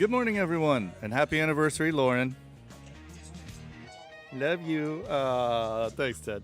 Good morning, everyone, and happy anniversary, Lauren. Love you. Thanks, Ted.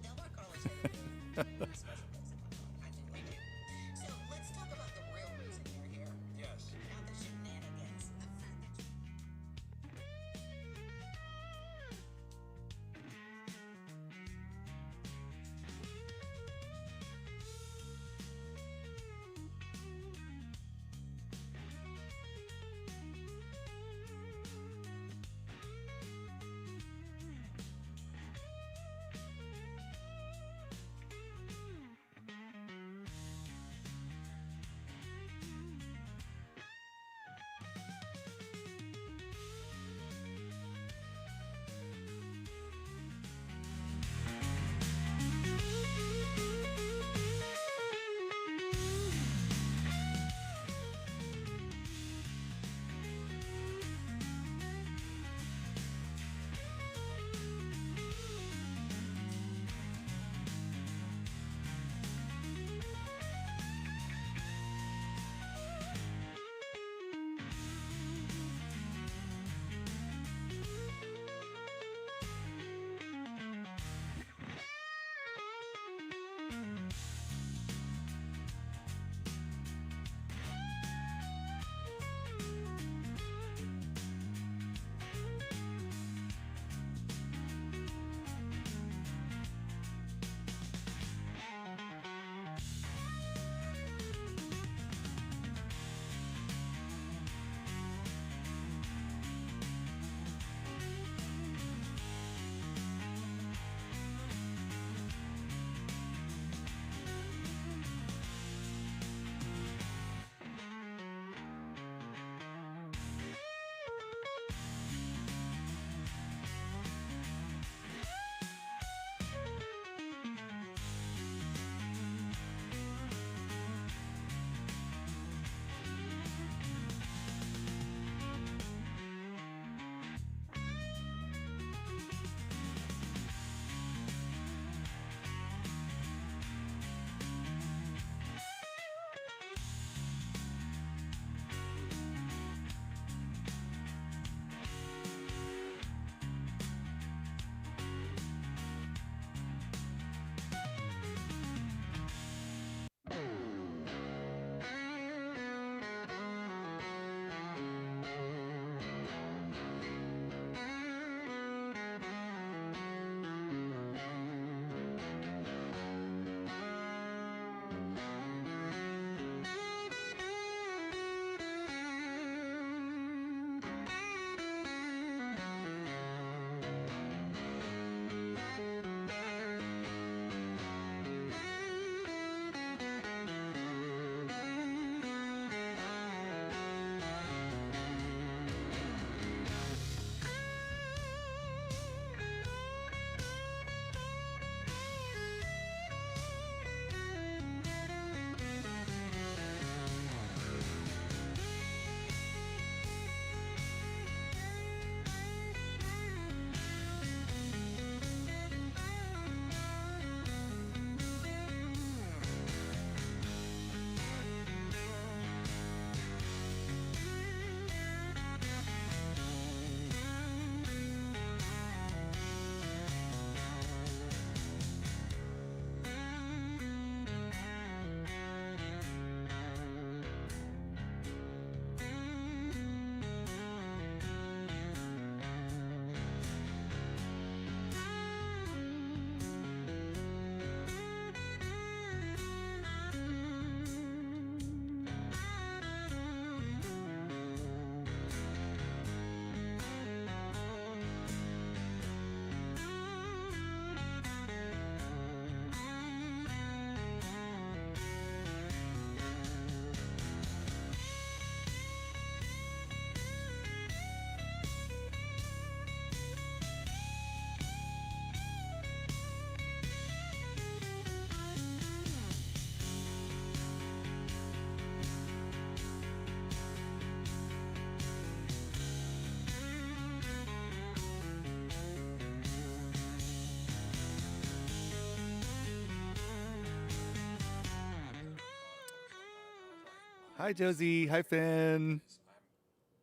Hi, Josie. Hi, Finn.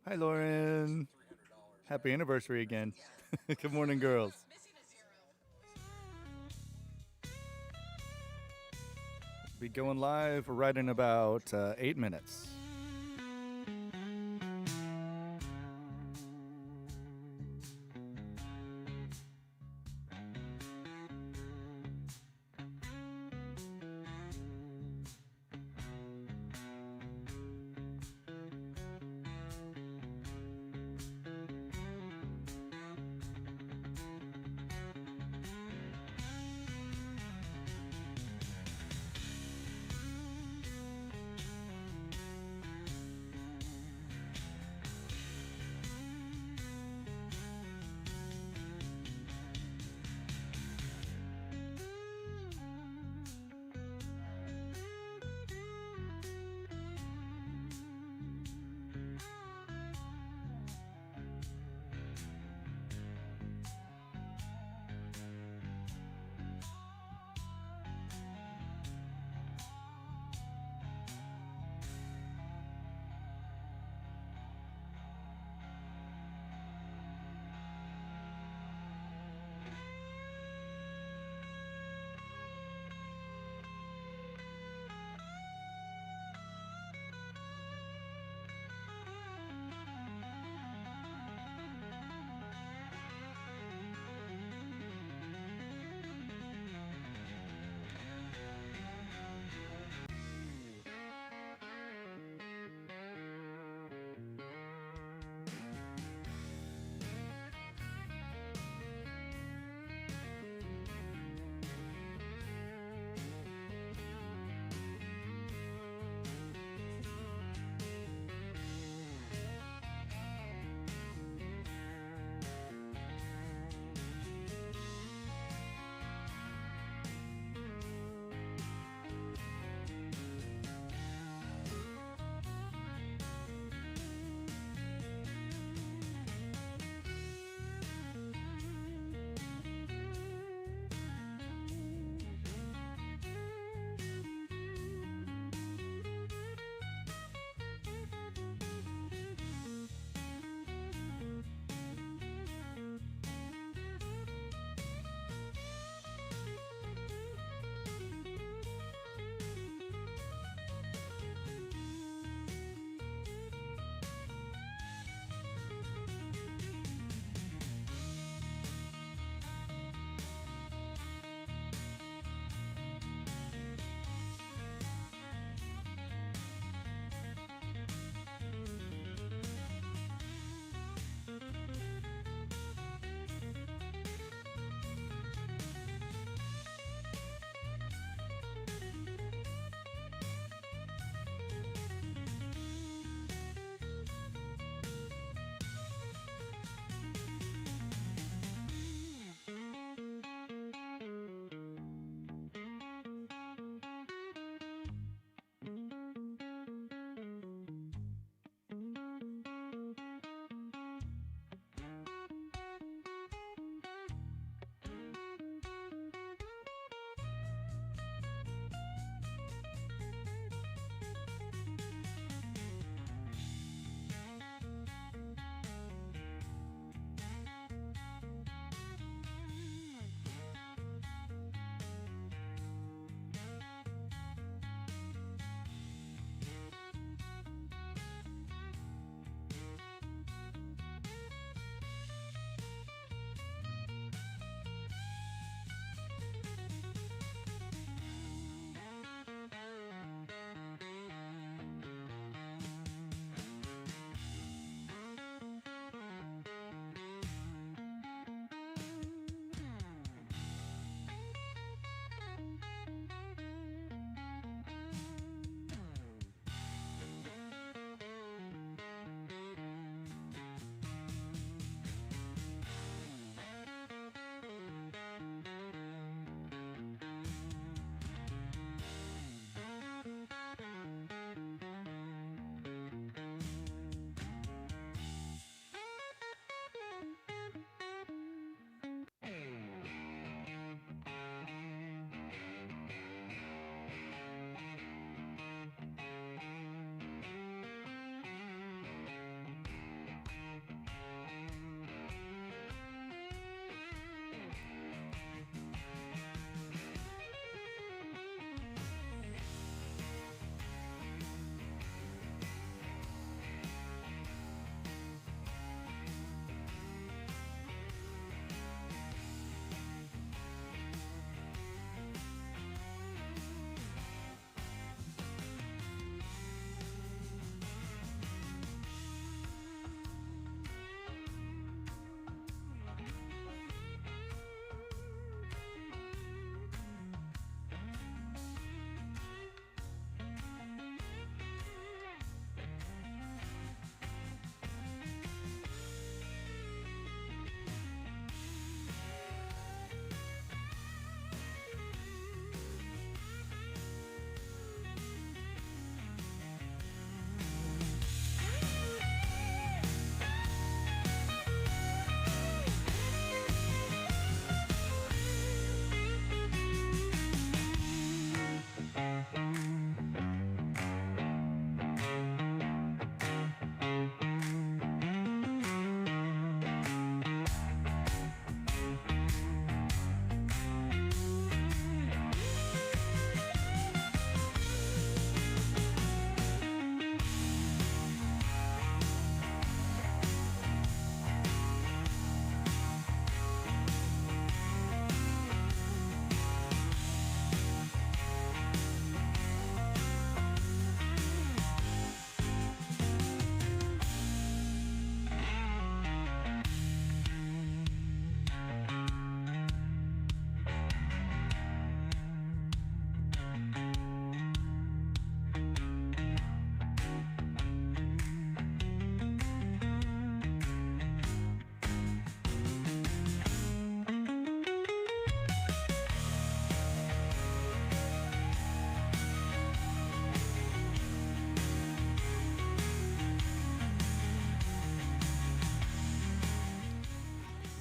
Hi, Lauren. Happy anniversary again. Good morning, girls. Be going live right in about 8 minutes.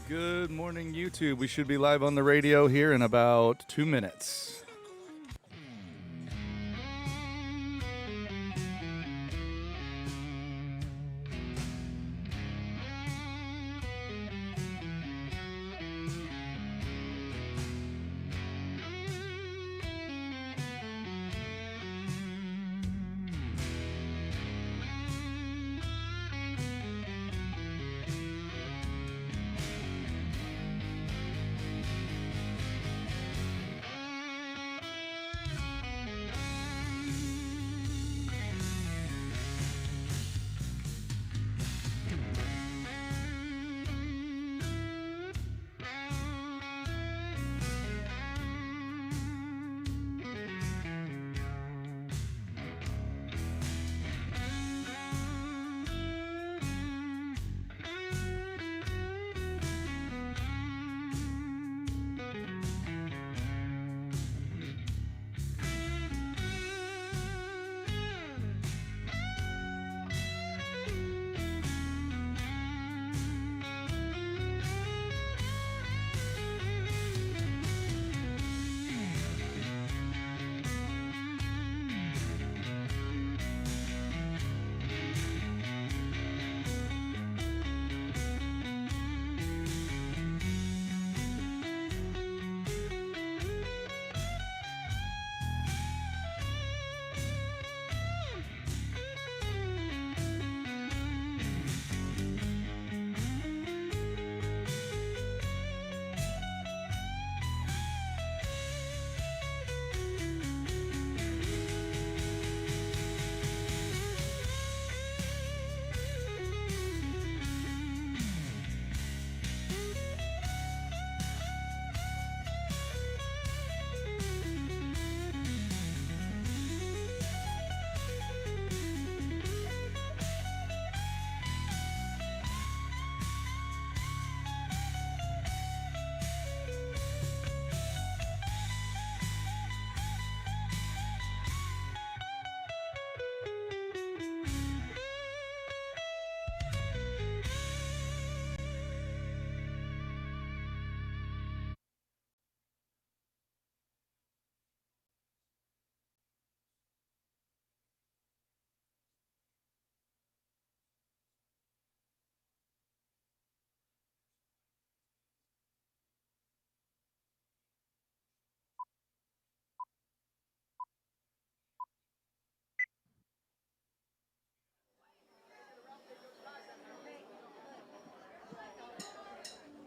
Good morning, YouTube. We should be live on the radio here in about 2 minutes.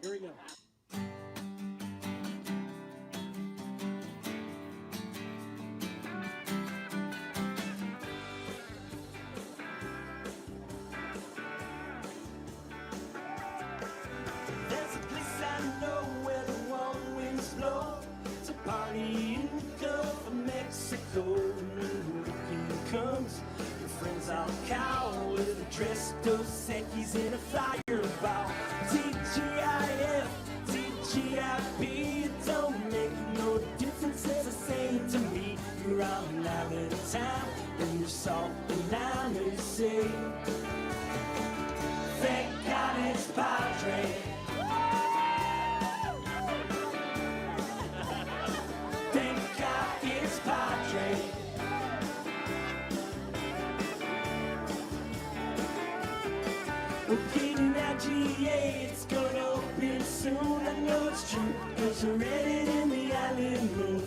Here we go. There's a place I know where the warm winds blow. It's a party in the Gulf of Mexico. When the weekend comes, your friends all cowl with a dress, Dos Equis in a fire ball. TGIF, TGIP, it don't make no difference, it's the same to me. You're on island time, and you're salt and lime, and you say, thank God it's Padre. Thank God it's Padre. We're getting out GA, it's gonna open soon. I know it's true, cause I read it in the island moon.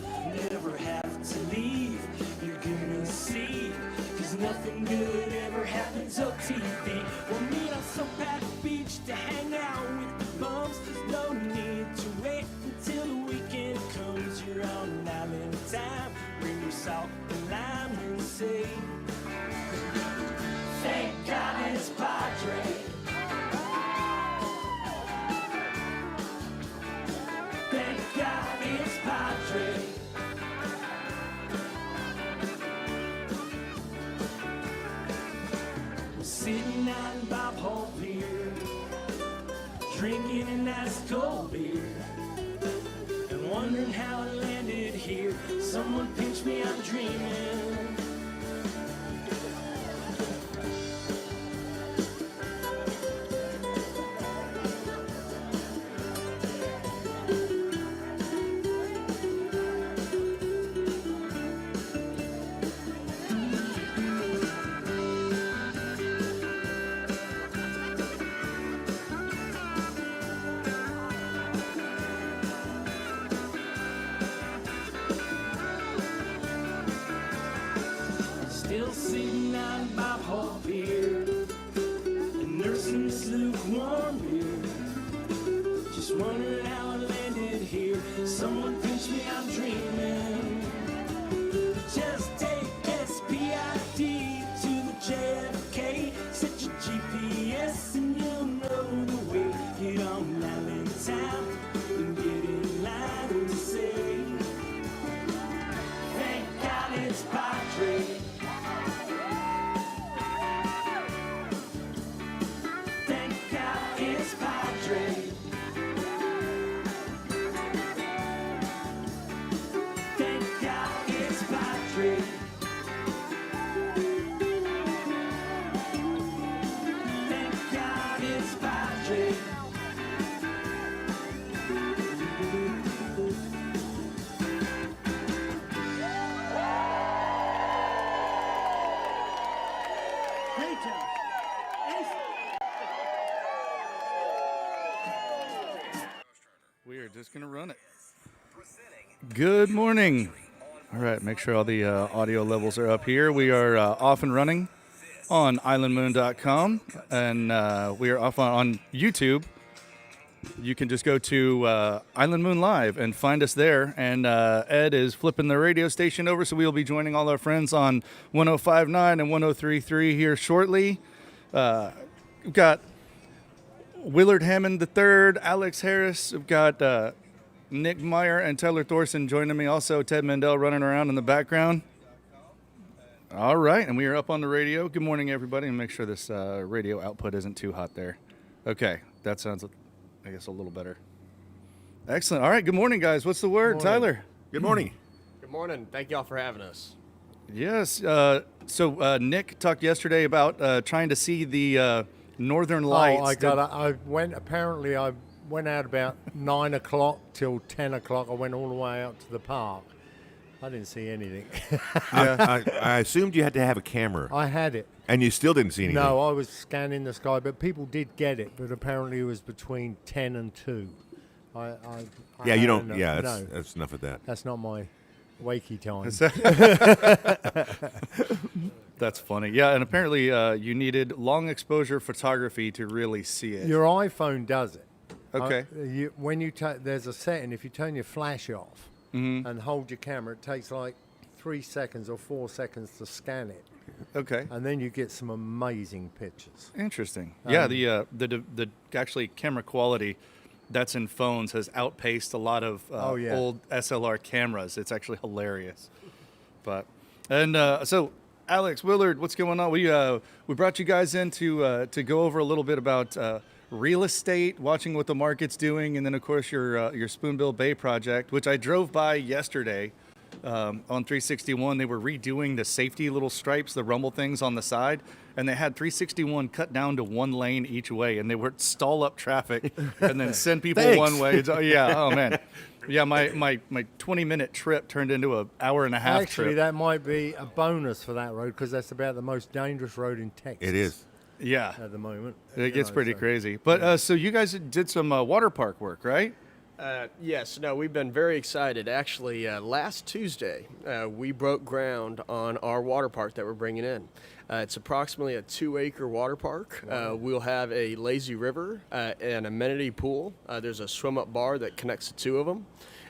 Never have to leave, you're gonna see, cause nothing good ever happens on TV. We'll meet on some back beach to hang out with the bums. There's no need to wait until the weekend comes. You're on island time, bring your salt and lime and say, thank God it's Padre. Thank God it's Padre. We're sitting out in Bob Hole Pier, drinking a nice cold beer, and wondering how it landed here. Someone pinch me, I'm dreaming. Someone pinch me, I'm dreaming. Just take SPID to the JFK. Set your GPS and you'll know the way. Get on Allentown and get in line to say, thank God it's Padre. Thank God it's Padre. Thank God it's Padre. Thank God it's Padre. Great job. We are just going to run it. Good morning. All right, make sure all the audio levels are up here. We are off and running on islandmoon.com, and we are off on YouTube. You can just go to Island Moon Live and find us there. And Ed is flipping the radio station over, so we will be joining all our friends on 105.9 and 103.3 here shortly. We've got Willard Hammond III, Alex Harris. We've got Nick Meyer and Tyler Thorson joining me. Also, Ted Mandel running around in the background. All right, and we are up on the radio. Good morning, everybody. And make sure this radio output isn't too hot there. Okay, that sounds, I guess, a little better. Excellent. All right, good morning, guys. What's the word, Tyler? Good morning. Good morning. Thank y'all for having us. Yes. So Nick talked yesterday about trying to see the Northern Lights. I went out about 9 o'clock till 10 o'clock. I went all the way out to the park. I didn't see anything. I assumed you had to have a camera, I had it. and you still didn't see anything. No, I was scanning the sky, but people did get it. But apparently it was between 10 and 2. Yeah, you don't. No, Yeah, no, that's enough of that. that's not my wakey time. That's funny. Yeah, and apparently you needed long exposure photography to really see it. Your iPhone does it. Okay. There's a setting, if you turn your flash off Mm-hmm. and hold your camera, it takes like 3 seconds or 4 seconds to scan it, Okay. and then you get some amazing pictures. Interesting. Yeah, the actually camera quality that's in phones has outpaced a lot of old SLR cameras. It's actually hilarious. But so Alex, Willard, what's going on? We brought you guys in to go over a little bit about real estate, watching what the market's doing, and then of course your Spoonbill Bay project, which I drove by yesterday on 361. They were redoing the safety little stripes, the rumble things on the side, and they had 361 cut down to one lane each way, and they would stall up traffic and then send people one way. Yeah. Oh man. Yeah. My 20-minute trip turned into an hour and a half Actually, trip. that might be a bonus for that road because that's about the most dangerous road in Texas. It is. Yeah. At the moment. It gets pretty crazy. But so you guys did some water park work, right? Yes, no, we've been very excited. Actually, last Tuesday, we broke ground on our water park that we're bringing in. It's approximately a 2-acre water park. We'll have a lazy river, an amenity pool. There's a swim-up bar that connects the two of them,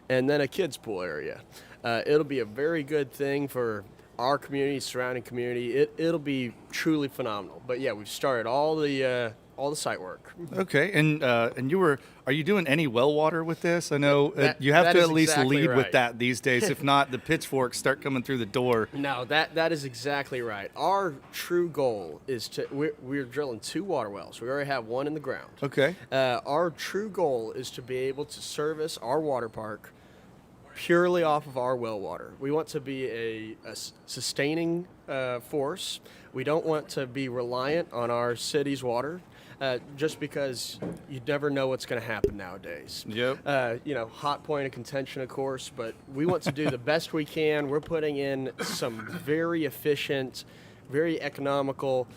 and then a kids' pool area. It'll be a very good thing for our community, surrounding community. It'll be truly phenomenal. But yeah, we've started all the site work. Okay, and are you doing any well water with this? I know you have that to is at least exactly lead with right. that these days. If not, the pitchforks start coming through the door. No, that is exactly right. Our true goal is we're drilling 2 water wells. We already have one in the ground. Okay. Our true goal is to be able to service our water park purely off of our well water. We want to be a sustaining force. We don't want to be reliant on our city's water. Just because you never know what's going to happen nowadays. Yep. Hot point of contention, of course, but we want to do the best we can. We're putting in some very efficient, very economical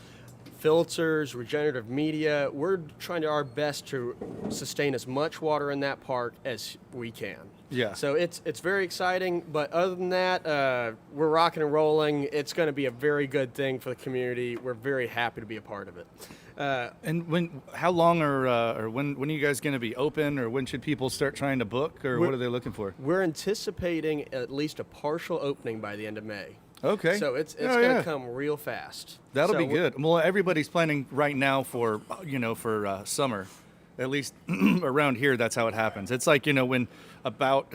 filters, regenerative media. We're trying our best to sustain as much water in that park as we can. Yeah. So it's very exciting, but other than that, we're rocking and rolling. It's going to be a very good thing for the community. We're very happy to be a part of it. And how long or when are you guys going to be open, or when should people start trying to book, or what are they looking for? We're anticipating at least a partial opening by the end of May. Okay. So it's Oh, going to yeah. come real fast. That'll So be we're- good. Well, everybody's planning right now for summer. At least around here, that's how it happens. It's like, when about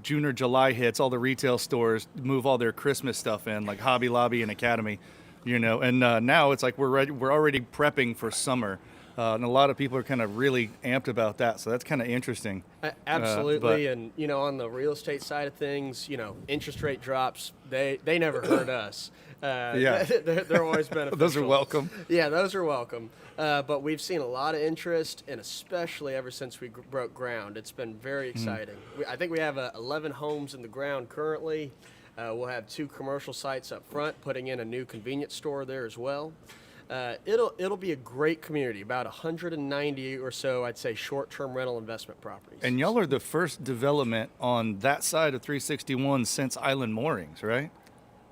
June or July hits, all the retail stores move all their Christmas stuff in, like Hobby Lobby and Academy, and now it's like we're already prepping for summer. And a lot of people are kind of really amped about that. So that's kind of interesting. Absolutely. And, on the real estate side of things, interest rate drops, they never hurt us. Yeah. They're always beneficial. Those are welcome. Yeah, those are welcome. But we've seen a lot of interest, and especially ever since we broke ground. It's been very exciting. I think we have 11 homes in the ground currently. We'll have 2 commercial sites up front, putting in a new convenience store there as well. It'll be a great community, about 190 or so, I'd say, short-term rental investment properties. And y'all are the first development on that side of 361 since Island Moorings, right?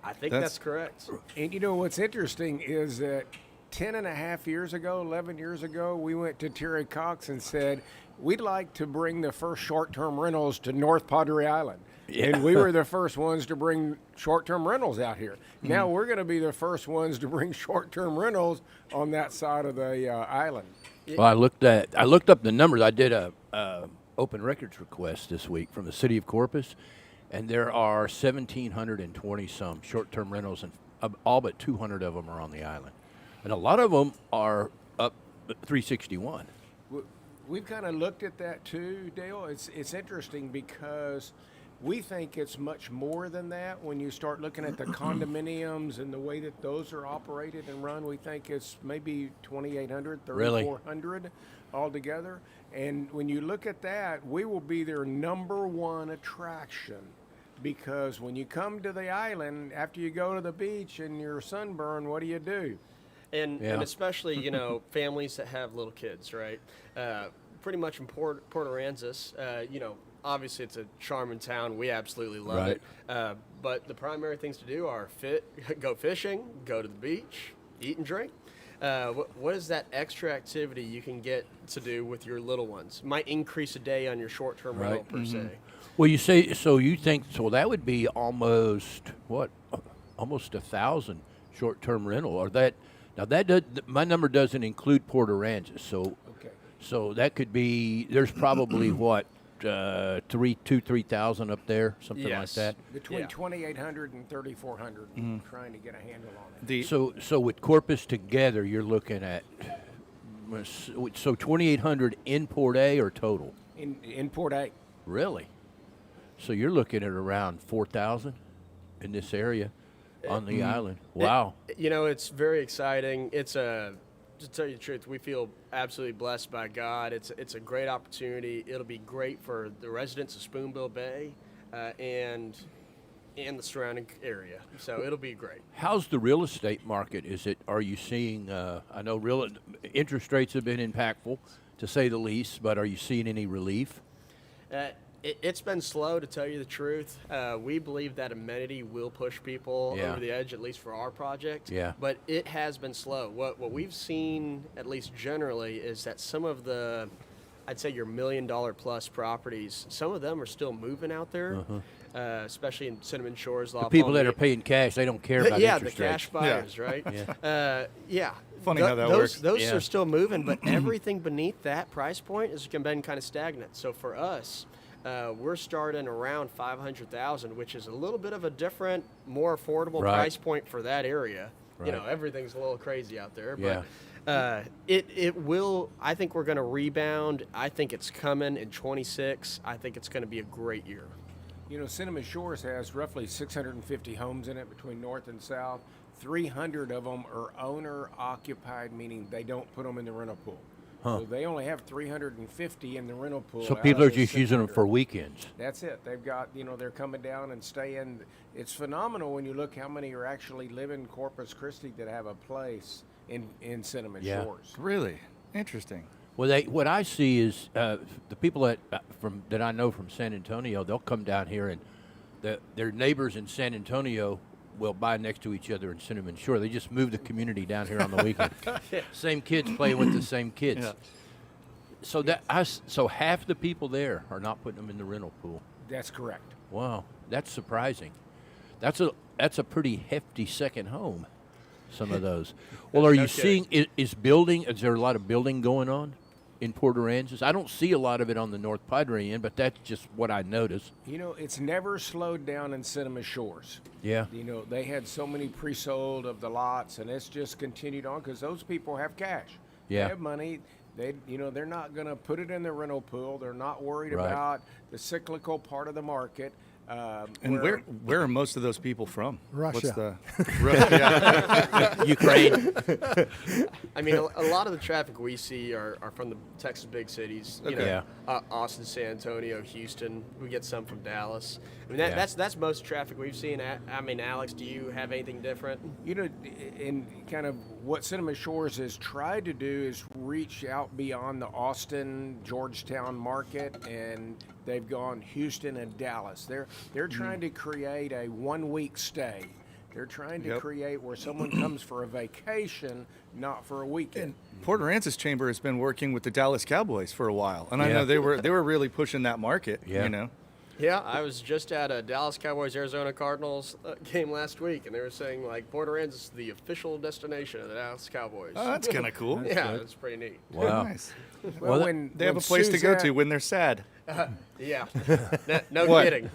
I think That's- that's correct. And what's interesting is that 10 and a half years ago, 11 years ago, we went to Terry Cox and said, we'd like to bring the first short-term rentals to North Padre Island. And we were the first ones to bring short-term rentals out here. Now we're going to be the first ones to bring short-term rentals on that side of the island. Well, I looked up the numbers. I did a open records request this week from the city of Corpus, and there are 1,720 some short-term rentals, and all but 200 of them are on the island, and a lot of them are up at 361. We've kind of looked at that too, Dale. It's interesting because we think it's much more than that. When you start looking at the condominiums and the way that those are operated and run, we think it's maybe 2,800, Really? 3,400 altogether. And when you look at that, we will be their number one attraction. Because when you come to the island, after you go to the beach and you're sunburned, what do? And Yeah. especially, families that have little kids, right? Pretty much in Port Aransas, obviously it's a charming town. We absolutely love Right. it. But the primary things to do are go fishing, go to the beach, eat and drink. What is that extra activity you can get to do with your little ones? Might increase a day on your short-term rental per se. Well, you say so. You think so? That would be almost 1,000 short-term rental, or that. Now my number doesn't include Port Aransas, so Okay. so that could be. There's probably 3,000 up there, something like Yes. that. Between Yeah. 2,800 and 3,400, trying to get a handle on it. The So with Corpus together, you're looking at 2,800 in Port A or total? In Port A. Really? So you're looking at around 4,000 in this area on the island. Wow. It's very exciting. To tell you the truth, we feel absolutely blessed by God. It's a great opportunity. It'll be great for the residents of Spoonbill Bay and the surrounding area. So it'll be great. How's the real estate market? Are you seeing, I know real interest rates have been impactful, to say the least, but are you seeing any relief? It's been slow, to tell you the truth. We believe that amenity will push people Yeah. over the edge, at least for our project. Yeah. But it has been slow. What we've seen, at least generally, is that some of the, I'd say your $1 million plus properties, some of them are still moving out there, especially in Cinnamon Shores, La The people Palma that are Beach. paying cash, they don't care about Yeah, the interest cash rates. buyers, right? Yeah. Yeah. Funny how that those, works. Those Yeah. are still moving, but everything beneath that price point has been kind of stagnant. So for us, we're starting around 500,000, which is a little bit of a different, more affordable Right. price point for that area. Right. Everything's a little crazy out there, Yeah. but it will. I think we're going to rebound. I think it's coming in 26. I think it's going to be a great year. Cinnamon Shores has roughly 650 homes in it between north and south. 300 of them are owner occupied, meaning they don't put them in the rental pool. So they only have 350 in the rental pool. So out people of are the just using them 600. for weekends. That's it. They've got, they're coming down and staying. It's phenomenal when you look how many are actually living in Corpus Christi that have a place in Cinnamon Yeah. Shores. really interesting. Well, what I see is the people that I know from San Antonio, they'll come down here, and their neighbors in San Antonio well, buy next to each other in Cinnamon Shore. They just moved the community down here on the weekend. Same kids playing with the same kids. Yeah. So half the people there are not putting them in the rental pool. That's correct. Wow, that's surprising. That's a pretty hefty second home. Some of those. Well, are you seeing is there a lot of building going on in Port Aransas? I don't see a lot of it on the North Padre end, but that's just what I noticed. You know, it's never slowed down in Cinema Shores. Yeah. You know, they had so many pre-sold of the lots, and it's just continued on because those people have cash. Yeah. They have money. They're not going to put it in the rental pool. They're not worried Right. about the cyclical part of the market. And where are most of those people from? Russia. Yeah. Ukraine. I mean, a lot of the traffic we see are from the Texas big cities. You know, Yeah. Austin, San Antonio, Houston. We get some from Dallas. I mean, Yeah. that's most traffic we've seen. I mean, Alex, do you have anything different? You know, in kind of what Cinema Shores has tried to do is reach out beyond the Austin, Georgetown market, and they've gone Houston and Dallas. They're trying to create a 1 week stay. They're trying to Yep. create where someone comes for a vacation, not for a weekend. Port Aransas Chamber has been working with the Dallas Cowboys for a while, and I Yeah. know they were really pushing that market. Yeah. You know. Yeah, I was just at a Dallas Cowboys Arizona Cardinals game last week, and they were saying like Port Aransas is the official destination of the Dallas Cowboys. Oh, that's kind of cool. yeah, it's pretty neat. Wow. Nice. Well, when They have a when place to go Suzette- to when they're sad. Yeah, no What? kidding.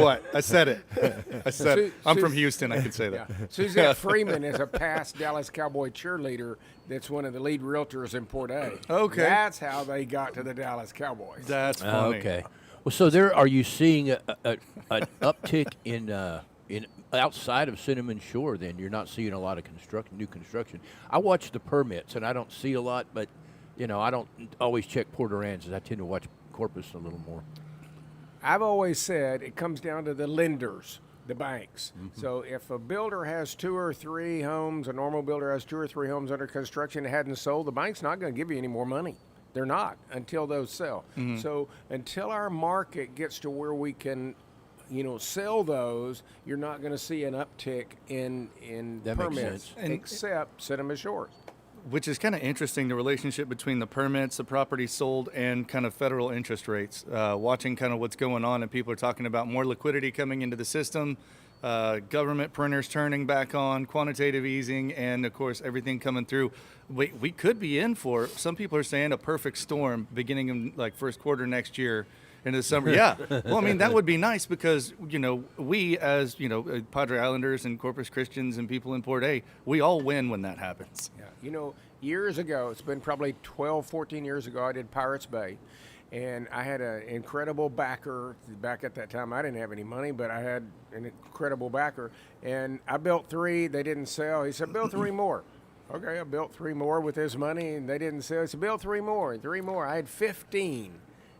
What? I said it. I said it. I'm from Su- Houston. I can say that. Suzette Freeman is a past Dallas Cowboy cheerleader that's one of the lead realtors in Port A. Okay. That's how they got to the Dallas Cowboys. That's funny. Okay. Well, so are you seeing an uptick in outside of Cinnamon Shore? Then you're not seeing a lot of new construction. I watch the permits, and I don't see a lot, but I don't always check Port Aransas. I tend to watch Corpus a little more. I've always said it comes down to the lenders, the banks. Mm-hmm. So if a builder has 2 or 3 homes, a normal builder has 2 or 3 homes under construction that hadn't sold, the bank's not going to give you any more money. They're not until those sell. Mm-hmm. So until our market gets to where we can, sell those, you're not going to see an uptick in That makes permits, sense. And- except Cinema Shores. Which is kind of interesting, the relationship between the permits, the property sold, and kind of federal interest rates. Watching kind of what's going on, and people are talking about more liquidity coming into the system, government printers turning back on, quantitative easing, and of course everything coming through. We could be in for, some people are saying, a perfect storm beginning in like first quarter next year. Into the summer, yeah. Well, I mean, that would be nice because, we as, Padre Islanders and Corpus Christians and people in Port A, we all win when that happens. Yeah. Years ago, it's been probably 12, 14 years ago, I did Pirates Bay. And I had an incredible backer. Back at that time, I didn't have any money, but I had an incredible backer. And I built 3. They didn't sell. He said, build 3 more. Okay, I built 3 more with his money, and they didn't sell. He said, build 3 more, and 3 more. I had 15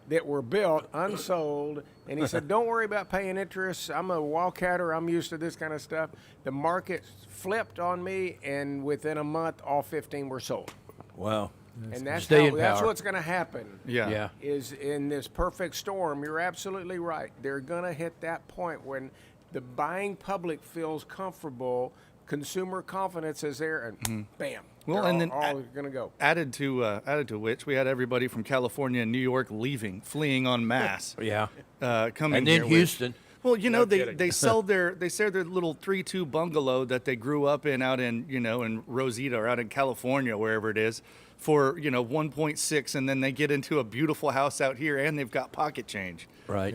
that were built, unsold. And he said, don't worry about paying interest. I'm a wildcatter. I'm used to this kind of stuff. The market flipped on me, and within a month, all 15 were sold. Wow. And that's Staying that's power. what's going to happen. Yeah. Yeah. Is in this perfect storm. You're absolutely right. They're going to hit that point when the buying public feels comfortable, consumer confidence is there, and bam. Well, they're and then all going to go. Added to which, we had everybody from California and New York leaving en masse. Yeah. Coming And then here with- Houston. Well, kidding. they sell their little 3-2 bungalow that they grew up in out in in Rosita or out in California, wherever it is, for 1.6, and then they get into a beautiful house out here, and they've got pocket change. Right.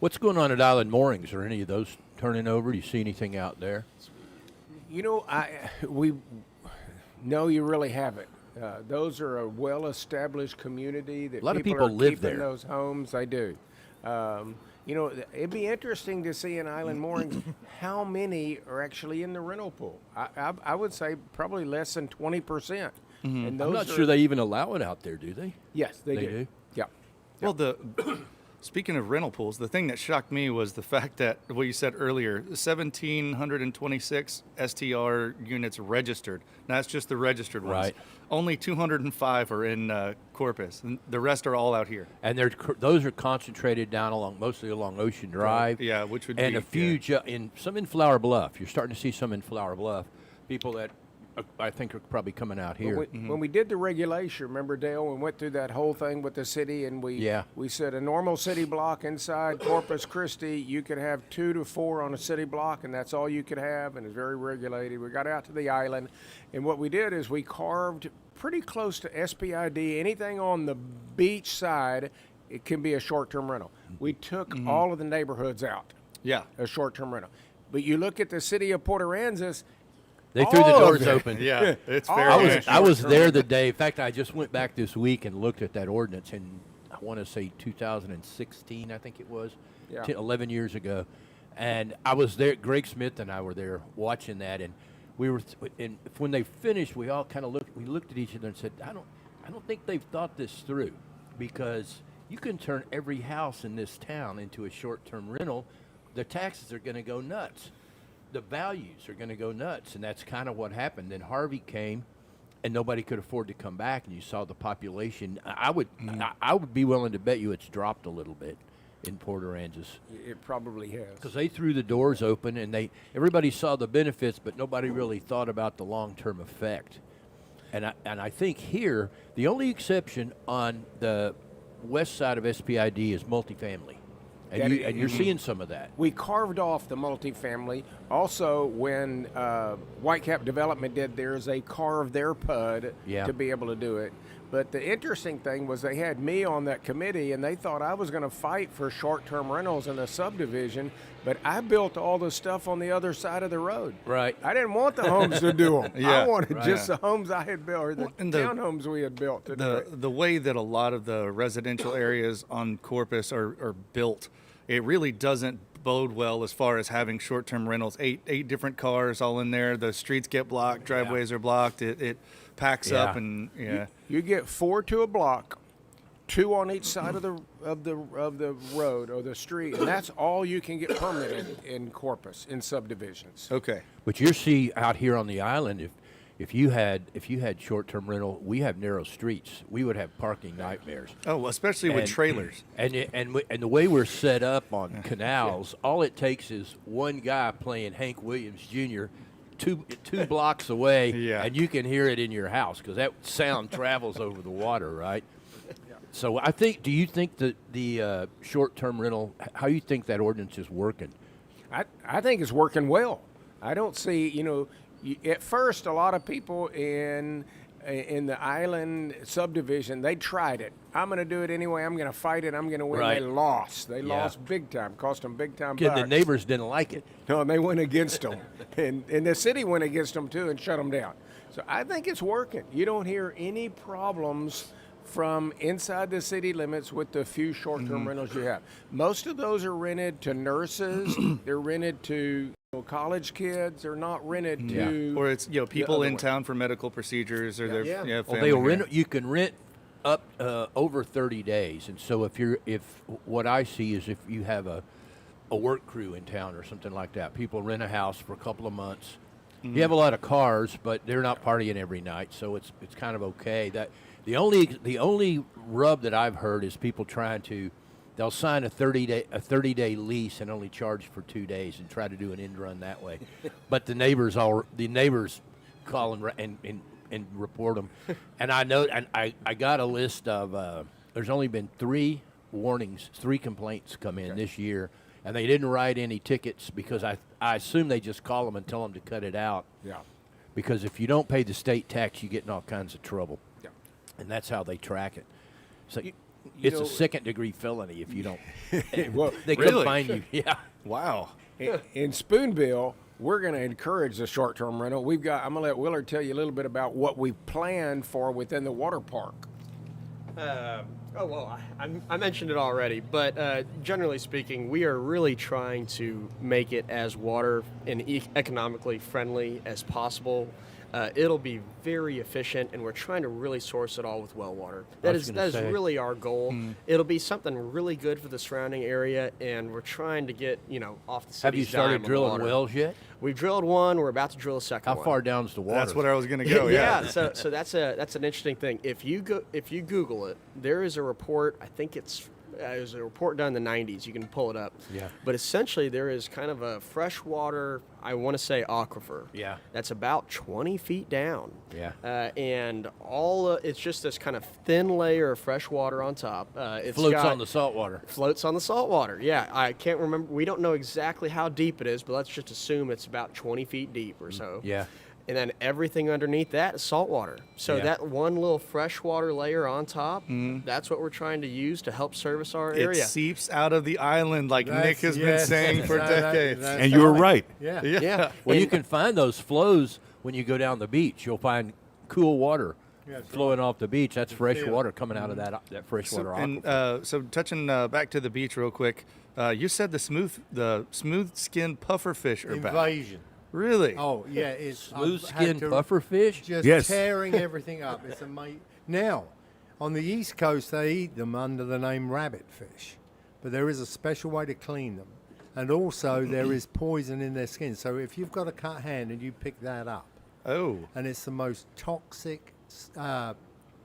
What's going on at Island Moorings? Are any of those turning over? Do you see anything out there? No, you really haven't. Those are a well-established community that A lot of people people are live keeping there. those homes. They do. It'd be interesting to see in Island Moorings how many are actually in the rental pool. I would say probably less than 20%. And those I'm not are- sure they even allow it out there, do they? Yes, they They do. do? Yeah. Well, Speaking of rental pools, the thing that shocked me was the fact that what you said earlier, 1,726 STR units registered. Now, that's just the registered ones. Right. Only 205 are in Corpus, and the rest are all out here. And those are concentrated down mostly along Ocean Drive. Yeah, which would and be a few some in Flower Bluff. You're starting to see some in Flower Bluff. People that I think are probably coming out here. When we did the regulation, remember, Dale, we went through that whole thing with the city, and we said a normal city block inside Corpus Christi, you could have 2 to 4 on a city block, and that's all you could have, and it's very regulated. We got out to the island, and what we did is we carved pretty close to SPID. Anything on the beach side, it can be a short-term rental. We took all of the neighborhoods out. Yeah. A short-term rental. But you look at the city of Port Aransas, they threw the doors Okay. open. Yeah, it's very I was there the day. In fact, I just went back this week and looked at that ordinance in, I want to say 2016, I think it was, 11 years ago. And I was there. Greg Smith and I were there watching that, and we were. And when they finished, we all kind of looked. We looked at each other and said, "I don't think they've thought this through, because you can turn every house in this town into a short-term rental. The taxes are going to go nuts. The values are going to go nuts," and that's kind of what happened. Then Harvey came, and nobody could afford to come back, and you saw the population. I would be willing to bet you it's dropped a little bit in Port Aransas, it probably has. because they threw the doors open, and everybody saw the benefits, but nobody really thought about the long-term effect. And I think here the only exception on the west side of SPID is multifamily. And you're seeing some of that. We carved off the multifamily. Also, when Whitecap Development did theirs, they carved their PUD to be able to do it. But the interesting thing was they had me on that committee, and they thought I was going to fight for short-term rentals in the subdivision, but I built all the stuff on the other side of the road. Right. I didn't want the homes to do them. Yeah. I wanted just the homes I had built, or the and townhomes we had built. The way that a lot of the residential areas on Corpus are built, it really doesn't bode well as far as having short-term rentals. Eight different cars all in there. The streets get blocked, driveways are blocked. It packs up, and You get 4 to a block, 2 on each side of the road or the street, and that's all you can get permitted in Corpus in subdivisions. Okay. But you see out here on the island, if you had short-term rental, we have narrow streets. We would have parking nightmares. Oh, especially with trailers. And the way we're set up on canals, all it takes is one guy playing Hank Williams Jr. two blocks away, and you can hear it in your house, because that sound travels over the water, right? So I think. Do you think that the short-term rental? How you think that ordinance is working? I think it's working well. I don't see, at first a lot of people in the island subdivision, they tried it. I'm going to do it anyway. I'm going to fight it. I'm going to win. Right. They lost. They lost big time. Cost them big time. The neighbors didn't like it. No, and they went against them. and the city went against them too and shut them down. So I think it's working. You don't hear any problems from inside the city limits with the few short-term rentals you have. Most of those are rented to nurses. They're rented to college kids. They're not rented to... Or it's people in town for medical procedures, or their Well, family. they'll rent. You can rent up over 30 days, and so if what I see is if you have a work crew in town or something like that, people rent a house for a couple of months. You have a lot of cars, but they're not partying every night, so it's kind of okay. That the only rub that I've heard is people they'll sign a 30-day lease and only charge for 2 days and try to do an end run that way. But the neighbors call and report them. And I know, and I got a list of there's only been 3 complaints come in this year, and they didn't write any tickets because I assume they just call them and tell them to cut it out. Yeah. Because if you don't pay the state tax, you get in all kinds of trouble. Yeah. And that's how they track it. So it's a second-degree felony if you don't. Well, They Really? come find you. Yeah. Wow. in Spoonville, we're going to encourage the short-term rental. I'm going to let Willard tell you a little bit about what we've planned for within the water park. I mentioned it already, but generally speaking, we are really trying to make it as water and economically friendly as possible. it'll be very efficient, and we're trying to really source it all with well water. That was is gonna say. really our goal. It'll be something really good for the surrounding area, and we're trying to get off the city's Have you dime started on the drilling water. wells yet? We've drilled one. We're about to drill a second How one. far down's the water? That's what I was going to go. Yeah. So that's an interesting thing. If you Google it, there is a report. I think it was a report done in the 90s. You can pull it up. Yeah. But essentially, there is kind of a freshwater, I want to say aquifer. Yeah. That's about 20 feet down. Yeah. And it's just this kind of thin layer of fresh water on top. It's Floats got- on the salt water. Floats on the salt water. Yeah, I can't remember. We don't know exactly how deep it is, but let's just assume it's about 20 feet deep or so. Yeah. And then everything underneath that is salt water. So Yeah. that one little freshwater layer on top, that's what we're trying to use to help service our It area. seeps out of the island like That's- Nick has been yes, saying for that- decades. that's And you were right. Yeah. Yeah. Well, you And- can find those flows when you go down the beach. You'll find cool water That's flowing off the beach. That's fresh feel it. water coming out of that freshwater And aquifer. so touching back to the beach real quick, you said the smooth skin puffer fish are back. Invasion. Really? Oh yeah, it's Smooth I've had skin to- puffer fish? Just Yes. tearing everything up. It's amazing. Now, on the East Coast, they eat them under the name rabbit fish, but there is a special way to clean them, and also there is poison in their skin. So if you've got a cut hand and you pick that up, Oh. and it's the most toxic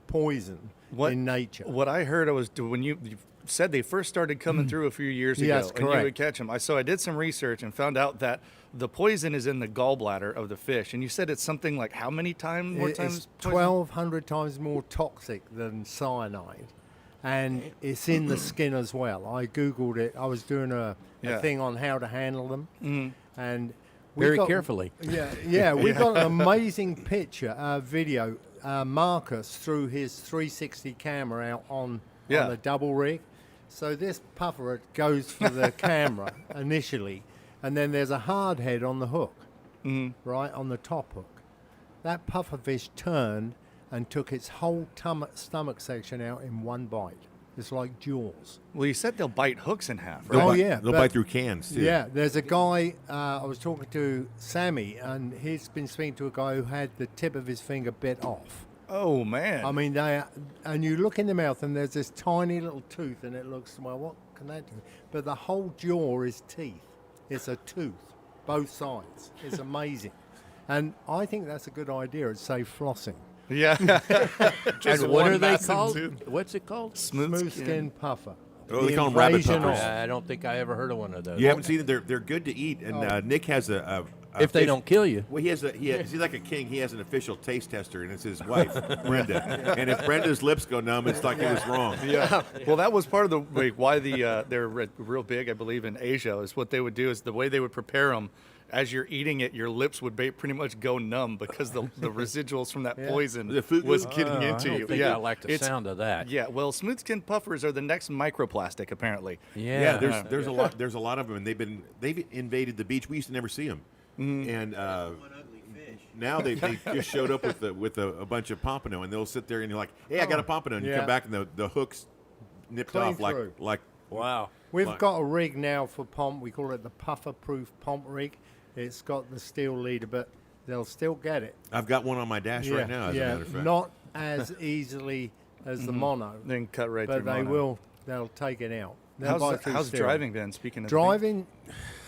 poison in nature. What I heard was when you said they first started coming through a few years ago, Yes, and you would correct. catch them. So I did some research and found out that the poison is in the gallbladder of the fish. And you said it's something like how many times more It's times? 1,200 times more toxic than cyanide, and it's in the skin as well. I googled it. I was doing a Yeah. thing on how to handle them, and we Very got- carefully. Yeah, we got an amazing video. Marcus threw his 360 camera out on the double rig. So this puffer goes for the camera initially, and then there's a hard head on the hook, right on the top hook. That puffer fish turned and took its whole stomach section out in one bite. It's like Jaws. Well, you said they'll bite hooks in half, They'll right? Oh, bite, yeah, They'll but- bite through cans, too. Yeah, there's a guy, I was talking to Sammy, and he's been speaking to a guy who had the tip of his finger bit off. Oh man. I mean, and you look in the mouth, and there's this tiny little tooth, and it looks, well, what can that do? But the whole jaw is teeth. It's a tooth, both sides. It's amazing. And I think that's a good idea. It's safe flossing. yeah. Just And what one are they massive called? tooth. What's it called? Smooth skin puffer. Oh, they The call 'em rabbit invasion puffers. of- I don't think I ever heard of one of those. You haven't seen it? They're good to eat. And Oh. Nick has a If they fish- don't kill you. Well, he's like a king. He has an official taste tester, and it's his wife, Brenda. And if Brenda's lips go numb, it's like it was wrong. Yeah. Well, that was part of the why they're real big, I believe, in Asia. Is what they would do is the way they would prepare them. As you're eating it, your lips would pretty much go numb because the residuals from that poison The fugu? was getting I into don't you. think yeah, I like the It's- sound of that. Yeah, well, smooth skin puffers are the next microplastic, apparently. Yeah. There's a lot of them, and they've invaded the beach. We used to never see them, and now they just showed up with a bunch of pompano, and they'll sit there and you're like, hey, I got a pompano, and you Yeah. come back and the hooks nipped Clean off through. like Wow. We've Like- got a rig now for pomp. We call it the puffer-proof pomp rig. It's got the steel leader, but they'll still get it. I've got one on my dash right now. As a matter of fact, not as easily as the mono, Then cut right but through. they mono. will. They'll take it out. They'll bite through How's steel. driving been? Speaking of Driving,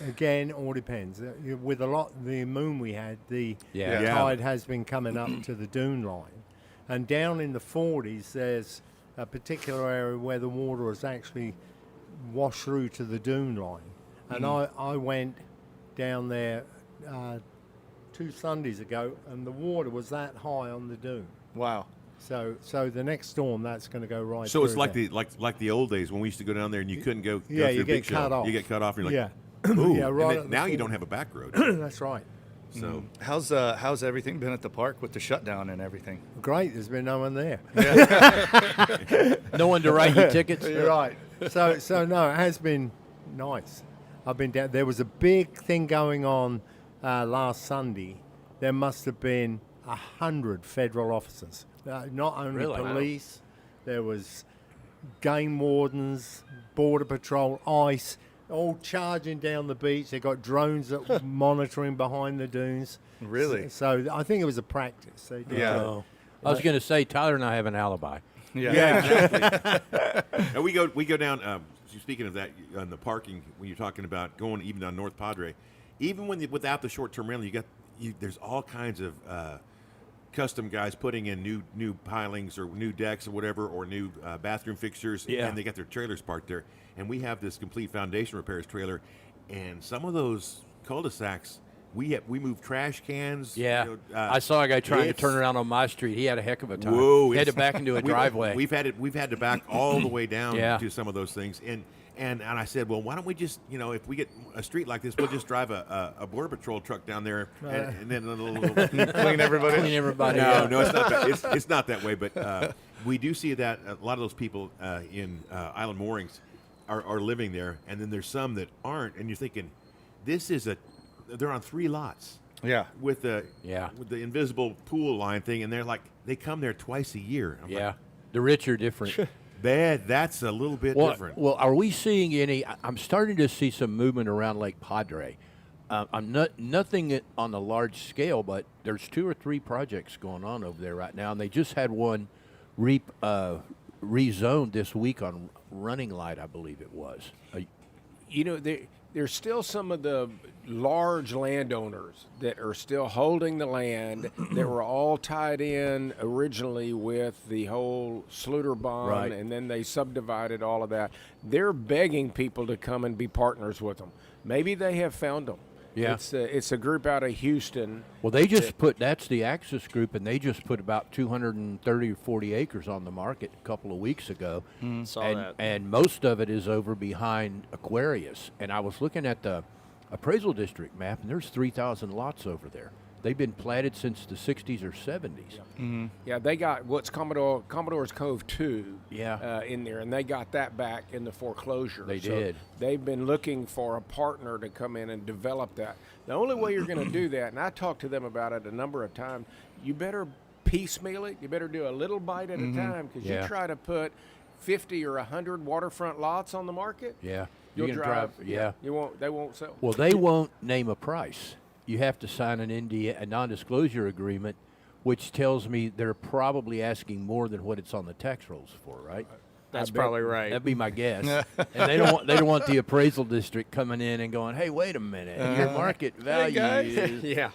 again, all depends. With the moon we had, the Yeah. Yeah. tide has been coming up to the dune line, and down in the 40s, there's a particular area where the water has actually washed through to the dune line, and I went down there 2 Sundays ago, and the water was that high on the dune. Wow. So the next storm, that's going to go right. so it's through like there. like the old days when we used to go down there and you couldn't go. Yeah, through you Big get cut Show. off. You get cut off, and you're like, Yeah. ooh. Yeah, And right then at the now you fort. don't have a back road. That's right. So How's everything been at the park with the shutdown and everything? Great. There's been no one there. No one to write you tickets. Right. So no, it has been nice. I've been down. There was a big thing going on last Sunday. There must have been 100 federal officers. Not only Really? Wow. police, there was game wardens, border patrol, ICE, all charging down the beach. They got drones that monitoring behind the dunes. Really? So I think it was a practice. They did Yeah. that. Oh. I was going to say, Tyler and I have an alibi. Yeah. And we go down. Speaking of that, on the parking, when you're talking about going even on North Padre, even without the short-term rental, there's all kinds of custom guys putting in new pilings or new decks or whatever, or new bathroom fixtures, Yeah. and they got their trailers parked there. And we have this complete foundation repairs trailer, and some of those cul-de-sacs, we move trash cans. Yeah. you know, I saw a guy trying to it's- turn around on my street. He had a heck of a time. Whoa! He had to it's- back into a we- driveway. We've had to back all the way down Yeah. to some of those things, and I said, well, why don't we just, if we get a street like this, we'll just drive a border patrol truck down there, and then a little Clean everybody. Clean everybody no, up. no, it's not that. It's not that way. But we do see that a lot of those people in Island Moorings are living there, and then there's some that aren't, and you're thinking, they're on 3 lots. Yeah. With the Yeah. with the invisible pool line thing, and they come there twice a year. I'm Yeah. like, The rich are different. that's a little bit different. Well, are we seeing any? I'm starting to see some movement around Lake Padre. I'm nothing on a large scale, but there's 2 or 3 projects going on over there right now, and they just had one rezoned this week on Running Light, I believe it was. There's still some of the large landowners that are still holding the land that were all tied in originally with the whole Sluter bond, Right. and then they subdivided all of that. They're begging people to come and be partners with them. Maybe they have found them. Yeah. It's a group out of Houston. Well, they just that's the Axis Group, and they just put about 230 or 40 acres on the market a couple of weeks ago. Saw and, that. And most of it is over behind Aquarius. And I was looking at the appraisal district map, and there's 3,000 lots over there. They've been platted since the 60s or 70s. Yeah, they got what's Commodore's Cove 2 Yeah. in there, and they got that back in the foreclosure. They So did. They've been looking for a partner to come in and develop that. The only way you're going to do that, and I talked to them about it a number of times, you better piecemeal it. You better do a little bite at a time, because Yeah. you try to put 50 or 100 waterfront lots on the market, Yeah. you'll You're gonna drive. Yeah. You won't. They won't sell. Well, they won't name a price. You have to sign an NDA, a non-disclosure agreement, which tells me they're probably asking more than what it's on the tax rolls for, right? That's probably right. That'd be my guess. And they don't want the appraisal district coming in and going, "Hey, wait a minute, your market value guys." is." Yeah.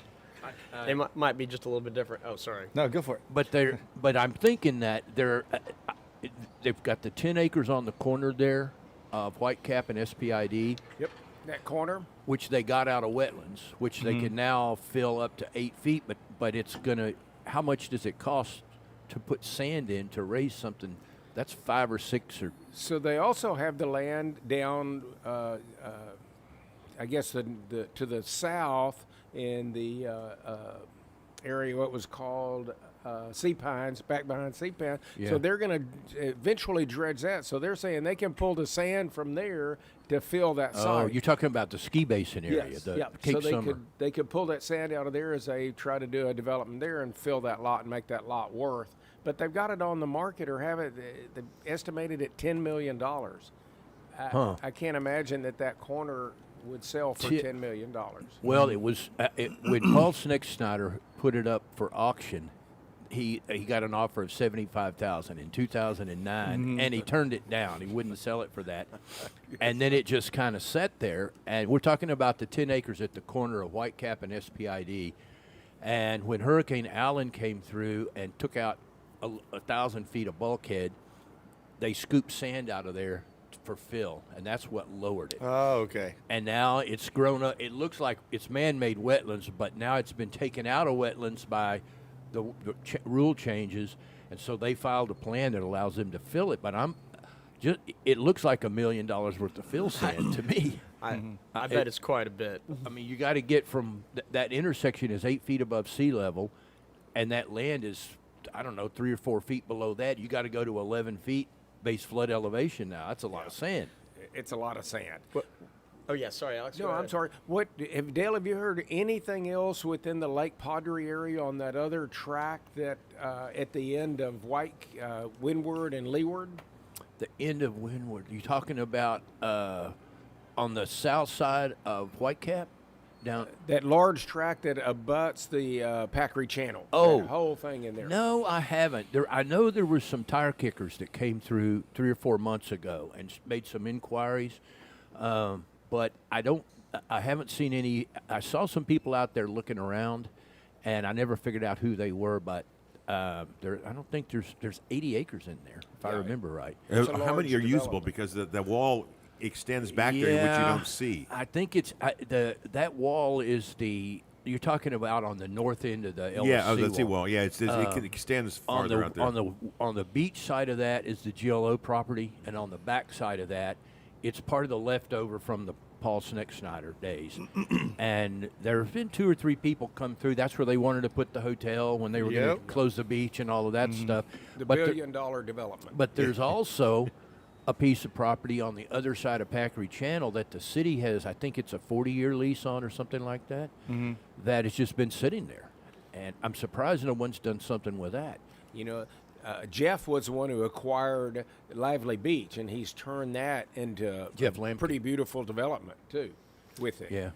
They might be just a little bit different. Oh, sorry. No, go for it. But I'm thinking that they've got the 10 acres on the corner there of Whitecap and SPID, Yep. That corner. which they got out of wetlands, which they can now fill up to 8 feet. But it's gonna. How much does it cost to put sand in to raise something? That's 5 or 6 or. So they also have the land down, I guess, to the south in the area what was called Sea Pines, back behind Sea Pines. Yeah. So they're going to eventually dredge that. So they're saying they can pull the sand from there to fill that Oh, site. you're talking about the ski basin area, Yes, the yeah. Cape So Summer. they could pull that sand out of there as they try to do a development there and fill that lot and make that lot worth. But they've got it on the market or have it they've estimated at $10 million. Huh. I can't imagine that corner would sell for Ti- $10 million. Well, it was when Paul Schneckschneider put it up for auction. He got an offer of $75,000 in 2009, and he turned it down. He wouldn't sell it for that, and then it just kind of sat there. And we're talking about the 10 acres at the corner of Whitecap and SPID. And when Hurricane Allen came through and took out 1,000 feet of bulkhead, they scooped sand out of there for fill, and that's what lowered it. Oh, okay. And now it's grown up. It looks like it's man-made wetlands, but now it's been taken out of wetlands by the rule changes, and so they filed a plan that allows them to fill it. But it looks like $1 million worth of fill sand to me. I bet it's quite a bit. I mean, you got to get from that intersection is 8 feet above sea level, and that land is, I don't know, 3 or 4 feet below that. You got to go to 11 feet base flood elevation now. That's a lot of sand. It's a lot of sand. Oh, yeah. Sorry, Alex. No, go I'm ahead. sorry. Dale, have you heard anything else within the Lake Padre area on that other track that at the end of Windward and Leeward? The end of Windward. You talking about on the south side of Whitecap, down. That large tract that abuts the Packery Channel. Oh. That whole thing in there. No, I haven't. I know there were some tire kickers that came through 3 or 4 months ago and made some inquiries, but I haven't seen any. I saw some people out there looking around, and I never figured out who they were. But I don't think there's 80 acres in there, if I remember right. It's a How large many are usable? development. Because the wall extends back there, which you don't see. I think it's that wall is you're talking about on the north end of the LSC Yeah, the wall. seawall. Yeah, it extends on farther out there. on the beach side of that is the GLO property, and on the back side of that, it's part of the leftover from the Paul Sneck-Snyder days. And there have been 2 or 3 people come through. That's where they wanted to put the hotel when they were going to Yep. close the beach and all of that stuff. The But there- billion-dollar development. but there's also a piece of property on the other side of Packery Channel that the city has, I think it's a 40-year lease on or something like that, that has just been sitting there. And I'm surprised no one's done something with that. You know, Jeff was the one who acquired Lively Beach, and he's turned that into Jeff a Lampe. pretty beautiful development too, with it. Yeah.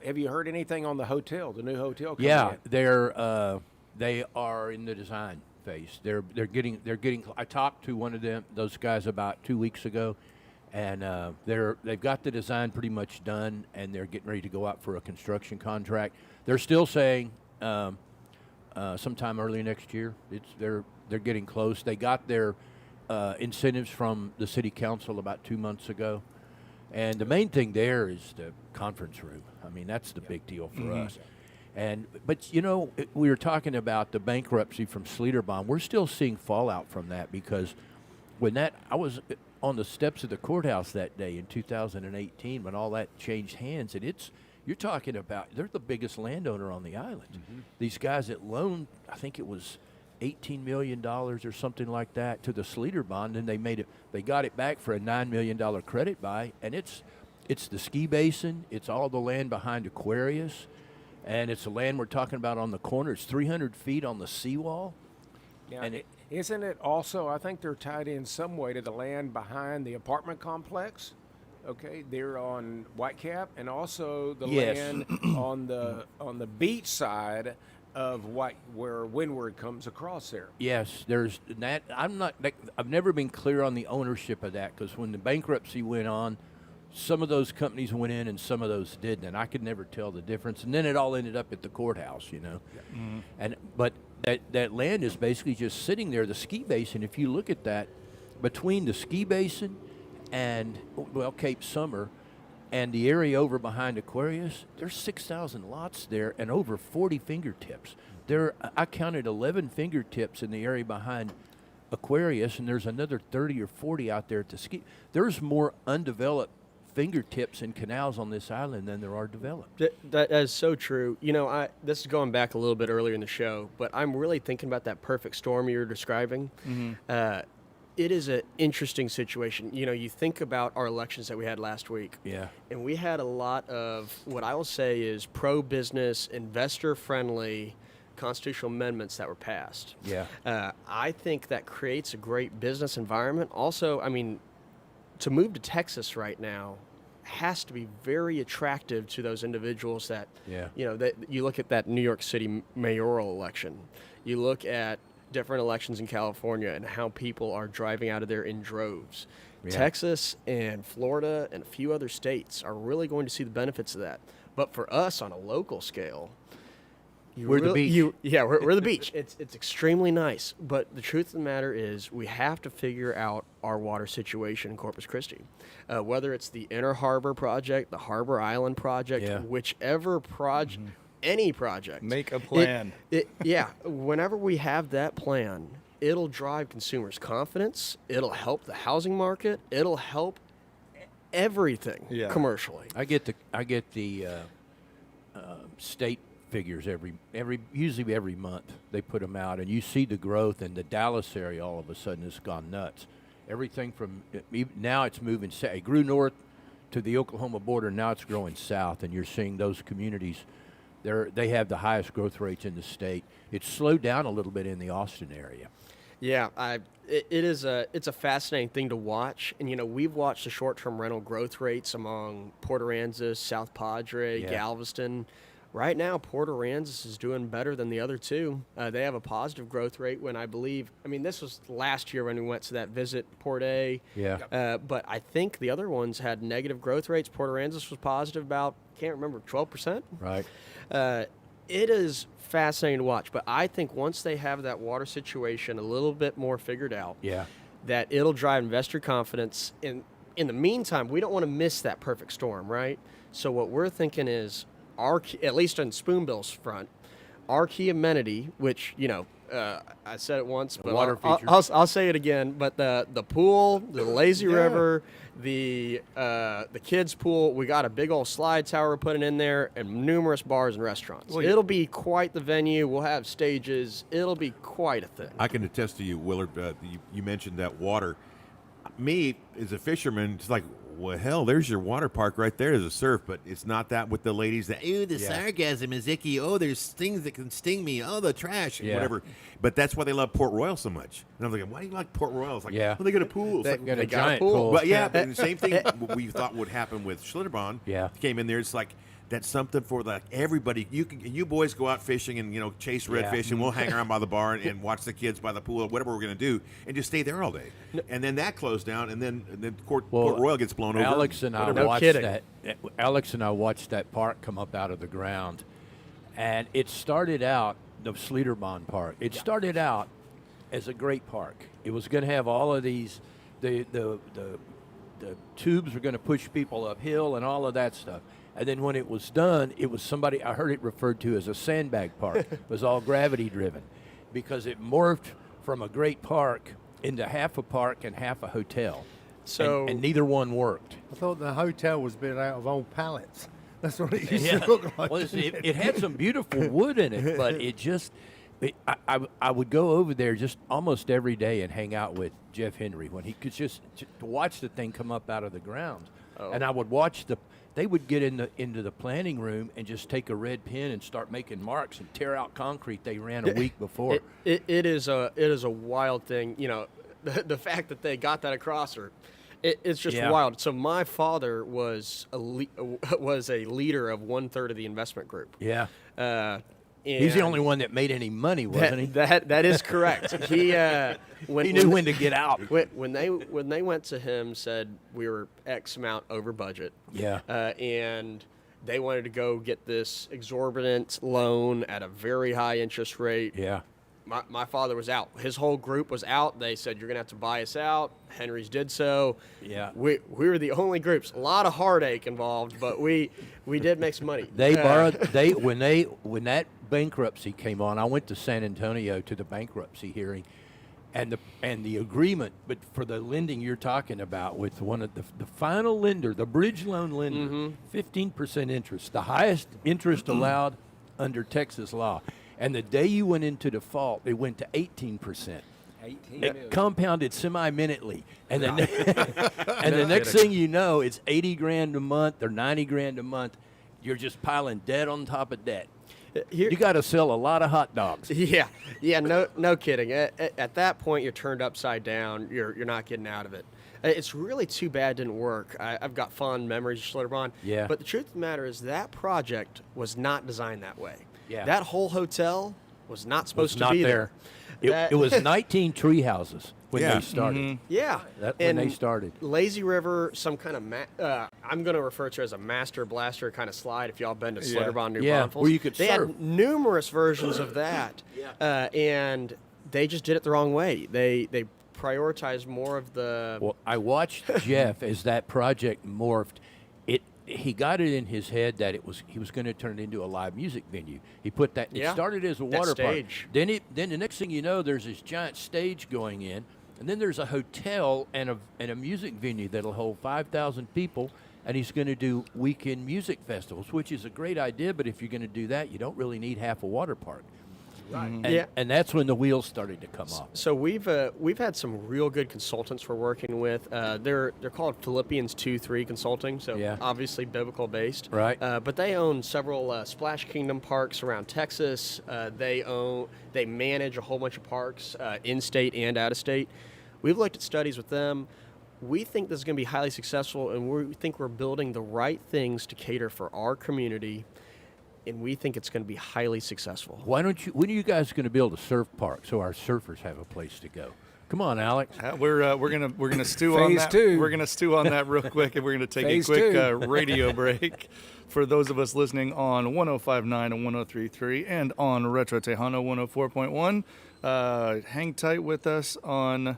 Have you heard anything on the hotel, the new hotel? Coming Yeah, in? they are in the design phase. They're getting. I talked to one of those guys about 2 weeks ago, and they've got the design pretty much done, and they're getting ready to go out for a construction contract. They're still saying sometime early next year. They're getting close. They got their incentives from the city council about 2 months ago, and the main thing there is the conference room. I mean, that's the big deal for us. But you know, we were talking about the bankruptcy from Sleederbaum. We're still seeing fallout from that because when I was on the steps of the courthouse that day in 2018 when all that changed hands, and you're talking about they're the biggest landowner on the island. These guys that loaned, I think it was $18 million or something like that to the Sleederbond, and they got it back for a $9 million credit buy, and it's the ski basin, it's all the land behind Aquarius. And it's the land we're talking about on the corner. It's 300 feet on the seawall. Now, and isn't it also? I think they're tied in some way to the land behind the apartment complex. Okay, they're on Whitecap, and also the Yes. land on the beach side of where Windward comes across there. Yes, there's that. I've never been clear on the ownership of that because when the bankruptcy went on, some of those companies went in and some of those didn't, and I could never tell the difference. And then it all ended up at the courthouse, you know. Yeah. But that land is basically just sitting there. The ski basin, if you look at that, between the ski basin and Cape Summer and the area over behind Aquarius, there's 6,000 lots there and over 40 fingertips. I counted 11 fingertips in the area behind Aquarius, and there's another 30 or 40 out there at the ski. There's more undeveloped fingertips and canals on this island than there are developed. That is so true. You know, this is going back a little bit earlier in the show, but I'm really thinking about that perfect storm you're describing. It is an interesting situation. You know, you think about our elections that we had last week. Yeah. And we had a lot of what I will say is pro-business, investor-friendly constitutional amendments that were passed. Yeah. I think that creates a great business environment. Also, I mean, to move to Texas right now has to be very attractive to those individuals that, Yeah. you know, that you look at that New York City mayoral election, you look at different elections in California and how people are driving out of there in droves. Yeah. Texas and Florida and a few other states are really going to see the benefits of that. But for us on a local scale, We're the beach. We're the beach. It's extremely nice, but the truth of the matter is we have to figure out our water situation in Corpus Christi. Whether it's the Inner Harbor project, the Harbor Island project, Yeah. whichever project, any project. Make a plan. Whenever we have that plan, it'll drive consumers' confidence. It'll help the housing market. It'll help everything commercially. I get the state figures usually every month they put them out, and you see the growth in the Dallas area. All of a sudden, it's gone nuts. Everything from now it's moving. It grew north to the Oklahoma border. Now it's growing south, and you're seeing those communities. They have the highest growth rates in the state. It's slowed down a little bit in the Austin area. Yeah, it's a fascinating thing to watch, and we've watched the short-term rental growth rates among Port Aransas, South Padre, Yeah. Galveston. Right now, Port Aransas is doing better than the other two. They have a positive growth rate. When I believe, this was last year when we went to that visit, Port A. Yeah. But I think the other ones had negative growth rates. Port Aransas was positive about, can't remember, 12%. Right. It is fascinating to watch, but I think once they have that water situation a little bit more figured out, Yeah. that it'll drive investor confidence. In the meantime, we don't want to miss that perfect storm, right? So what we're thinking is at least on Spoonbill's front, our key amenity, which I said it once, but water I'll, feature. I'll say it again. But the pool, the lazy river, the kids pool, we got a big old slide tower we're putting in there, and numerous bars and restaurants. Well, It'll be quite the venue. We'll have stages. It'll be quite a thing. I can attest to you, Willard. You mentioned that water. Me, as a fisherman, it's like, well, hell, there's your water park right there as a surf, but it's not that with the ladies that, ooh, the sarcasm is icky. Oh, there's things that can sting me. Oh, the trash, and Yeah. whatever. But that's why they love Port Royal so much. And I'm like, why do you like Port Royal? It's like, Yeah. well, they got a pool. It's They- like, Got a They got a giant pool. pool. but yeah, but the same thing we thought would happen with Schlitterbahn. Yeah. Came in there. It's like, that's something for like everybody. You boys go out fishing and chase redfish, and we'll hang around by the bar and watch the kids by the pool or whatever we're going to do, and just stay there all day. And then that closed down, and then Port Royal gets blown over. Alex and I No watched kidding. that. Alex and I watched that park come up out of the ground, and it started out the Schlitterbahn Park. It started out as a great park. It was going to have all of these, the tubes were going to push people uphill and all of that stuff. And then when it was done, it was I heard it referred to as a sandbag park. It was all gravity driven because it morphed from a great park into half a park and half a hotel. So- and neither one worked. I thought the hotel was built out of old pallets. That's what it used to look like. Well, it had some beautiful wood in it, but it just. I would go over there just almost every day and hang out with Jeff Henry when he could just to watch the thing come up out of the ground, and I would watch They would get into the planning room and just take a red pen and start making marks and tear out concrete they ran a week before. It is a wild thing. The fact that they got that across, it's just Yeah. wild. So my father was a leader of 1/3 of the investment group. Yeah, He's he's the only one that made any money, wasn't he? That is correct. He He knew when to get out. when they went to him, said we were X amount over budget. Yeah. And they wanted to go get this exorbitant loan at a very high interest rate. Yeah. My father was out. His whole group was out. They said, you're going to have to buy us out. Henry's did so. Yeah. We were the only groups. A lot of heartache involved, but we did make some money. They borrowed. When that bankruptcy came on, I went to San Antonio to the bankruptcy hearing, and the agreement, but for the lending you're talking about with one of the final lender, the bridge loan lender, 15% interest, the highest interest allowed under Texas law. And the day you went into default, it went to 18%. 18 It compounded semi-minutely, and then and the next thing you know, it's $80,000 a month or $90,000 a month. You're just piling debt on top of debt. Here- You got to sell a lot of hot dogs. Yeah, no kidding. At that point, you're turned upside down. You're not getting out of it. It's really too bad it didn't work. I've got fond memories of Schlitterbahn. Yeah. But the truth of the matter is that project was not designed that way. Yeah. That whole hotel was not supposed Was to not be there. That- It was 19 tree houses when Yeah. they started. Yeah. That's when they And started. Lazy River, some kind of, I'm going to refer to it as a master blaster kind of slide if y'all been to Schlitterbahn, New Yeah, Braunfels. where you could They surf. had numerous versions of that. And they just did it the wrong way. They prioritized more of the. Well, I watched Jeff as that project morphed. He got it in his head that he was going to turn it into a live music venue. He put that. It Yeah, started as a that water stage. park. Then the next thing you know, there's this giant stage going in, and then there's a hotel and a music venue that'll hold 5,000 people. And he's going to do weekend music festivals, which is a great idea. But if you're going to do that, you don't really need half a water park. And that's when the wheels started to come off. So we've had some real good consultants we're working with. They're called Philippians 2-3 Consulting. So Yeah. obviously biblical based. Right. But they own several Splash Kingdom parks around Texas. They manage a whole bunch of parks in state and out of state. We've looked at studies with them. We think this is going to be highly successful, and we think we're building the right things to cater for our community, and we think it's going to be highly successful. When are you guys going to build a surf park so our surfers have a place to go? Come on, Alex. We're gonna stew on Phase that. two. We're gonna stew on that real quick, and we're gonna take Phase a quick two. radio break for those of us listening on 105.9 and 103.3 and on Retro Tejano 104.1. Hang tight with us on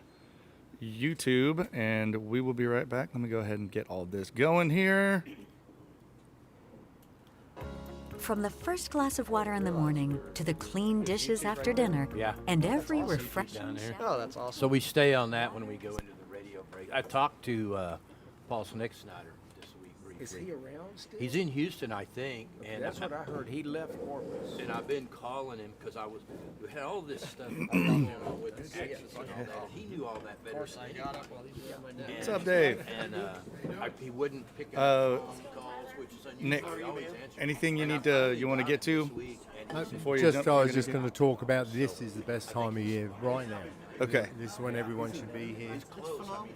YouTube, and we will be right back. Let me go ahead and get all this going here. From the first glass of water in the morning to the clean dishes after dinner, Yeah. and every refreshing Down there. Oh, that's awesome. So we stay on that when we go into the radio break. I talked to Paul Snicksnyder this week briefly. Is he around still? He's in Houston, I think, and That's what I heard. He left Corpus. and I've been calling him because we had all this stuff going on with Texas and all that. He knew all that better than got up while these were on my neck. What's up, Dave? And he wouldn't pick up Uh, phone calls, which is unusual. Nick, He always answers. anything you And I need to finally you want to got get it to? this week, and Before you Just jump- I was you're just gonna going to talk about this is the best time of year right now. Okay. This is when everyone should be here.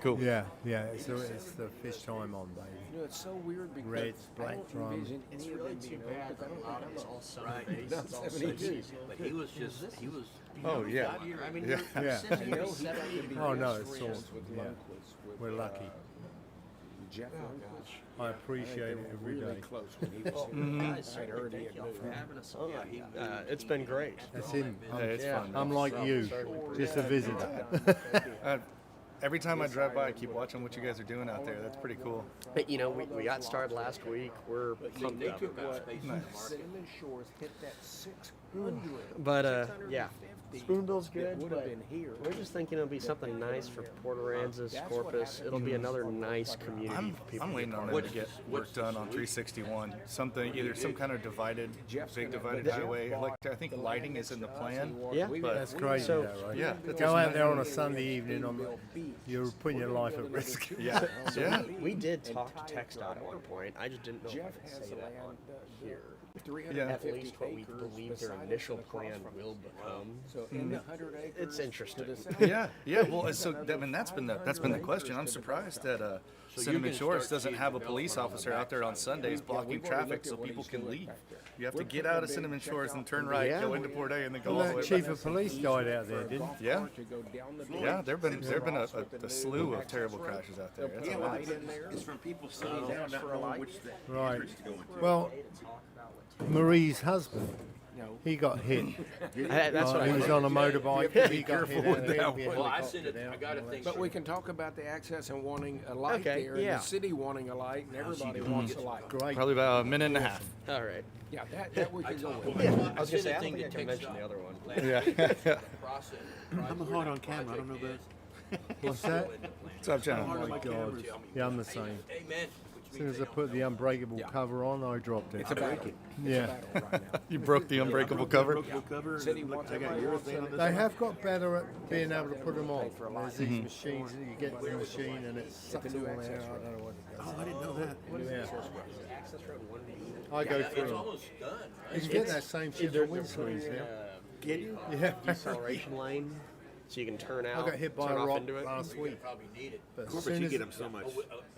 Cool. Yeah, yeah. So it's the fish time on, baby. You know, it's so weird because Reds, I black don't drum. envision any of them being old, because I don't think I'm It's all old. summer Right. based. It's all 72. But he was Oh yeah. I mean, Yeah. Yeah. I know he got to be Oh, no, best it's friends awesome. with Yeah. Lundquist, with, We're lucky. Jeff Lundquist. I appreciate it every Really day. close when he was here. I'd heard he had moved. Oh, yeah. It's been great. That's him. Yeah, it's fun. I'm like you, just a visitor. Every time I drive by, I keep watching what you guys are doing out there. That's pretty cool. But, you know, we got started last week. We're pumped up. Cinnamon Shores hit that 600. But yeah, Spoonbill's That good. would have But been here. we're just thinking it'll be something nice for Port Aransas, Corpus. It'll be another nice community I'm, for people. I'm to be waiting on part them of. to get work done on 361. Something, either some kind of big divided highway. Like I think lighting is in the plan. Yeah. But That's crazy, So- though, right? yeah, that's Go out nice. there on a Sunday evening. You're putting your life at risk. Yeah, yeah. We did talk to TxDOT at one point. I just didn't know if I Jeff could has say the that land on here. at 350 least what we acres believe their beside initial us, across plan from will us. become. So in the 100 acres. It's interesting. to the south. Yeah, yeah. Well, so I mean, that's been the question. I'm surprised that Cinnamon can Shores start doesn't seeing have a development police on the officer out there on Sundays blocking we've already traffic looked at so what people he's can doing leave. back there. You have to We're get putting out a of big Cinnamon check Shores out and turn for right, Yeah. go into Port A, and then go all Well, the that way chief back. of police died out there, didn't he? Yeah. To go down the Yeah, beach. there've been a slew of terrible crashes out there. That's Put a all. light in there. It's from people sitting down, not knowing which Right. entrance to go into. Well, Marie's husband, he got hit. That's what I He was heard. on a motorbike. He got hit. with that He had Well, I helicopter sent it. down I got a and all thing. that But we can talk about the access and wanting a light Okay, there, and yeah. the city wanting a light, and everybody wants a light. Great. Probably about a minute and a half. All right. Yeah, that we can go with. I was gonna say I don't think I can mention the other one. Yeah. I'm hot on camera. I don't know about. What's that? What's up, John? Oh my God. Yeah, I'm the same. Amen. As soon as I put the unbreakable cover on, I dropped it. It's a battle. Yeah. It's a battle right now. You broke the unbreakable cover. Cover. City wants I got everybody wants urethane on this. They have got better at being able to put them on. There's these machines that you get to the machine and it sucks it all out. I don't know what it does. Oh, I didn't know that. Yeah. I go through them. Almost done. You can get that same shit on windscreens now. Can you? Yeah. Deceleration lane, so you can turn out. I got hit by turn a off rock into it. last week. Probably need it. But as But soon you as get them so much.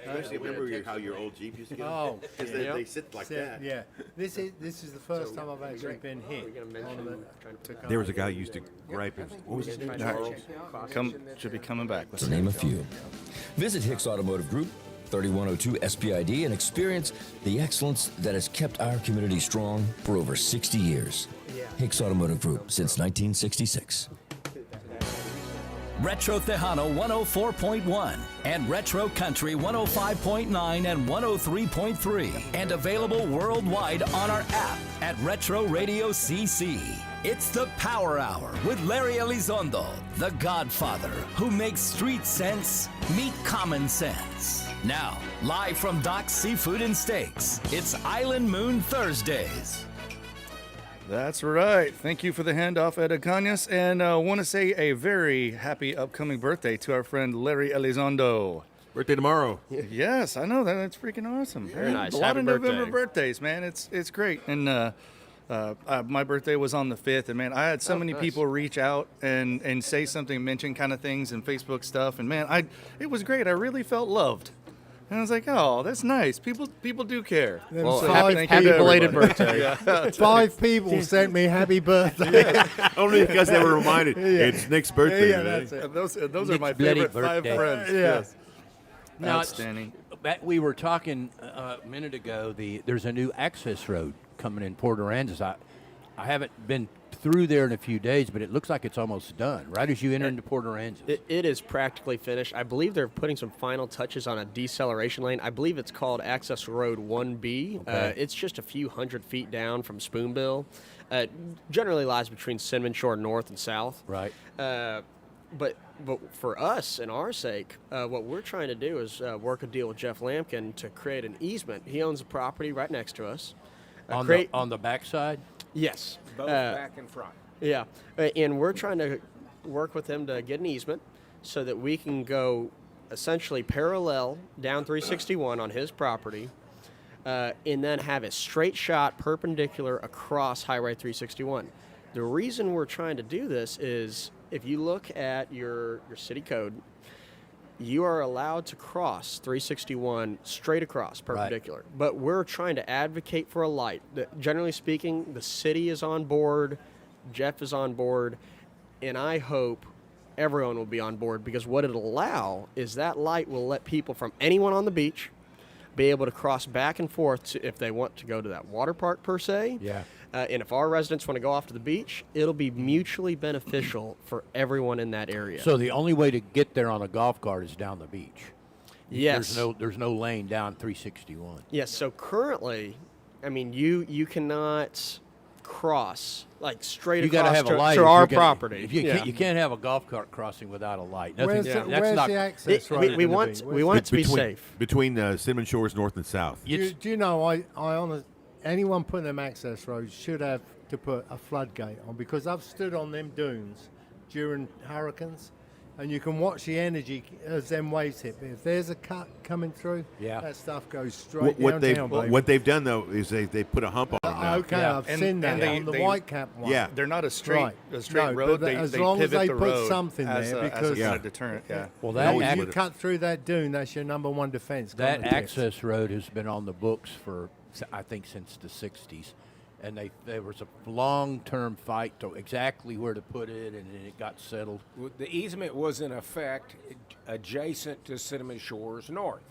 Especially remember how your old Jeep used to get them? Oh, Because they sit like that. yeah. This is the first time I've actually been hit. We're gonna mention on the- trying to put There was a guy who used to gripe. What was his name? Charles? Should be coming back. To name a few. Visit Hicks Automotive Group, 3102 SPID, and experience the excellence that has kept our community strong for over 60 years. Hicks Automotive Group since 1966. Retro Tejano 104.1 and Retro Country 105.9 and 103.3, and available worldwide on our app at Retro Radio CC. It's the Power Hour with Larry Elizondo, the Godfather, who makes street sense meet common sense. Now, live from Doc's Seafood and Steaks, it's Island Moon Thursdays. That's right. Thank you for the handoff, Ed Cañas. And want to say a very happy upcoming birthday to our friend Larry Elizondo. Birthday tomorrow. Yes, I know that. That's freaking awesome. Very nice. A lot Happy of November birthday. birthdays, man. It's great. And my birthday was on the 5th, and man, I had so many nice. people reach out and say something, mention kind of things and Facebook stuff, and man, it was great. I really felt loved. And I was like, oh, that's nice. People do care. Well, So happy, thank happy you to belated everybody. birthday. 5 people sent me happy birthday. Only because they were reminded it's Nick's birthday Yeah, today. that's it. And those are Nick's my bloody favorite 5 birthday. friends. Yeah. Yes. Now, it's- Outstanding. we were talking a minute ago. There's a new access road coming in Port Aransas. I haven't been through there in a few days, but it looks like it's almost done. Right as you enter into Port Aransas. It is practically finished. I believe they're putting some final touches on a deceleration lane. I believe it's called Access Road 1B. Okay. It's just a few hundred feet down from Spoonbill. Generally lies between Cinnamon Shore North and South. Right. But for us and our sake, what we're trying to do is work a deal with Jeff Lampkin to create an easement. He owns a property right next to us. On the backside. Yes. Both back and front. Yeah, and we're trying to work with him to get an easement so that we can go essentially parallel down 361 on his property and then have a straight shot perpendicular across Highway 361. The reason we're trying to do this is if you look at your city code, you are allowed to cross 361 straight across, perpendicular. Right. But we're trying to advocate for a light. Generally speaking, the city is on board, Jeff is on board, and I hope everyone will be on board because what it'll allow is that light will let people from anyone on the beach be able to cross back and forth if they want to go to that water park per se. Yeah. And if our residents want to go off to the beach, it'll be mutually beneficial for everyone in that area. So the only way to get there on a golf cart is down the beach. Yes. There's no lane down 361. Yes. So currently, I mean, you cannot cross like straight You across got to have a light to if our you're gonna- property. If you can't have a golf cart crossing without a light. Nothing, Where's, that's where's not. the access road? we want it to be safe. Between Cinnamon Shores North and South. It's- Do you know, I honestly, anyone putting them access roads should have to put a floodgate on because I've stood on them dunes during hurricanes and you can watch the energy as them waves hit. But if there's a cut coming through, Yeah. that stuff goes straight What downtown, baby. what they've done though is they put a hump on them now. Okay, Yeah. I've And- seen that and they- on the they- white cap one. Yeah. They're not a straight Right. road. No, but They as they long as pivot they the put road something as there, a because- kind Yeah. of deterrent. Yeah. Well, No, that always you with it. cut through that dune, that's your number one defense. that Gone to access road has been on the books for I think since the 60s, and there was a long-term fight to exactly where to put it, and then it got settled. The easement was in effect adjacent to Cinnamon Shores North,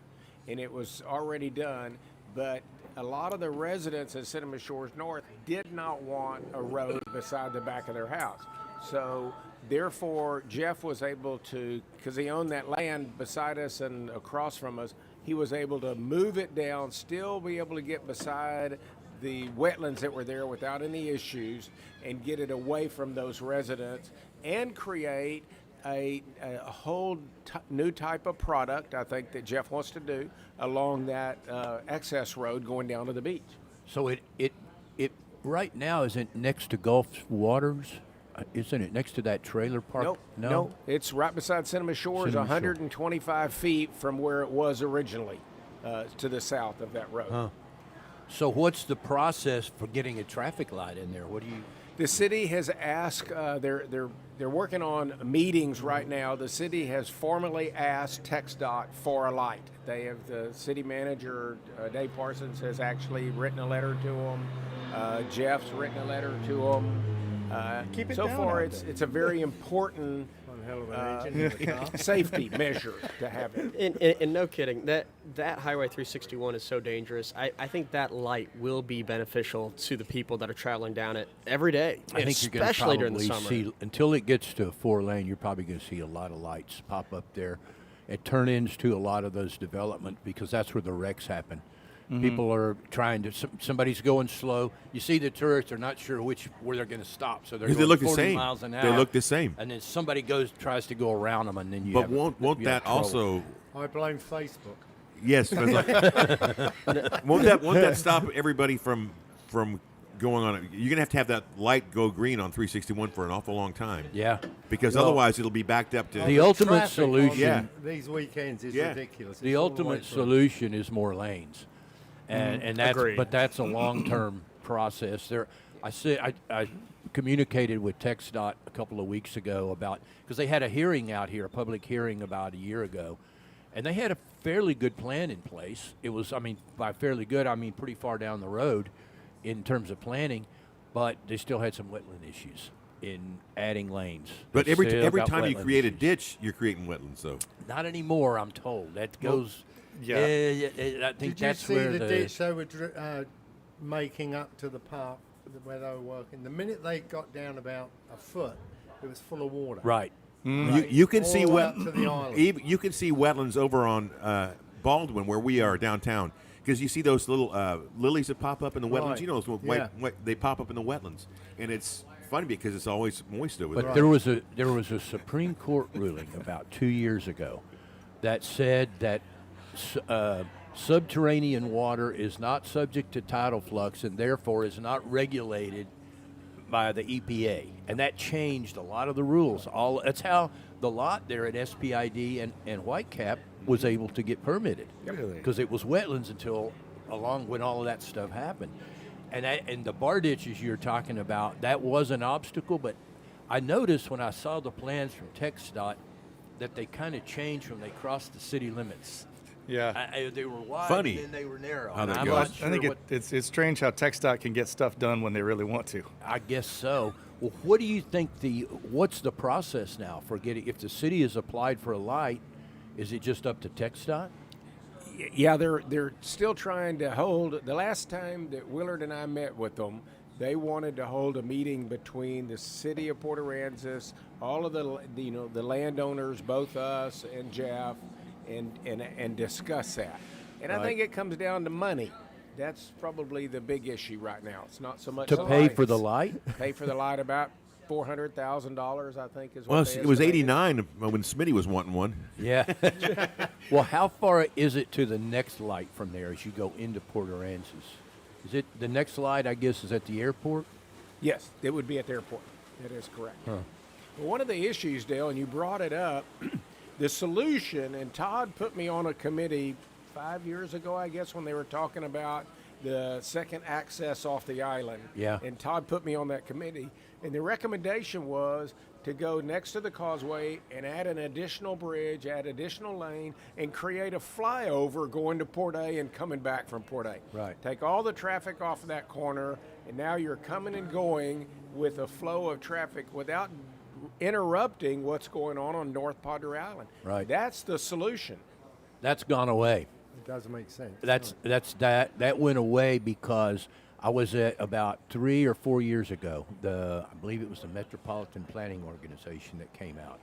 and it was already done, but a lot of the residents at Cinnamon Shores North did not want a road beside the back of their house. So therefore, Jeff was able to, because he owned that land beside us and across from us, he was able to move it down, still be able to get beside the wetlands that were there without any issues and get it away from those residents and create a whole new type of product, I think, that Jeff wants to do along that access road going down to the beach. So it right now isn't next to Gulf Waters, isn't it next to that trailer park? Nope, no, it's right beside Cinnamon Shores, Cinnamon Shore. 125 feet from where it was originally to the south of that road. Huh. So what's the process for getting a traffic light in there? What do you? The city has asked. They're working on meetings right now. The city has formally asked TxDOT for a light. They have the city manager Dave Parsons has actually written a letter to them. Jeff's written a letter to them. Keep it so down far, out it's there. it's a very important hell of an engine in the car. safety measure to have it. And no kidding, that Highway 361 is so dangerous. I think that light will be beneficial to the people that are traveling down it every day, I think you're going to especially during the probably summer. see until it gets to a 4-lane. You're probably going to see a lot of lights pop up there. It turn-ins to a lot of those development because that's where the wrecks happen. People are trying to. Somebody's going slow. You see the tourists are not sure where they're going to stop, so they're Because they going look the 40 same. miles an They hour. look the same. And then somebody tries to go around them, and then you. But have, won't you have that trouble. also? I blame Facebook. Yes. 'Cause won't that stop everybody from going on. You're going to have that light go green on 361 for an awful long time. Yeah. Because Well, otherwise it'll be backed up to the ultimate Traffic on solution. Yeah. these weekends is Yeah. ridiculous. The It's all way ultimate through. solution is more lanes, and that's Agreed. but that's a long-term process. I communicated with TxDOT a couple of weeks ago about because they had a hearing out here, a public hearing about a year ago, and they had a fairly good plan in place. It was, I mean, by fairly good, I mean pretty far down the road in terms of planning, but they still had some wetland issues in adding lanes. But They every still got time you wetland create a issues. ditch, you're creating wetlands. So Not anymore, I'm told. That goes. yeah. I think Did you that's see where the ditch they were making up to the park where they were working? The minute they got down about a foot, it was full of water. Right. you can all see the way up to the island. you can see wetlands over on Baldwin where we are downtown because you see those little lilies that pop up in the wetlands. Right. You know, those Yeah. they pop up in the wetlands, and it's funny because it's always moist over But there. there was a Supreme Court ruling about 2 years ago that said that subterranean water is not subject to tidal flux and therefore is not regulated by the EPA, and that changed a lot of the rules. That's how the lot there at SPID and Whitecap was able to get permitted because it was wetlands until along when all of that stuff happened. And the bar ditches you're talking about, that was an obstacle, but I noticed when I saw the plans from TxDOT that they kind of changed when they crossed the city limits. Yeah. They were wide Funny and then they were narrow. how And that I'm goes. not I sure think what- it's strange how TxDOT can get stuff done when they really want to. I guess so. Well, what do you think what's the process now for getting, if the city has applied for a light, is it just up to TxDOT? Yeah, they're still trying to hold. The last time that Willard and I met with them, they wanted to hold a meeting between the city of Port Aransas, all of the landowners, both us and Jeff, and discuss that. And I think it comes down to money. That's probably the big issue right now. It's not so much To the pay for the lights. light? Pay for the light, about $400,000, I think is what Well, they it was estimated. 89 when Smitty was wanting one. Yeah. Well, how far is it to the next light from there as you go into Port Aransas? Is it the next light, I guess, is at the airport? Yes, it would be at the airport. That is correct. Well, one of the issues, Dale, and you brought it up, the solution, and Todd put me on a committee 5 years ago, I guess, when they were talking about the second access off the island. Yeah. And Todd put me on that committee. And the recommendation was to go next to the causeway and add an additional bridge, add additional lane, and create a flyover going to Port A and coming back from Port A. Right. Take all the traffic off of that corner, and now you're coming and going with a flow of traffic without interrupting what's going on North Padre Island. Right. That's the solution. That's gone away. It does make sense. That went away because I was at about 3 or 4 years ago. I believe it was the Metropolitan Planning Organization that came out,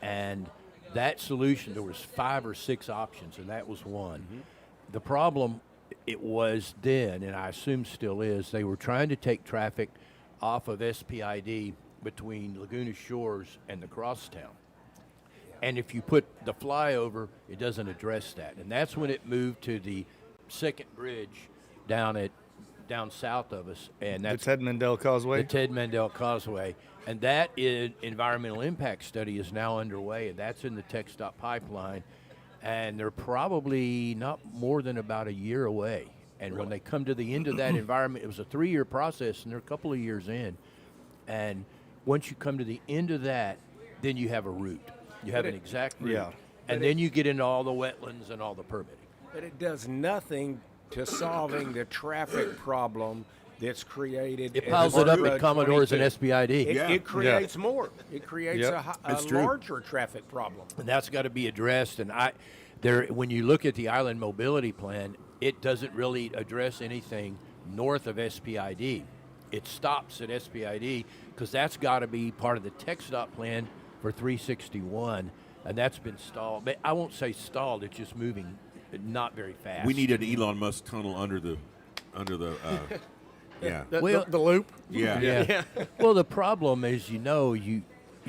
and that solution, there was 5 or 6 options, and that was one. The problem it was then, and I assume still is, they were trying to take traffic off of SPID between Laguna Shores and the Crosstown. And if you put the flyover, it doesn't address that. And that's when it moved to the second bridge down south of us. And The that's Ted Mandel Causeway. the Ted Mandel Causeway. And that environmental impact study is now underway, and that's in the TxDOT pipeline. And they're probably not more than about a year away. And when they come to the end of that environment, it was a 3-year process, and they're a couple of years in. And once you come to the end of that, then you have a route. You have an exact route. Yeah. And then you get into all the wetlands and all the permitting. But it does nothing to solving the traffic problem that's created. It at piles it up Route at Commodores and 22. SPID. It creates more. It creates Yep, a it's true. larger traffic problem. And that's got to be addressed. And when you look at the island mobility plan, it doesn't really address anything north of SPID. It stops at SPID because that's got to be part of the TxDOT plan for 361, and that's been stalled. But I won't say stalled; it's just moving not very fast. We need an Elon Musk tunnel under the yeah. The loop. Yeah. Yeah. Well, the problem is, you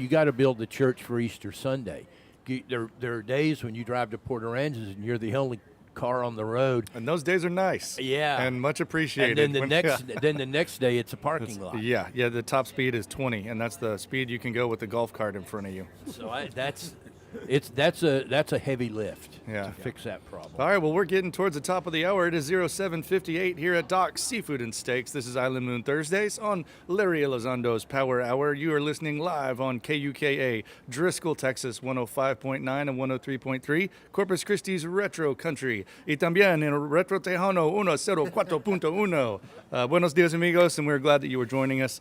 got to build the church for Easter Sunday. There are days when you drive to Port Aransas and you're the only car on the road. And those days are nice. Yeah. And much appreciated. And then When- the next day it's a parking lot. Yeah, the top speed is 20, and that's the speed you can go with the golf cart in front of you. So that's a heavy lift Yeah. to fix that problem. All right, well, we're getting towards the top of the hour. It is 07:58 here at Doc's Seafood and Steaks. This is Island Moon Thursdays on Larry Elizondo's Power Hour. You are listening live on KUKA, Driscoll, Texas, 105.9 and 103.3, Corpus Christi's Retro Country, y también en Retro Tejano 104.1. Buenos dias, amigos, and we're glad that you were joining us.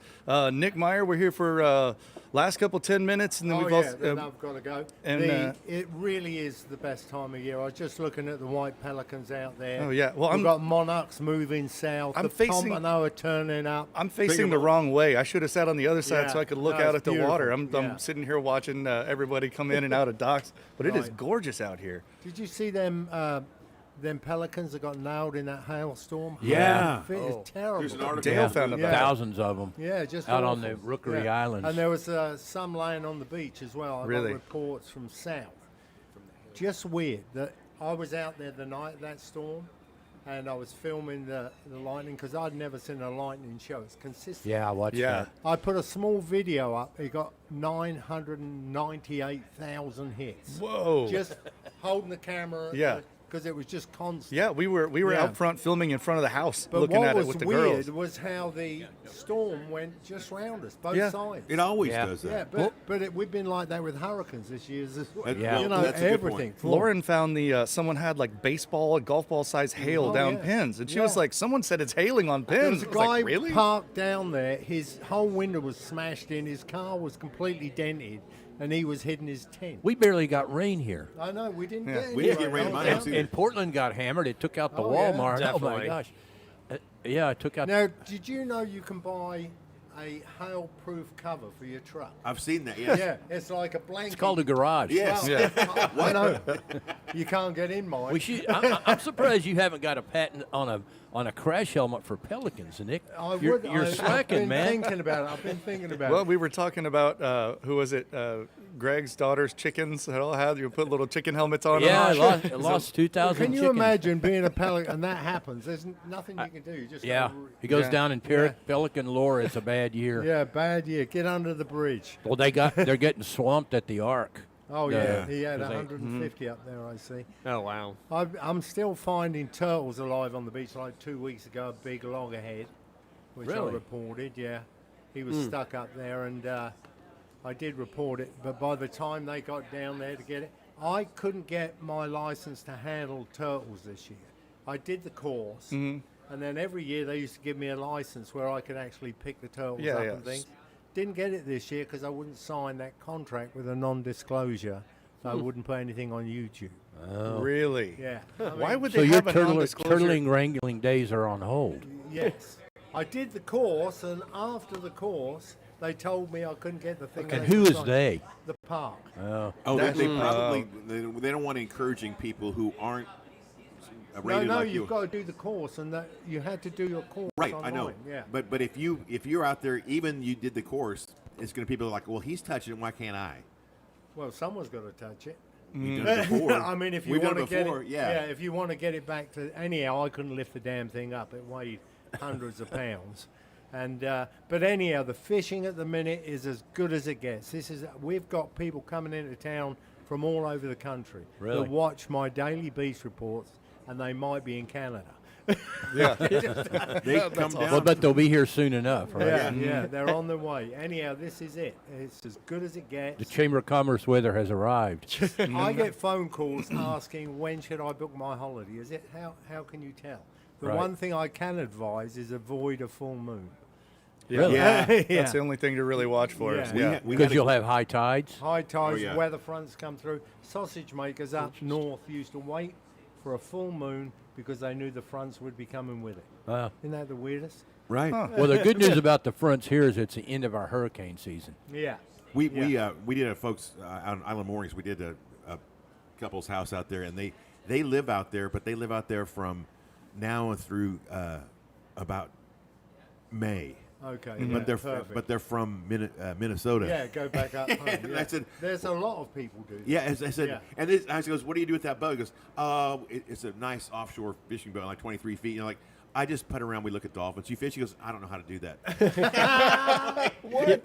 Nick Meyer, we're here for last couple 10 minutes, and then we've also... then I've got to go. and, It really is the best time of year. I was just looking at the white pelicans out there. Oh, yeah. Well, We've got monarchs moving south. I'm the facing- pompano are turning up. I'm facing the wrong way. I should have sat on the other side Yeah. so I could look No, out it's at the water. beautiful. I'm Yeah. sitting here watching everybody come in and out of docks, but it is Right. gorgeous out here. Did you see them pelicans that got nailed in that hailstorm? Yeah. It's terrible. There's an article. Dale found about it. Thousands of them. Yeah, just out on awful. the Rookery Yeah. Islands. And there was some laying on the beach as well. I Really? got reports from south. Just weird that I was out there the night of that storm, and I was filming the lightning because I'd never seen a lightning show. It's consistent. Yeah, I watched Yeah. that. I put a small video up. It got 998,000 hits. Whoa. Just holding the camera. Yeah. Because it was just constant. Yeah, we were Yeah. out front filming in front of the house, But looking what at was it with the weird girls. was how the storm went just round us, both Yeah. sides. It always Yeah. does Yeah, that. but we've been like that with hurricanes this year as well. Yeah. You know, That's a good everything. point. Lauren found someone had like baseball, golf ball size hail Oh, down yeah. pins, and she Yeah. was like, "Someone said it's hailing on There pins." was a I was like, guy really? parked down there. His whole window was smashed in. His car was completely dented, and he was hitting his tent. We barely got rain here. I know we didn't Yeah. get any We didn't get rain in down my there. house either. And Portland got hammered. It took out the Oh, yeah. Walmart. Oh my Definitely. gosh. Yeah, it took out. Now, did you know you can buy a hail-proof cover for your truck? I've seen that. Yes. Yeah, it's like a blanket. It's called a garage. Yes. Yeah. I know. You can't get in mine. We should. I'm surprised you haven't got a patent on a crash helmet for pelicans, Nick. You're I've slacking, been man. Thinking about it. I've been thinking about Well, it. we were talking about who was it? Greg's daughter's chickens. They all had you put little chicken helmets on. Yeah, them. I lost 2,000 Can you chickens. imagine being a pelican and that happens? There's nothing you can do. You just Yeah, gotta he goes Yeah. down in pelican lore. It's a bad year. Yeah, bad year. Get under the bridge. Well, they're getting swamped at the Ark. Oh Yeah. yeah, he had 'Cause they- 150 up there. I see. Oh, wow. I'm still finding turtles alive on the beach. Like 2 weeks ago, a big loggerhead, which I Really? reported. Yeah, he was stuck up there, and I did report it. But by the time they got down there to get it, I couldn't get my license to handle turtles this year. I did the course, and then every year they used to give me a license where I could actually pick the turtles Yeah, up yeah. and things. Didn't get it this year because I wouldn't sign that contract with a non-disclosure. So I wouldn't put anything on YouTube. Really? Yeah. Why would So they your have a non-disclosure? turtling wrangling days are on hold. Yes. I did the course, and after the course, they told me I couldn't get the thing. And they who could is sign. they? The park. Oh, they probably they don't want encouraging people who aren't No, rated no, like you've you. got to do the course, and that you had to do your course. Right, online. I know. Yeah. But if you're out there, even you did the course, it's going to people like, well, he's touching it. Why can't I? Well, someone's got to touch it. We've done it before. I mean, if you We've want done to it get before, it, yeah. if you want to get it back to anyhow, I couldn't lift the damn thing up. It weighed hundreds of pounds, and but anyhow, the fishing at the minute is as good as it gets. We've got people coming into town from all over the country Really? that watch my daily beach reports, and they might be in Canada. Yeah. They come down. Well, but they'll be here soon enough, right? Yeah, yeah, they're on their way. Anyhow, this is it. It's as good as it gets. The Chamber of Commerce weather has arrived. I get phone calls asking when should I book my holiday. Is it how can you tell? The Right. one thing I can advise is avoid a full moon. Yeah. Yeah. That's the only thing to really watch for. Yeah. Is, We yeah. had- we Because had a- you'll have high tides. High tides, yeah. weather fronts come through. Sausage makers up north used to wait for a full moon because they knew the fronts would be coming with it. Isn't that the weirdest? right. Well, the good news about the fronts here is it's the end of our hurricane season. Yeah. We did a folks on Island Moorings. We did a couple's house out there, and they live out there, but they live out there from now through about May. Okay, but they're from Minnesota. Yeah, go back up home. And Yeah. I said, There's a lot of people do that. yeah, as I said, Yeah. and this, I goes, what do you do with that boat? He goes, it's a nice offshore fishing boat, like 23 feet. You know, like, I just put around, we look at dolphins. You fish? He goes, I don't know how to do that. What?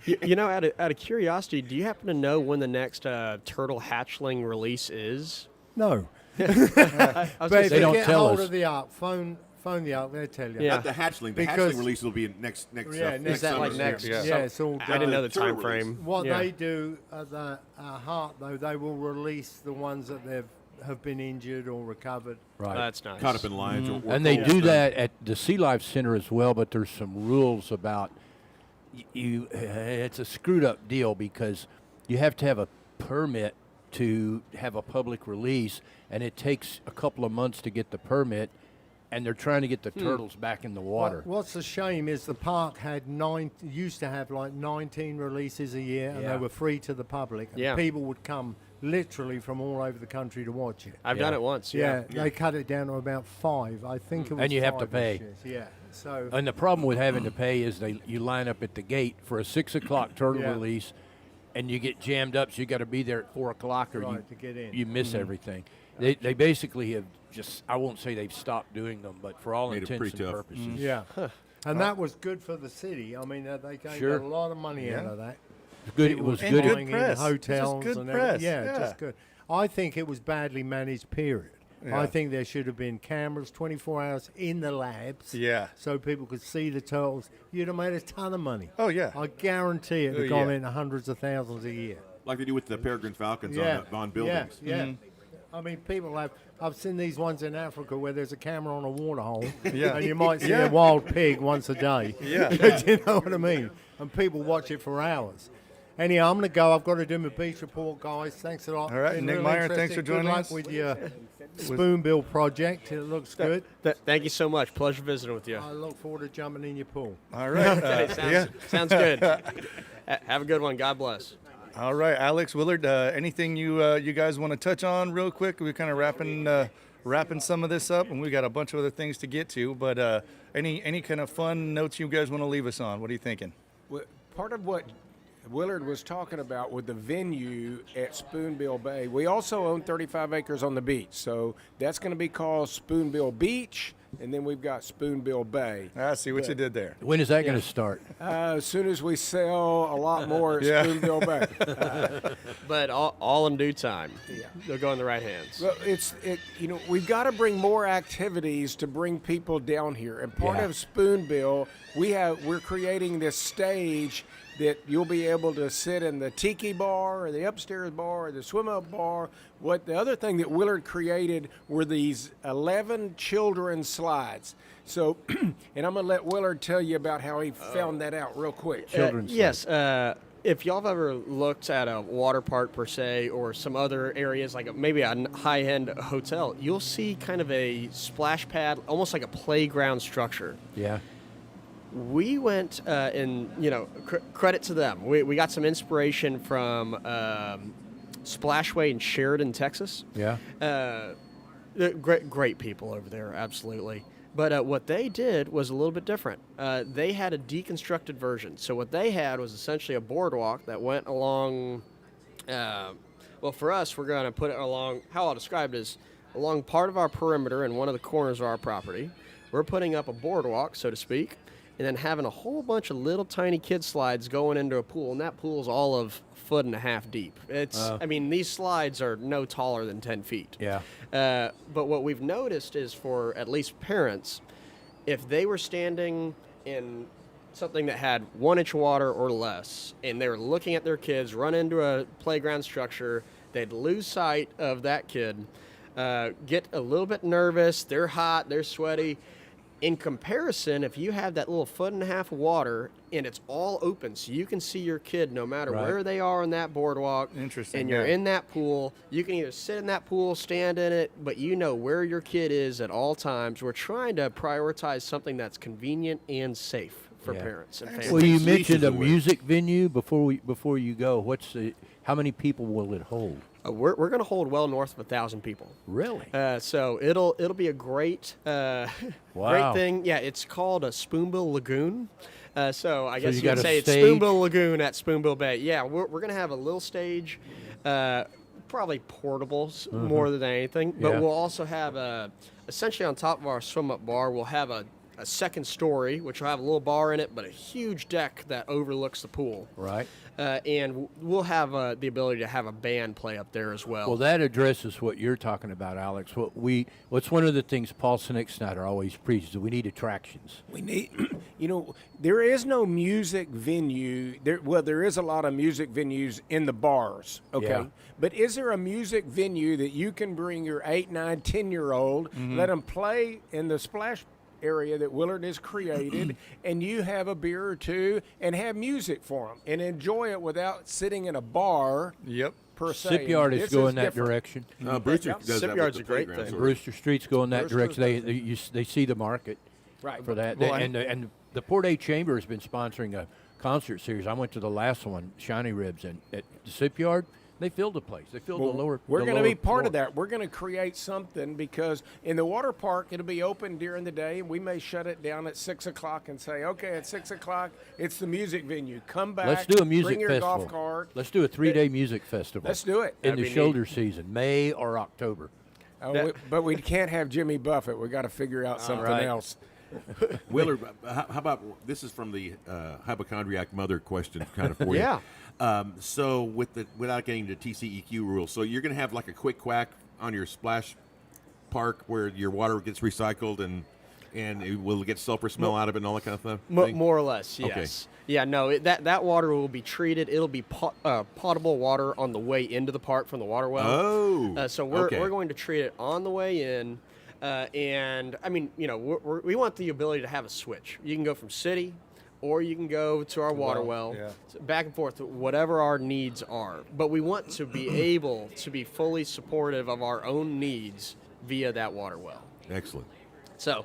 You know, out of curiosity, do you happen to know when the next turtle hatchling release is? No. I was But gonna if They you say, don't get tell hold us. of the ARC, phone the ARC, they'll tell you. Yeah. Not the hatchling. The Because- hatchling release will be next Yeah, next is that like summer. next? Yeah. Yeah, it's all I didn't know the turtle time frame. What Yeah. they do at the Heart, though, they will release the ones that have been injured or recovered. Right. That's nice. Caught up in lines. or And they or- do that at the Sea Life Center as well, but there's some rules about you. It's a screwed up deal because you have to have a permit to have a public release, and it takes a couple of months to get the permit, and they're trying to get the turtles back in the water. What's a shame is the park used to have like 19 releases a year, and Yeah. they were free to the public. And Yeah. people would come literally from all over the country to watch it. I've done it once. Yeah, they cut it down to about 5. I think it was And you have to 5 pay. this year. Yeah, so And the problem with having to pay is you line up at the gate for a 6 o'clock turtle Yeah. release, and you get jammed up, so you got to be there at 4 o'clock, or Right, to get in. you miss everything. They basically have I won't say they've stopped doing them, but for all Made it intents pretty and tough. purposes. yeah, and that was good for the city. I mean, they gave Sure. a lot of money out of that. Good, it People was were And good. good flying in press. Just hotels good and press. everything. Yeah, Yeah. just good. I think it was badly managed. Period. Yeah. I think there should have been cameras 24 hours in the labs. Yeah. So people could see the turtles. You'd have made a ton of money. Oh, yeah. I guarantee it would Oh, have gone yeah. into hundreds of thousands a year. Like they do with the peregrine falcons Yeah. on buildings. Yeah. I mean, people I've seen these ones in Africa where there's a camera on a water hole, Yeah. and you might see Yeah. a wild pig once a day. Yeah. Do you know what I mean? And people watch it for hours. Anyhow, I'm going to go. I've got to do my beach report, guys. Thanks a lot. All right, Been Nick really Meyer, thanks interesting. for joining Good luck us. with your spoonbill project. It looks good. Thank you so much. Pleasure visiting with you. I look forward to jumping in your pool. All right. Sounds good. Have a good one. God bless. All right, Alex, Willard, anything you guys want to touch on real quick? We're kind of wrapping some of this up, and we got a bunch of other things to get to. But any kind of fun notes you guys want to leave us on? What are you thinking? Part of what Willard was talking about with the venue at Spoonbill Bay, we also own 35 acres on the beach. So that's going to be called Spoonbill Beach, and then we've got Spoonbill Bay. I see what you did there. When is that going to start? As soon as we sell a lot more at Yeah. Spoonbill Bay. But all in due time. They'll go in the right hands. Well, we've got to bring more activities to bring people down here. And part Yeah. of Spoonbill, we're creating this stage that you'll be able to sit in the tiki bar or the upstairs bar or the swim up bar. The other thing that Willard created were these 11 children's slides. So, and I'm going to let Willard tell you about how he found that out real quick. Children's Yes. If y'all have ever looked at a water park per se, or some other areas like maybe a high-end hotel, you'll see kind of a splash pad, almost like a playground structure. Yeah. We went and credit to them. We got some inspiration from Splashway in Sheridan, Texas. Yeah. They're great people over there, absolutely. But what they did was a little bit different. They had a deconstructed version. So what they had was essentially a boardwalk that went along. Well, for us, we're going to put it along. How I'll describe it is along part of our perimeter in one of the corners of our property. We're putting up a boardwalk, so to speak, and then having a whole bunch of little tiny kid slides going into a pool, and that pool's all of 1.5 feet deep. I mean, these slides are no taller than 10 feet. Yeah. But what we've noticed is for at least parents, if they were standing in something that had 1 inch water or less, and they were looking at their kids run into a playground structure, they'd lose sight of that kid, get a little bit nervous, they're hot, they're sweaty. In comparison, if you have that little 1.5 feet of water and it's all open, so you can see your kid no matter Right. where they are on that boardwalk, Interesting, and you're yeah. in that pool, you can either sit in that pool, stand in it, but you know where your kid is at all times. We're trying to prioritize something that's convenient and safe for Yeah. parents and families. Well, you Takes mentioned leashes a away. music venue before you go. How many people will it hold? We're going to hold well north of 1,000 people. Really? So it'll be a great great thing. Yeah, it's called a Spoonbill Lagoon. So I guess you you could got a say it's stage? Spoonbill Lagoon at Spoonbill Bay. Yeah, we're going to have a little stage, probably portables more than anything. But Yeah. we'll also have essentially on top of our swim up bar, we'll have a second story, which will have a little bar in it, but a huge deck that overlooks the pool. Right. And we'll have the ability to have a band play up there as well. Well, that addresses what you're talking about, Alex. What's one of the things Paul Snicksnyder always preaches? We need attractions. We need, there is no music venue. There is a lot of music venues in the bars, okay? Yeah. But is there a music venue that you can bring your 8, 9, 10-year-old, let them play in the splash area that Willard has created, and you have a beer or two and have music for them and enjoy it without sitting in a bar Yep. per se? Shipyard is This going that different. direction. Brewster does that Shipyard's with a the great playground, thing. so- Brewster Street's going that Brewster's direction. They see the market Right. for that. Well, and the Port A Chamber has been sponsoring a concert series. I went to the last one, Shiny Ribs, and at the Shipyard, they filled the place. They filled the lower. We're the going to lower be part of floor. that. We're going to create something because in the water park, it'll be open during the day. We may shut it down at 6 o'clock and say, okay, at 6 o'clock, it's the music venue. Come back. Let's do a music bring your festival. golf cart. Let's do a 3-day music festival. Let's do it. in That'd the be neat. shoulder season, May or October. But we can't have Jimmy Buffett. We got to figure out something right. else. Willard, how about this is from the hypochondriac mother question kind of for you. Yeah. So without getting to TCEQ rules, so you're going to have like a quick quack on your splash park where your water gets recycled and it will get sulfur smell out of it and all that kind of stuff? More or less, yes. Okay. Yeah, no, that water will be treated. It'll be potable water on the way into the park from the water well. Oh. So we're okay. going to treat it on the way in. And, I mean, we want the ability to have a switch. You can go from city or you can go to our water well, yeah. so back and forth, whatever our needs are. But we want to be able to be fully supportive of our own needs via that water well. Excellent. So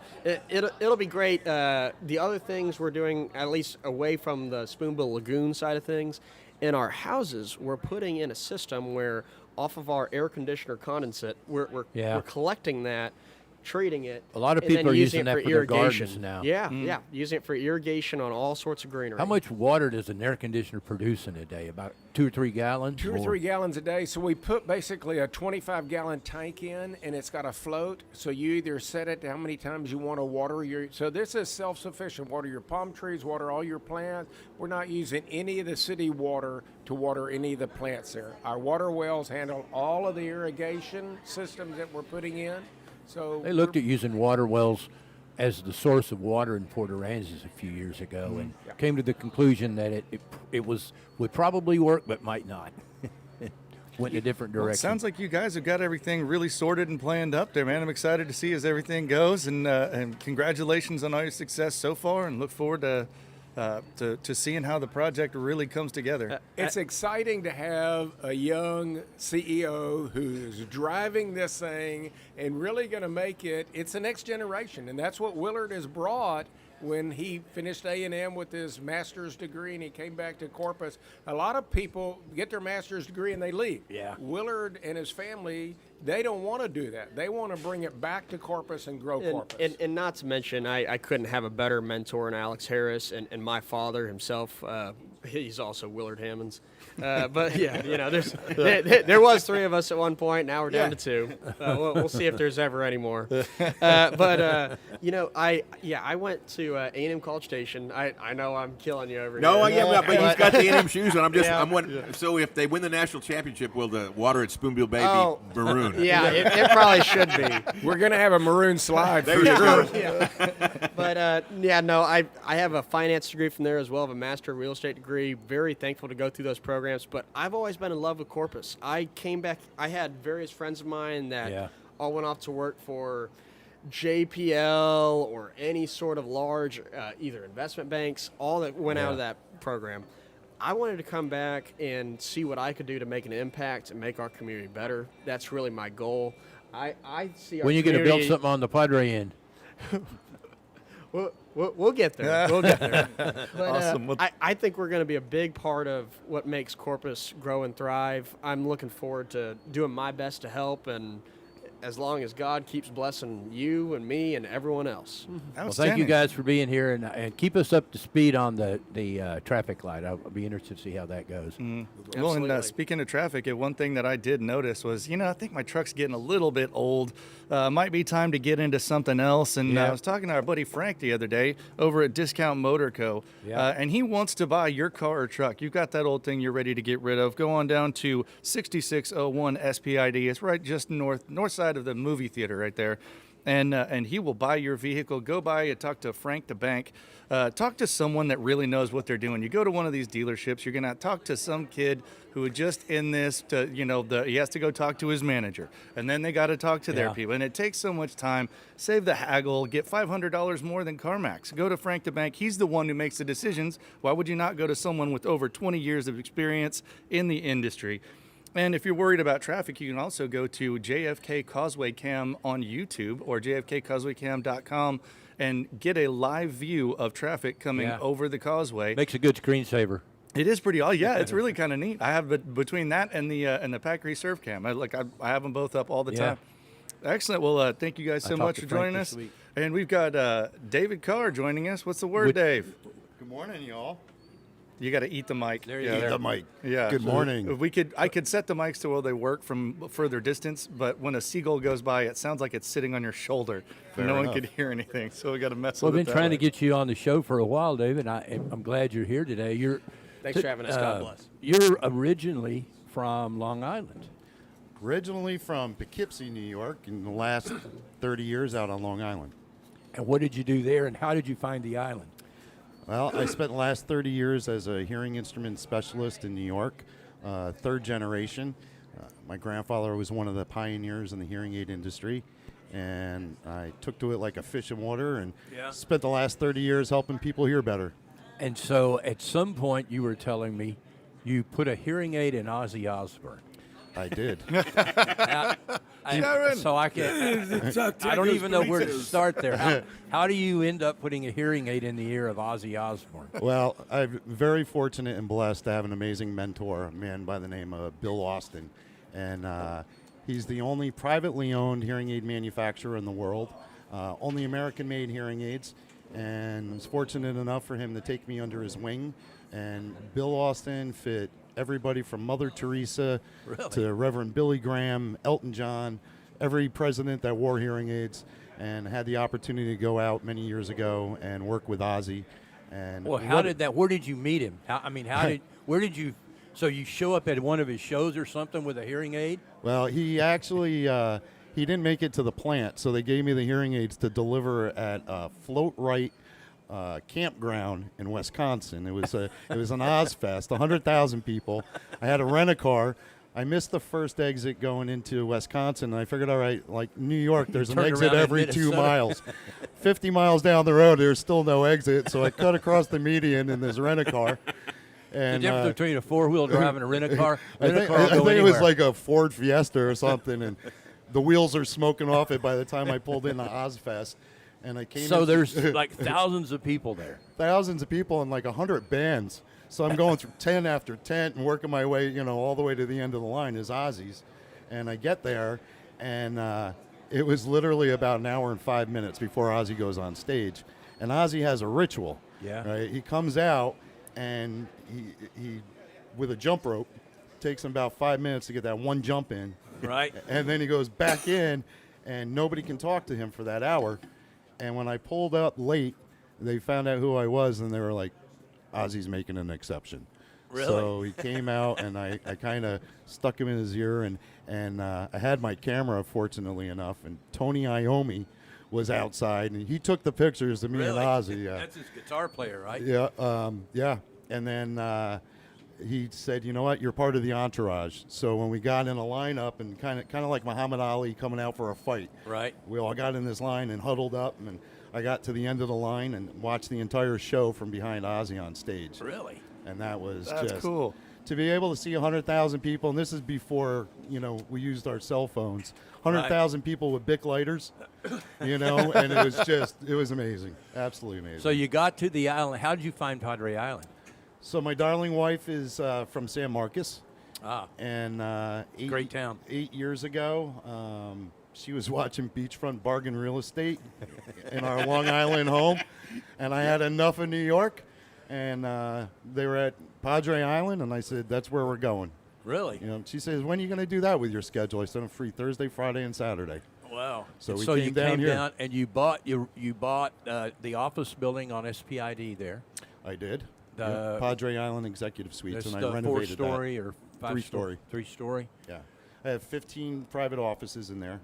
it'll be great. The other things we're doing, at least away from the Spoonbill Lagoon side of things, in our houses, we're putting in a system where off of our air conditioner condensate, we're collecting that, treating it. A lot of and then people are using it that for for their irrigation. gardens now. Yeah, yeah, using it for irrigation on all sorts of greenery. How much water does an air conditioner produce in a day? About 2 or 3 gallons? 2 or More? 3 gallons a day. So we put basically a 25-gallon tank in, and it's got a float. So you either set it to how many times you want to water your. So this is self-sufficient. Water your palm trees, water all your plants. We're not using any of the city water to water any of the plants there. Our water wells handle all of the irrigation systems that we're putting in. So They looked at using water wells as the source of water in Port Aransas a few years ago and came to the conclusion that it would probably work but might not. Went in a different Well, it direction. sounds like you guys have got everything really sorted and planned up there, man. I'm excited to see as everything goes, and congratulations on all your success so far, and look forward to seeing how the project really comes together. it's exciting to have a young CEO who's driving this thing and really going to make it. It's the next generation, and that's what Willard has brought when he finished A&M with his master's degree and he came back to Corpus. A lot of people get their master's degree and they leave. Yeah. Willard and his family, they don't want to do that. They want to bring it back to Corpus and grow Corpus. And not to mention, I couldn't have a better mentor in Alex Harris and my father himself. He's also Willard Hammonds. But yeah, there was 3 of us at one point. Now we're down to 2. We'll see if there's ever any more. I went to A&M College Station. I know I'm killing you over No, here. yeah, but he's got the A&M shoes on. Yeah. I'm wondering, so if they win the national championship, will the water at Spoonbill Bay be maroon? Yeah, it probably should be. We're going to have a maroon slide for There you go. But I have a finance degree from there as well, have a master of real estate degree. Very thankful to go through those programs. But I've always been in love with Corpus. I came back. I had various friends of mine that all went off to work for JPL or any sort of large either investment banks, all that went out of that program. I wanted to come back and see what I could do to make an impact and make our community better. That's really my goal. I see our when you going to build community- something on the Padre end? We'll get there. We'll get there. But, Awesome. Well, I think we're going to be a big part of what makes Corpus grow and thrive. I'm looking forward to doing my best to help, and as long as God keeps blessing you and me and everyone else. Well, thank you guys for being here, and keep us up to speed on the traffic light. I'll be interested to see how that goes. Well, and Absolutely. speaking of traffic, one thing that I did notice was, I think my truck's getting a little bit old. Might be time to get into something else. And I was talking to our buddy Frank the other day over at Discount Motor Co. And he wants to buy your car or truck. You've got that old thing you're ready to get rid of. Go on down to 6601 SPID. It's right just north side of the movie theater right there. And he will buy your vehicle. Go by and talk to Frank the Bank. Talk to someone that really knows what they're doing. You go to one of these dealerships, you're going to talk to some kid who is just in this to, he has to go talk to his manager. And then they got to talk to their people. And it takes so much time. Save the haggle. Get $500 more than CarMax. Go to Frank the Bank. He's the one who makes the decisions. Why would you not go to someone with over 20 years of experience in the industry? And if you're worried about traffic, you can also go to JFK Causeway Cam on YouTube or jfkcausewaycam.com and get a live view of traffic coming over the causeway. Makes a good screensaver. It is pretty. Oh yeah, it's really kind of neat. I have between that and the Pack Surf Cam. I have them both up all the time. Excellent. Well, thank you guys so much for joining us. And we've got David Carr joining us. What's the word, Dave? Good morning, y'all. You got to eat the mic. There you go. Eat the mic. Yeah. Good morning. I could set the mics to where they work from further distance, but when a seagull goes by, it sounds like it's sitting on your shoulder. Fair no enough. one could hear anything, so we got to mess Well, with I've it. been trying to get you on the show for a while, David. I'm glad you're here today. Thanks for having us. God bless. You're originally from Long Island. Originally from Poughkeepsie, New York, in the last 30 years out on Long Island. And what did you do there, and how did you find the island? Well, I spent the last 30 years as a hearing instrument specialist in New York, third generation. My grandfather was one of the pioneers in the hearing aid industry, and I took to it like a fish in water and spent the last 30 years helping people hear better. And so at some point you were telling me you put a hearing aid in Ozzy Osbourne. I did. So I don't even know where to start there. How do you end up putting a hearing aid in the ear of Ozzy Osbourne? Well, I'm very fortunate and blessed to have an amazing mentor, a man by the name of Bill Austin. And he's the only privately owned hearing aid manufacturer in the world, only American-made hearing aids. And I was fortunate enough for him to take me under his wing. And Bill Austin fit everybody from Mother Teresa to Reverend Billy Graham, Elton John, every president that wore hearing aids, and had the opportunity to go out many years ago and work with Ozzy. And well, where did you meet him? Where did you, so you show up at one of his shows or something with a hearing aid? Well, he actually, he didn't make it to the plant, so they gave me the hearing aids to deliver at Float Right campground in Wisconsin. It was an Ozfest, 100,000 people. I had to rent a car. I missed the first exit going into Wisconsin, and I figured, all right, like New York, there's an exit every 2 miles. 50 miles down the road, there's still no exit, so I cut across the median in this rent-a-car. And, the difference between a four-wheel drive and a rent-a-car? I think it was like a Ford Fiesta or something, and the wheels are smoking off it by the time I pulled into Ozfest. And I came so there's like thousands of people there. Thousands of people and like 100 bands. So I'm going through tent after tent and working my way, all the way to the end of the line is Ozzy's. And I get there, and it was literally about an hour and 5 minutes before Ozzy goes on stage. And Ozzy has a ritual. Yeah. Right? He comes out, and he with a jump rope, takes him about 5 minutes to get that one jump in. Right. And then he goes back in, and nobody can talk to him for that hour. And when I pulled up late, they found out who I was, and they were like, Ozzy's making an exception. Really? So he came out, and I kind of stuck him in his ear, and I had my camera, fortunately enough, and Tony Iommi was outside, and he took the pictures of me and Ozzy. Yeah. That's his guitar player, right? Yeah, yeah. And then he said, you know what, you're part of the entourage. So when we got in a lineup, and kind of like Muhammad Ali coming out for a fight. Right. We all got in this line and huddled up, and I got to the end of the line and watched the entire show from behind Ozzy on stage. Really? And that was That's just cool. to be able to see 100,000 people, and this is before, we used our cell phones, 100,000 people with Bic lighters, and it was amazing. Absolutely amazing. So you got to the island. How did you find Padre Island? So my darling wife is from San Marcos. And great town. 8 years ago, she was watching Beachfront Bargain Real Estate in our Long Island home, and I had enough of New York, and they were at Padre Island, and I said, that's where we're going. Really? She says, when are you going to do that with your schedule? I said, I'm free Thursday, Friday, and Saturday. Wow. So we you came down here. and you bought the office building on SPID there. I did. The Padre Island Executive Suites, That's and I the renovated 4-story or 5 3-story. 3-story. Yeah. I have 15 private offices in there.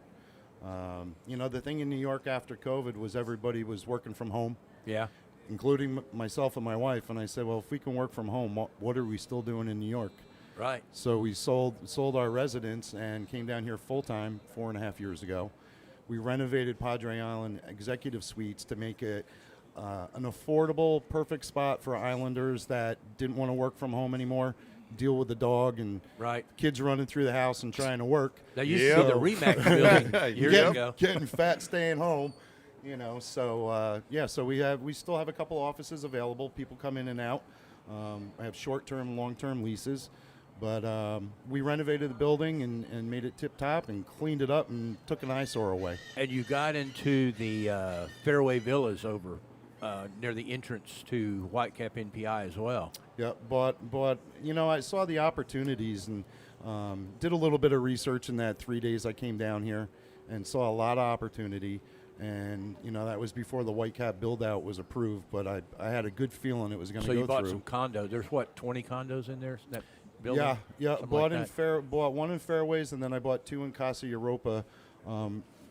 The thing in New York after COVID was everybody was working from home. Yeah. Including myself and my wife. And I said, well, if we can work from home, what are we still doing in New York? Right. So we sold our residence and came down here full-time 4.5 years ago. We renovated Padre Island Executive Suites to make it an affordable, perfect spot for islanders that didn't want to work from home anymore, deal with the dog and kids running through the house and trying to work. That used to be the Remax building years ago. Getting fat, staying home. So we still have a couple offices available. People come in and out. I have short-term, long-term leases. But we renovated the building and made it tip-top and cleaned it up and took an eyesore away. And you got into the Fairway Villas over near the entrance to Whitecap NPI as well. Yeah, but I saw the opportunities and did a little bit of research in that 3 days I came down here and saw a lot of opportunity. And, that was before the Whitecap build-out was approved, but I had a good feeling it was going to go through. So you bought some condos. There's, 20 condos in there? That building? Yeah. Bought one in Fairways, and then I bought 2 in Casa Europa.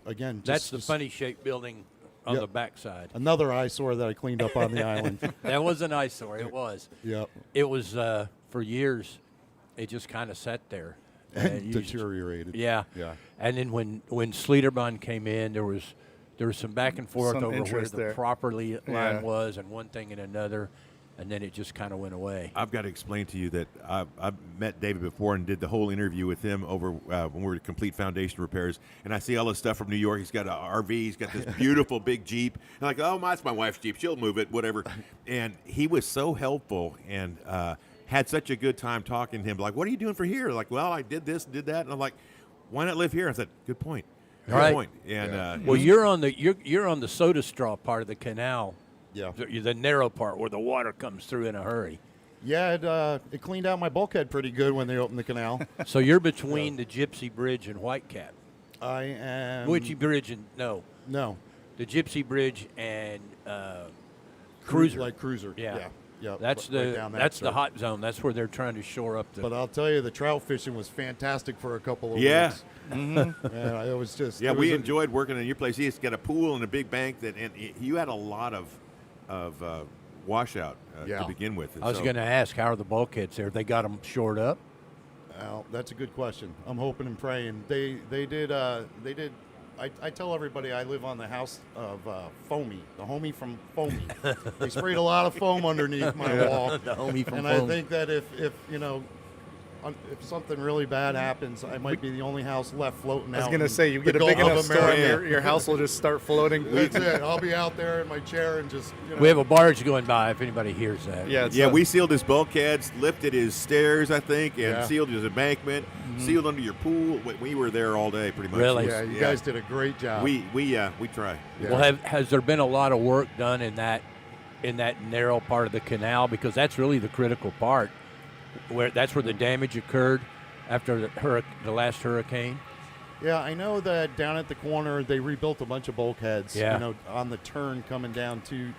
Again, that's the funny-shaped building on the backside. Another eyesore that I cleaned up on the island. That was an eyesore. It was. Yep. It was, for years, it just kind of sat there. And deteriorated. Yeah. And then when Sleederbahn came in, there was some back and forth over where the property line was and one thing and another, and then it just kind of went away. I've got to explain to you that I've met David before and did the whole interview with him over when we were at Complete Foundation Repairs, and I see all this stuff from New York. He's got an RV. He's got this beautiful big Jeep. And I'm like, oh, that's my wife's Jeep. She'll move it, whatever. And he was so helpful and had such a good time talking to him. Like, what are you doing for here? Like, well, I did this, did that. And I'm like, why not live here? I said, good point. Good point. And well, you're on the soda straw part of the canal. Yeah. The narrow part where the water comes through in a hurry. Yeah, it cleaned out my bulkhead pretty good when they opened the canal. So you're between the Gypsy Bridge and Whitecap. I am. Gypsy Bridge and no. The Gypsy Bridge and Cruiser. Like Cruiser. Yeah. Yeah. That's the hot zone. That's where they're trying to shore up the. But I'll tell you, the trout fishing was fantastic for a couple of weeks. Mm-hmm. And it was just. Yeah, we enjoyed working in your place. He's got a pool and a big bank and you had a lot of washout to begin with. And I was going to ask, how are the bulkheads there? They got them shored up? Well, that's a good question. I'm hoping and praying. They did. I tell everybody I live on the house of Foamy, the homie from Foamy. They sprayed a lot of foam underneath my wall. The homie from Foamy. I think that if something really bad happens, I might be the only house left floating out. I was going to say, you get a big enough storm, your house will just start floating. That's it. I'll be out there in my chair and just, We have a barge going by if anybody hears that. Yeah, we sealed his bulkheads, lifted his stairs, I think, and sealed his embankment, sealed under your pool. We were there all day pretty much. Really? Yeah, you guys did a great job. We try. Yeah. Well, has there been a lot of work done in that narrow part of the canal? Because that's really the critical part. That's where the damage occurred after the last hurricane. Yeah, I know that down at the corner they rebuilt a bunch of bulkheads. Yeah. On the turn coming down to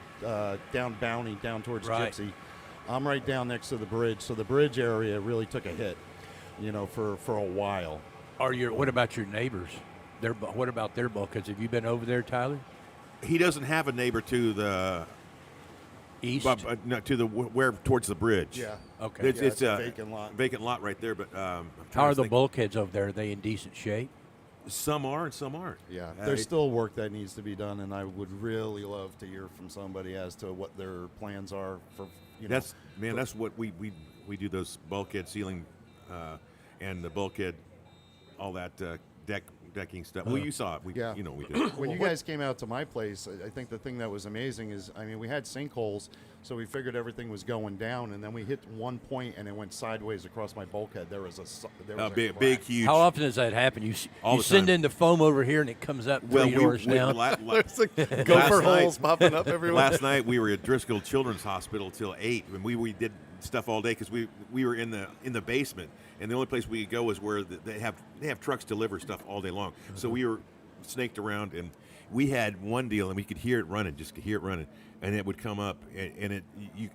down Bounty, down towards Gypsy. I'm right down next to the bridge, so the bridge area really took a hit. For a while. What about your neighbors? What about their bulkheads? Have you been over there, Tyler? He doesn't have a neighbor to the east, no, to the where towards the bridge. Yeah. Okay. It's a vacant lot right there. But how are the bulkheads over there? Are they in decent shape? Some are and some aren't. Yeah, there's still work that needs to be done, and I would really love to hear from somebody as to what their plans are for. That's what we we do those bulkhead ceiling and the bulkhead, all that decking stuff. Well, you saw it. We Yeah. you know we did. When you guys came out to my place, I think the thing that was amazing is, I mean, we had sinkholes, so we figured everything was going down, and then we hit one point, and it went sideways across my bulkhead. There was a big crack. huge. How often does that happen? You All you the send time. in the foam over here and it comes up three doors down. There's like gopher holes popping up everywhere. Last night we were at Driscoll Children's Hospital till 8, and we did stuff all day because we were in the basement, and the only place we could go is where they have trucks deliver stuff all day long. So we were snaked around, and we had one deal, and we could hear it running, and it would come up, and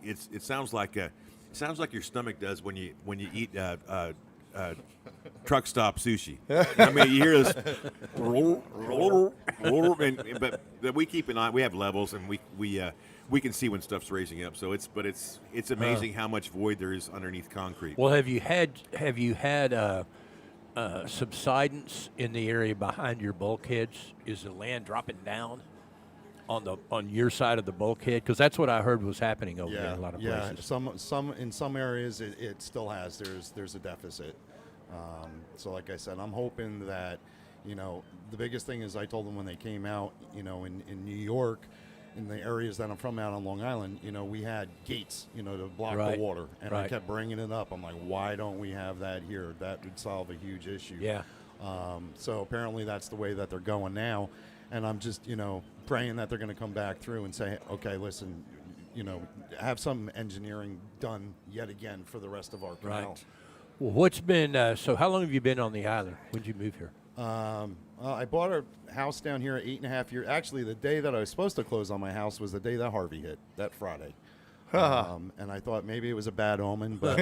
it sounds like your stomach does when you eat truck stop sushi. I mean, you hear this, but we keep an eye. We have levels, and we can see when stuff's raising up. So it's amazing how much void there is underneath concrete. Well, have you had subsidence in the area behind your bulkheads? Is the land dropping down on your side of the bulkhead? Because that's what I heard was happening over there in a lot of places. In some areas it still has. There's a deficit. So like I said, I'm hoping that, the biggest thing is I told them when they came out, in New York, in the areas that I'm from out on Long Island, we had gates, to block Right. the water. And I Right. kept bringing it up. I'm like, why don't we have that here? That would solve a huge issue. Yeah. So apparently that's the way that they're going now. And I'm just, praying that they're going to come back through and say, okay, listen, have some engineering done yet again for the rest of our canal. Right. Well, what's been so? How long have you been on the island? When did you move here? I bought a house down here 8.5 years. Actually, the day that I was supposed to close on my house was the day that Harvey hit, that Friday. And I thought maybe it was a bad omen, but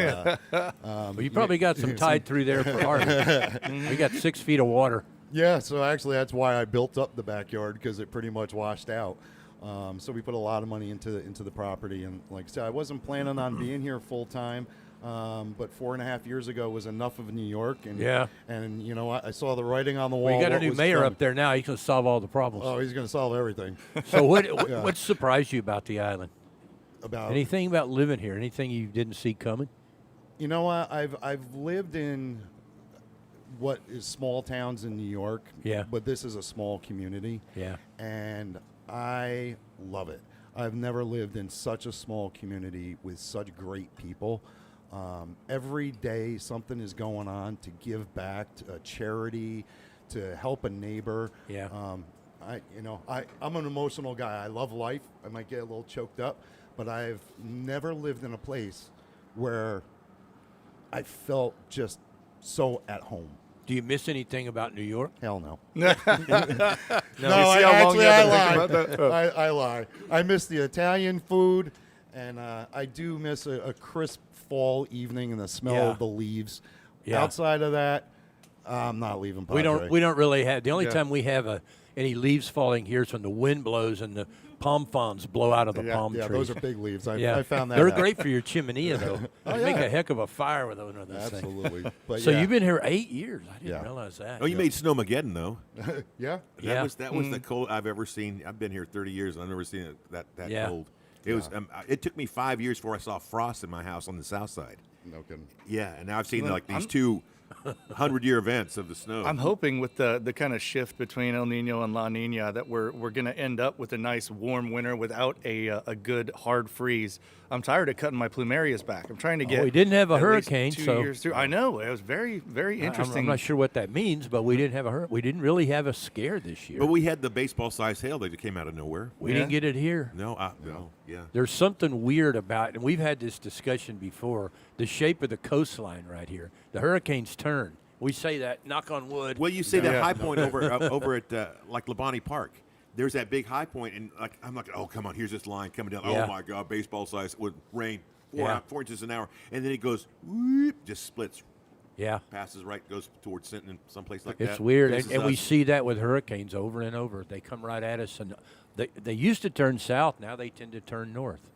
Well, you probably got some tide through there for Harvey. We got 6 feet of water. yeah. So actually, that's why I built up the backyard, because it pretty much washed out. So we put a lot of money into the property, and like I said, I wasn't planning on being here full time. But 4.5 years ago was enough of New York, and and I saw the writing on the wall. Well, you got a what new was mayor coming. up there now. He's going to solve all the problems. Oh, he's going to solve everything. So what Yeah. what surprised you about the island? About Anything about living here? Anything you didn't see coming? You know what? I've lived in what is small towns in New York. Yeah. But this is a small community. Yeah. And I love it. I've never lived in such a small community with such great people. Every day something is going on to give back to a charity, to help a neighbor. Yeah. I'm an emotional guy. I love life. I might get a little choked up, but I've never lived in a place where I felt just so at home. Do you miss anything about New York? Hell no. No, I lie. I miss the Italian food, and I do miss a crisp fall evening and the smell of the leaves. Yeah. Outside of that, I'm not leaving Padre. We don't really have. The only time we have any leaves falling here is when the wind blows and the palm fronds blow out of the palm trees. Yeah, those are big leaves. I found that They're out. great for your chimney, though. You make a heck of a fire with one of those things. Absolutely. But So yeah. you've been here 8 years. I didn't Yeah. realize that. Oh, you made Snowmageddon though. Yeah. That was the cold I've ever seen. I've been here 30 years, and I've never seen it that Yeah. cold. It was. It took me 5 years before I saw frost in my house on the south side. No kidding. Yeah, and now I've seen Well, like these 200-year events of the snow. I'm hoping with the kind of shift between El Nino and La Nina that we're going to end up with a nice warm winter without a good hard freeze. I'm tired of cutting my plumerias back. I'm trying to get. we didn't have a at least hurricane, 2 so- years through. I know it was very very interesting. I'm not sure what that means, but we didn't have we didn't really have a scare this year. But we had the baseball-sized hail that came out of nowhere. We didn't get it here. No, yeah. There's something weird about, and we've had this discussion before, the shape of the coastline right here. The hurricanes turn. We say that, knock on wood. Well, you say that high point over at like Labonte Park. There's that big high point, and I'm like, oh, come on, here's this line coming down. Yeah. Oh my God, baseball size with rain, 4 inches an hour, and then it goes, whoop, just splits. Yeah. Passes right, goes towards Sinton, someplace like that. It's weird, Faces and we us. see that with hurricanes over and over. They come right at us, and they used to turn south. Now they tend to turn north.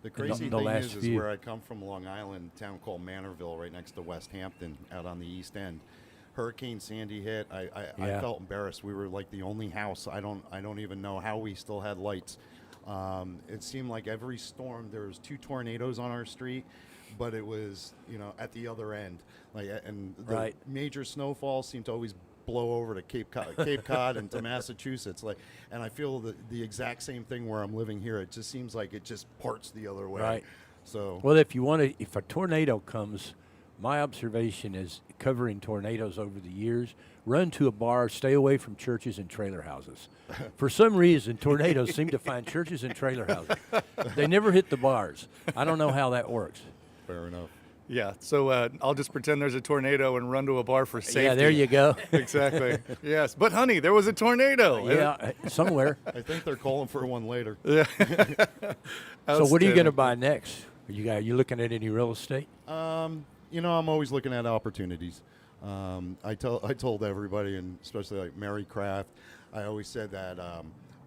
The crazy the thing last is few. where I come from, Long Island, a town called Manorville, right next to West Hampton, out on the east end. Hurricane Sandy hit. I felt embarrassed. We were like the only house. I don't even know how we still had lights. It seemed like every storm there was 2 tornadoes on our street. but it was, at the other end. And the Right. major snowfalls seem to always blow over to Cape Cod and to Massachusetts. And I feel the exact same thing where I'm living here. It just seems like it just parts the other way. Right. So Well, if a tornado comes, my observation is covering tornadoes over the years, run to a bar, stay away from churches and trailer houses. For some reason, tornadoes seem to find churches and trailer houses. They never hit the bars. I don't know how that works. fair enough. Yeah, so I'll just pretend there's a tornado and run to a bar for safety. Yeah, there you go. Exactly. Yes, but honey, there was a tornado. Yeah, somewhere. I think they're calling for one later. So what are you going to Outstanding. buy next? Are you looking at any real estate? I'm always looking at opportunities. I told everybody, and especially like Mary Craft, I always said that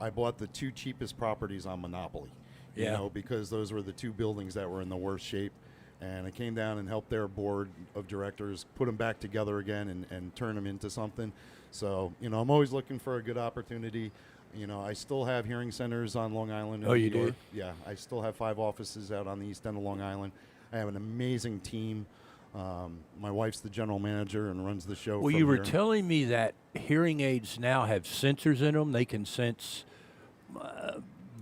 I bought the 2 cheapest properties on Monopoly. Yeah. Because those were the 2 buildings that were in the worst shape. And I came down and helped their board of directors put them back together again and turn them into something. So, I'm always looking for a good opportunity. I still have hearing centers on Long Island. in Oh, you New York. do? Yeah, I still have 5 offices out on the east end of Long Island. I have an amazing team. My wife's the general manager and runs the show. Well, from you were here. telling me that hearing aids now have sensors in them. They can sense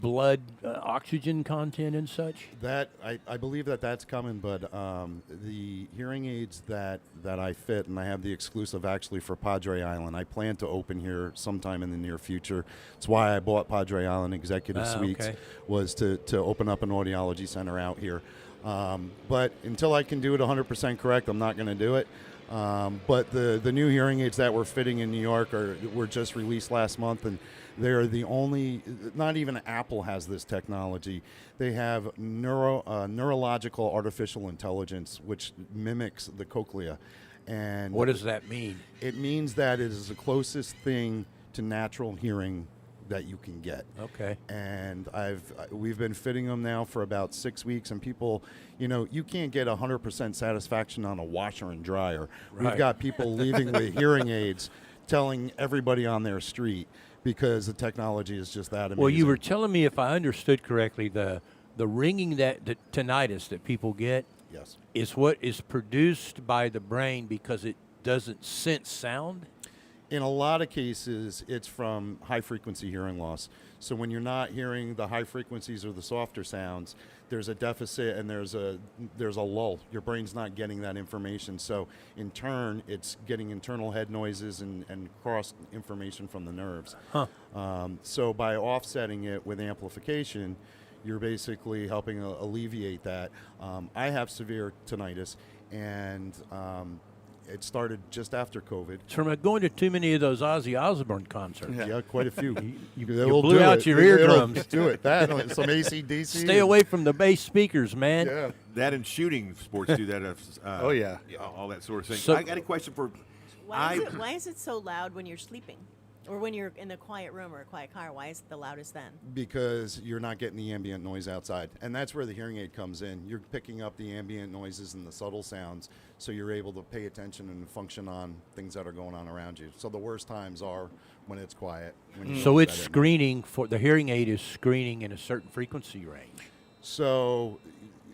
blood oxygen content and such. That I believe that's coming, but the hearing aids that I fit, and I have the exclusive actually for Padre Island. I plan to open here sometime in the near future. It's why I bought Padre Island Executive Suites, okay. was to open up an audiology center out here. But until I can do it 100% correct, I'm not going to do it. But the new hearing aids that we're fitting in New York were just released last month, and they're the only, not even Apple has this technology. They have neurological artificial intelligence, which mimics the cochlea. And What does that mean? it means that it is the closest thing to natural hearing that you can get. Okay. And we've been fitting them now for about 6 weeks, and people, you can't get 100% satisfaction on a washer and dryer. Right. We've got people leaving with hearing aids, telling everybody on their street, because the technology is just that amazing. Well, you were telling me, if I understood correctly, the ringing the tinnitus that people get Yes. is what is produced by the brain because it doesn't sense sound. In a lot of cases, it's from high-frequency hearing loss. So when you're not hearing the high frequencies or the softer sounds, there's a deficit and there's a lull. Your brain's not getting that information. So in turn, it's getting internal head noises and cross information from the nerves. So by offsetting it with amplification, you're basically helping alleviate that. I have severe tinnitus, and it started just after COVID. It's from going to too many of those Ozzy Osbourne concerts. Yeah, quite a few. You They'll blew do out it. your It'll eardrums. Do it. That, some AC/DC. Stay away from the bass speakers, man. Yeah. That and shooting sports do that. Oh, yeah. All that sort of thing. So- I got a question for. Why is it so loud when you're sleeping? Or when you're in a quiet room or a quiet car? Why is it the loudest then? Because you're not getting the ambient noise outside. And that's where the hearing aid comes in. You're picking up the ambient noises and the subtle sounds, so you're able to pay attention and function on things that are going on around you. So the worst times are when it's quiet. When you So go to it's bed at night. screening for the hearing aid is screening in a certain frequency range. So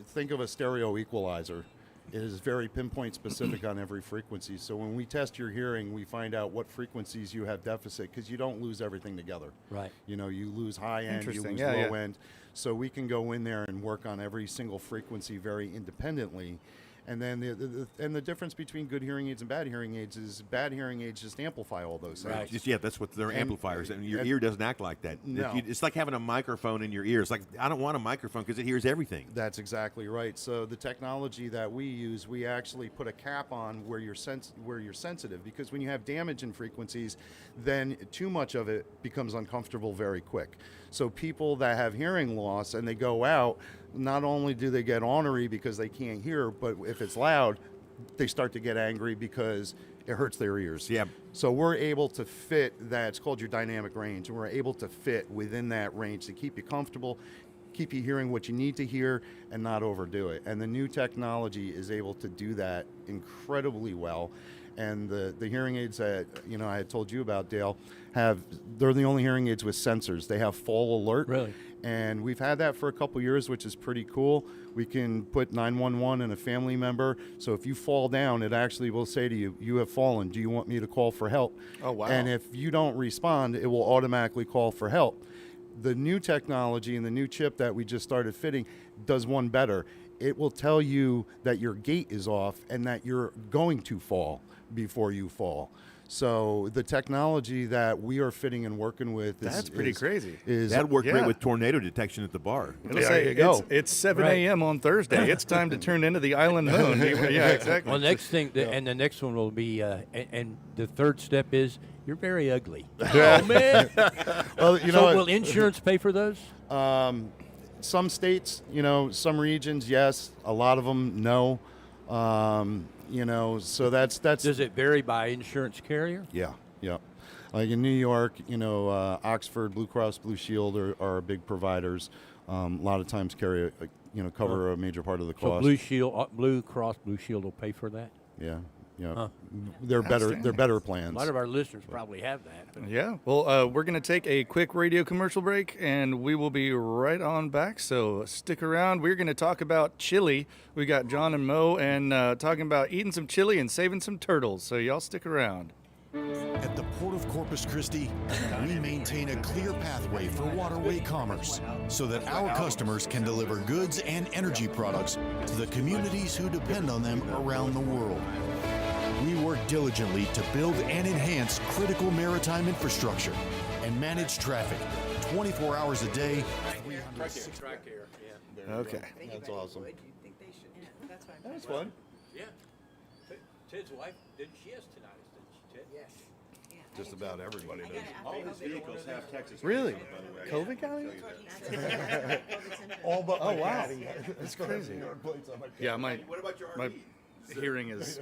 think of a stereo equalizer. It is very pinpoint specific on every frequency. So when we test your hearing, we find out what frequencies you have deficit, because you don't lose everything together. Right. You lose high end, you Interesting. lose Yeah, low yeah. end. So we can go in there and work on every single frequency very independently. And then the difference between good hearing aids and bad hearing aids is bad hearing aids just amplify all those sounds. That's what they're And- amplifiers, and your and- ear doesn't act like that. No. It's like having a microphone in your ear. It's like, I don't want a microphone because it hears everything. That's exactly right. So the technology that we use, we actually put a cap on where you're sensitive, because when you have damage in frequencies, then too much of it becomes uncomfortable very quick. So people that have hearing loss and they go out, not only do they get ornery because they can't hear, but if it's loud, they start to get angry because it hurts their ears. Yeah. So we're able to fit that. It's called your dynamic range, and we're able to fit within that range to keep you comfortable, keep you hearing what you need to hear, and not overdo it. And the new technology is able to do that incredibly well. And the hearing aids that I had told you about, Dale, they're the only hearing aids with sensors. They have fall alert. Really? And we've had that for a couple years, which is pretty cool. We can put 911 and a family member. So if you fall down, it actually will say to you, "You have fallen. Do you want me to call for help?" Oh, wow. And if you don't respond, it will automatically call for help. The new technology and the new chip that we just started fitting does one better. It will tell you that your gait is off and that you're going to fall before you fall. So the technology that we are fitting and working with That's pretty crazy. That'd work great with tornado detection at the bar. It'll say, it's 7 a.m. on Thursday. It's time to turn into the island moon. Yeah, exactly. Well, next thing, and the next one will be, and the third step is, you're very ugly. Yeah. Oh, man. Well, so will insurance pay for those? Some states, some regions, yes. A lot of them, no. So that's. Does it vary by insurance carrier? Yeah. Like in New York, Oxford, Blue Cross Blue Shield are big providers. A lot of times cover a major part of the cost. So Blue Cross Blue Shield will pay for that? Yeah. Huh. They're better plans. A lot of our listeners probably have that. Yeah. Well, we're going to take a quick radio commercial break, and we will be right on back. So stick around. We're going to talk about chili. We got John and Mo, and talking about eating some chili and saving some turtles. So y'all stick around. At the Port of Corpus Christi, we maintain a clear pathway for waterway commerce so that our customers can deliver goods and energy products to the communities who depend on them around the world. We work diligently to build and enhance critical maritime infrastructure and manage traffic 24 hours a day, 360. Okay. That's awesome. That was fun. Yeah. Ted's wife, she has tinnitus, didn't she, Ted? Yes. Just about everybody does. All his vehicles have Texas. Really? by the way. COVID got it? All but Oh, wow. That's crazy. Yeah, my hearing is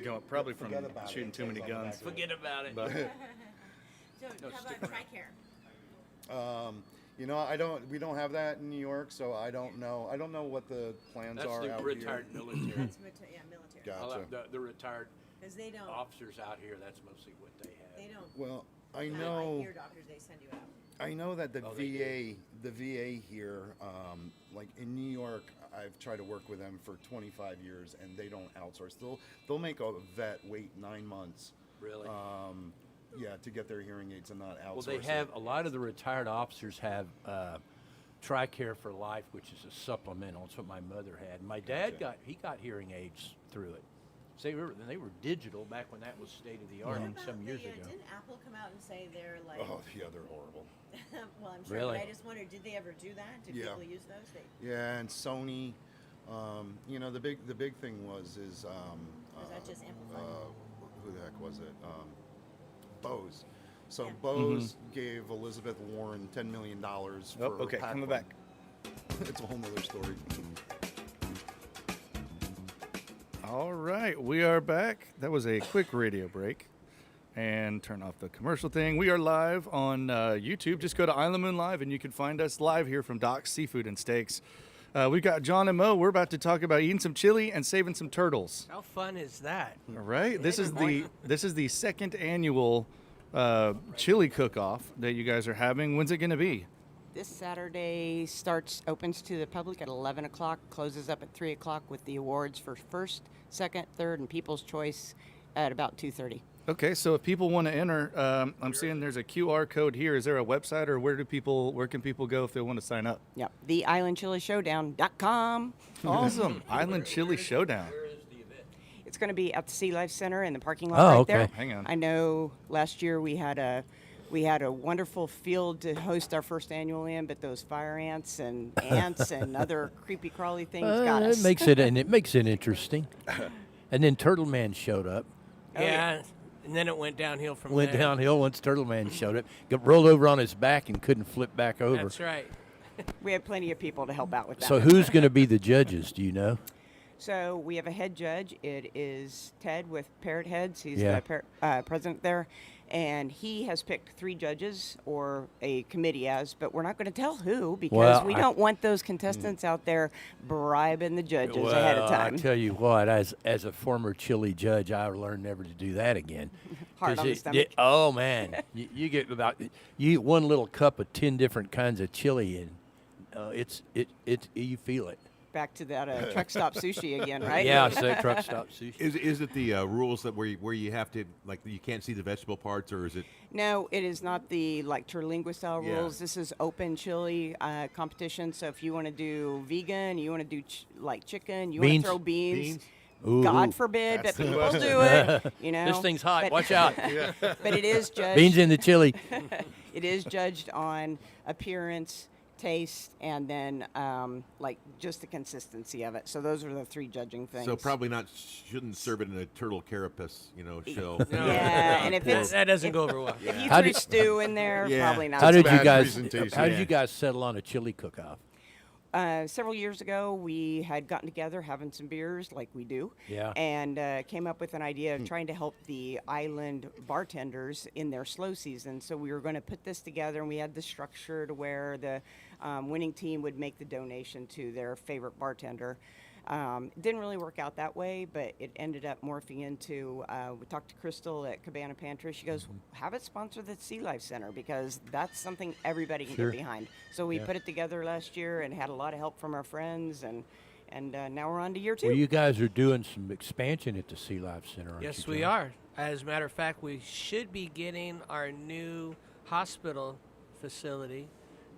going probably from shooting too many guns. Forget about it. But So, how about TRICARE? We don't have that in New York, so I don't know. I don't know what the plans That's are the out retired here. military. That's military. Gotcha. The retired 'Cause they don't. officers out here, that's mostly what they have. They don't. Well, I Not know. like ear doctors, they send you out. I know that the Oh, they VA here, like in New York, I've tried to work with them for 25 years, and they don't outsource. They'll make a vet wait 9 months. Really? To get their hearing aids and not outsource. Well, they have a lot of the retired officers have TRICARE for Life, which is a supplemental. It's what my mother had. My dad got hearing aids through it. So they were digital back when that was state of the art some years ago. Didn't Apple come out and say they're like? Oh yeah, they're horrible. Well, I'm sure. Really? But I just wondered, did they ever do that? Did people use those? Yeah, and Sony. The big thing was that just amplified? Who the heck was it? Bose. So Bose gave Elizabeth Warren $10 million for okay, coming Pac-Man. back. It's a whole nother story. All right, we are back. That was a quick radio break. And turn off the commercial thing. We are live on YouTube. Just go to Island Moon Live, and you can find us live here from Doc's Seafood and Steaks. We've got John and Mo. We're about to talk about eating some chili and saving some turtles. How fun is that? All right, this is the second annual chili cook-off that you guys are having. When's it going to be? This Saturday opens to the public at 11 o'clock, closes up at 3 o'clock with the awards for first, second, third, and People's Choice at about 2:30. Okay, so if people want to enter, I'm seeing there's a QR code here. Is there a website, or where can people go if they want to sign up? Yeah, theislandchilishowdown.com. Awesome, Island Chili Showdown. It's going to be at the Sea Life Center in the parking lot Oh, right okay. there. Hang on. I know last year we had a wonderful field to host our first annual in, but those fire ants and other creepy crawly things got us. It makes it interesting. And then Turtle Man showed up. Yeah, and then it went downhill from Went there. downhill once Turtle Man showed up. Got rolled over on his back and couldn't flip back over. That's right. We had plenty of people to help out with that. So who's going to be the judges? Do you know? So we have a head judge. It is Ted with Parrot Heads. He's Yeah. the president there. And he has picked 3 judges, or a committee but we're not going to tell who because Well, we don't want those contestants out there bribing the judges ahead of time. I tell you what, as a former chili judge, I learned never to do that again. Hard 'Cause on the stomach. oh man, you get you eat one little cup of 10 different kinds of chili, and you feel it. Back to that truck stop sushi again, right? Yeah, so truck stop sushi. Is it the rules that where you have to, like, you can't see the vegetable parts, or is it? No, it is not the Terlingua style Yeah. rules. This is open chili competition. So if you want to do vegan, you want to do chicken, you want Beans. to throw beans. Ooh. God forbid That's that the people question. do it. You know, This thing's hot. But- Watch out. But it is judged. Beans in the chili. It is judged on appearance, taste, and then just the consistency of it. So those are the 3 judging things. So probably not. Shouldn't serve it in a turtle carapace, shell. Yeah, and if it's that doesn't go over well. if you How threw did- stew in there, Yeah. probably not. How did bad you guys? presentation. How did Yeah. you guys settle on a chili cook-off? Several years ago, we had gotten together having some beers like we do, Yeah. and came up with an idea of trying to help the island bartenders in their slow season. So we were going to put this together, and we had the structure to where the winning team would make the donation to their favorite bartender. It didn't really work out that way, but it ended up morphing into, we talked to Crystal at Cabana Pantry. She goes, have it sponsor the Sea Life Center because that's something everybody can Sure. get behind. So we Yeah. put it together last year and had a lot of help from our friends, and now we're on to year 2. Well, you guys are doing some expansion at the Sea Life Center, aren't Yes, you, we John? are. As a matter of fact, we should be getting our new hospital facility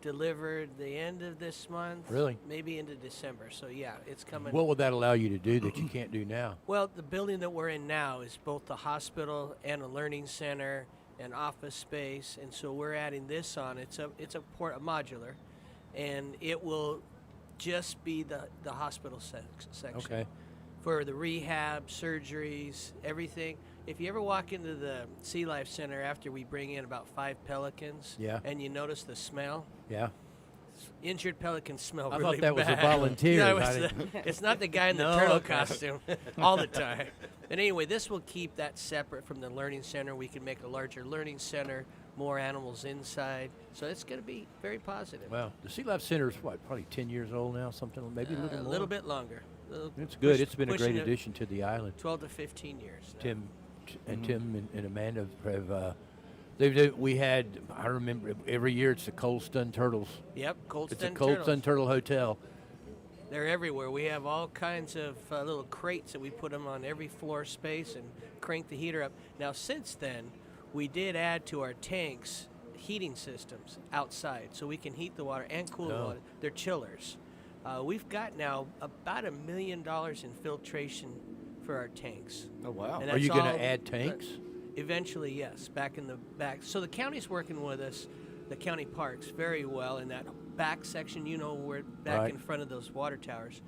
delivered the end of this month. Really? Maybe into December. So yeah, it's coming. What would that allow you to do that you can't do now? Well, the building that we're in now is both the hospital and a learning center and office space, and so we're adding this on. It's a modular, and it will just be the hospital section. Okay. For the rehab, surgeries, everything. If you ever walk into the Sea Life Center after we bring in about 5 pelicans, Yeah. and you notice the smell, Yeah. injured pelicans smell I really thought that was bad. a volunteer. No, I it's, didn't- it's not the guy in the No, turtle okay. costume all the time. But anyway, this will keep that separate from the learning center. We can make a larger learning center, more animals inside. So it's going to be very positive. Wow. The Sea Life Center is what, probably 10 years old now, something, maybe a little more? A little bit longer. It's good. Push- It's been a pushing great it addition to the island. 12 to 15 years. now. Tim Mm-hmm. and Amanda have. We had. I remember every year it's the Cold Stun Turtles. Yep, Cold It's a Stun Cold Turtles. Stun Turtle Hotel. They're everywhere. We have all kinds of little crates that we put them on every floor space and crank the heater up. Now, since then, we did add to our tanks heating systems outside so we can heat the water and cool the Oh. water. They're chillers. We've got now about $1 million in filtration for our tanks. Oh, wow. And Are you that's going all- to add tanks? Eventually, yes, back in the back. So the county's working with us, the county parks, very well in that back section. We're back Right. in front of those water towers.